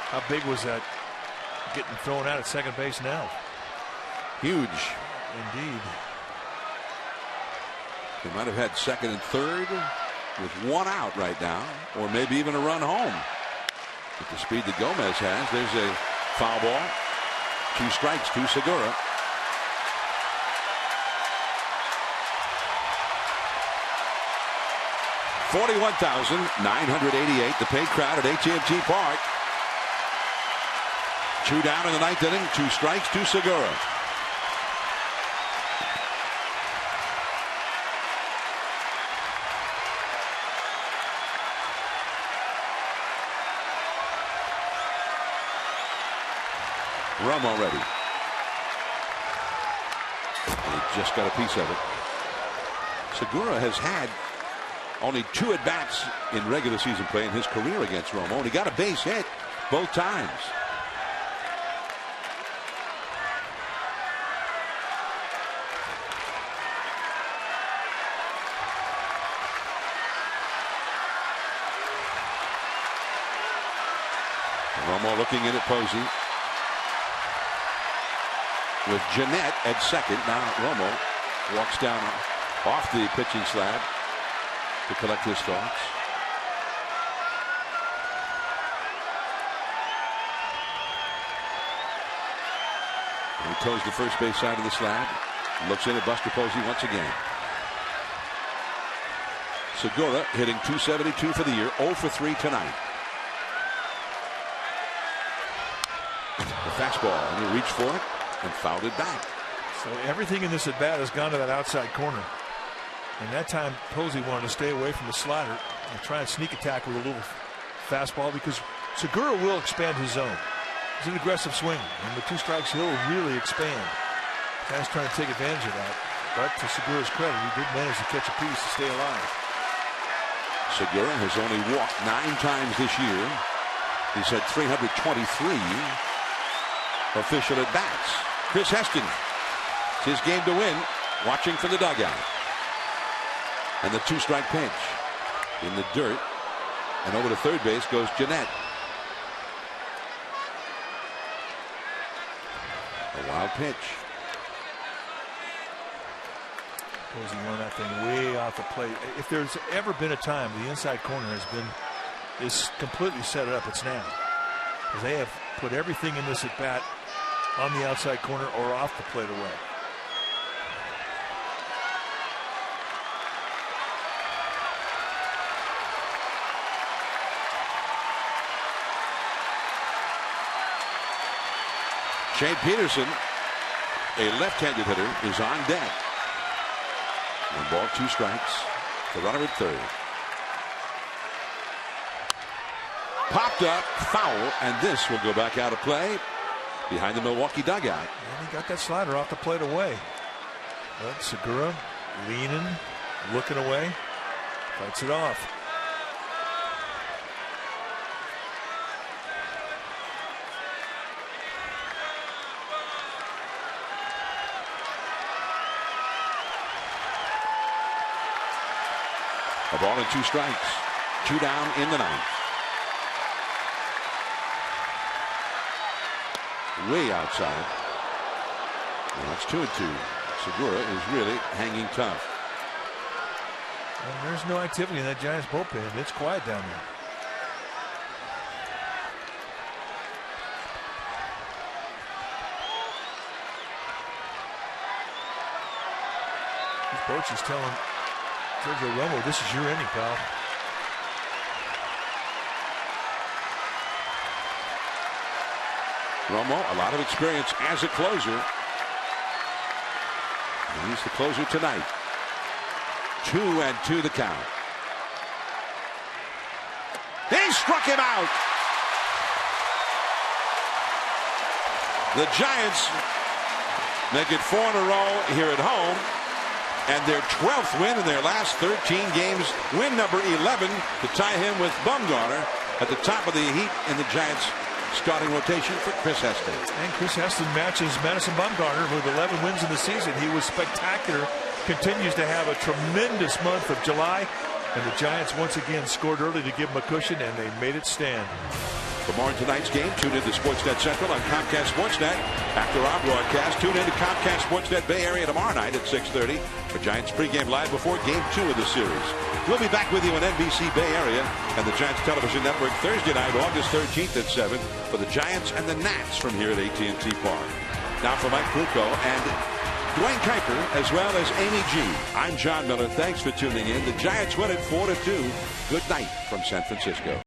How big was that getting thrown out at second base now? Huge. Indeed. They might have had second and third with 1 out right now, or maybe even a run home. With the speed that Gomez has, there's a foul ball. 2 strikes to Segura. $41,988. The paid crowd at AT Park. 2 down in the 9th inning. 2 strikes to Segura. Romo ready. He just got a piece of it. Segura has had only 2 at-bats in regular season play in his career against Romo, and he got a base hit both times. Romo looking in at Posey. With Jeanette at second. Now Romo walks down off the pitching slab to collect his thoughts. And he toes the first base side of the slab. Looks in at Buster Posey once again. Segura hitting .272 for the year. 0 for 3 tonight. The fastball, and he reached for it and fouled it back. So everything in this at bat has gone to that outside corner. And that time Posey wanted to stay away from the slider and try and sneak attack with a little fastball, because Segura will expand his zone. He's an aggressive swinger, and with 2 strikes he'll really expand. Guy's trying to take advantage of that, but to Segura's credit, he did manage to catch a piece to stay alive. Segura has only walked 9 times this year. He's had 323 official at bats. Chris Heston, it's his game to win, watching from the dugout. And the 2-strike pitch in the dirt, and over to third base goes Jeanette. A wild pitch. Posey won that thing way off the plate. If there's ever been a time the inside corner is completely set it up, it's now. Because they have put everything in this at bat on the outside corner or off the plate away. Shane Peterson, a left-handed hitter, is on deck. 1 ball, 2 strikes. The runner at third. Popped up, foul, and this will go back out of play behind the Milwaukee dugout. And he got that slider off the plate away. But Segura leaning, looking away, fights it off. A ball and 2 strikes. 2 down in the 9th. Way outside. Well, that's 2-2. Segura is really hanging tough. And there's no activity in that Giants bullpen. It's quiet down there. Bochy's telling Sergio Romo, this is your inning, pal. Romo, a lot of experience as a closer. And he's the closer tonight. 2-2 the count. He struck him out. The Giants make it 4 in a row here at home, and their 12th win in their last 13 games. Win number 11 to tie him with Bumgarner at the top of the heap in the Giants starting rotation for Chris Heston. And Chris Heston matches Madison Bumgarner with 11 wins in the season. He was spectacular. Continues to have a tremendous month of July. And the Giants once again scored early to give him a cushion, and they made it stand. For more on tonight's game, tune in to Sportsnet Central on Comcast Sportsnet. After our broadcast, tune in to Comcast Sportsnet Bay Area tomorrow night at 6:30 for Giants pregame live before Game 2 of the series. We'll be back with you on NBC Bay Area and the Giants Television Network Thursday night, August 13th at 7 for the Giants and the Nats from here at AT&T Park. Now for Mike Krukow and Dwayne Kuiper, as well as Amy G. I'm John Miller. Thanks for tuning in. The Giants win it 4-2. Good night from San Francisco.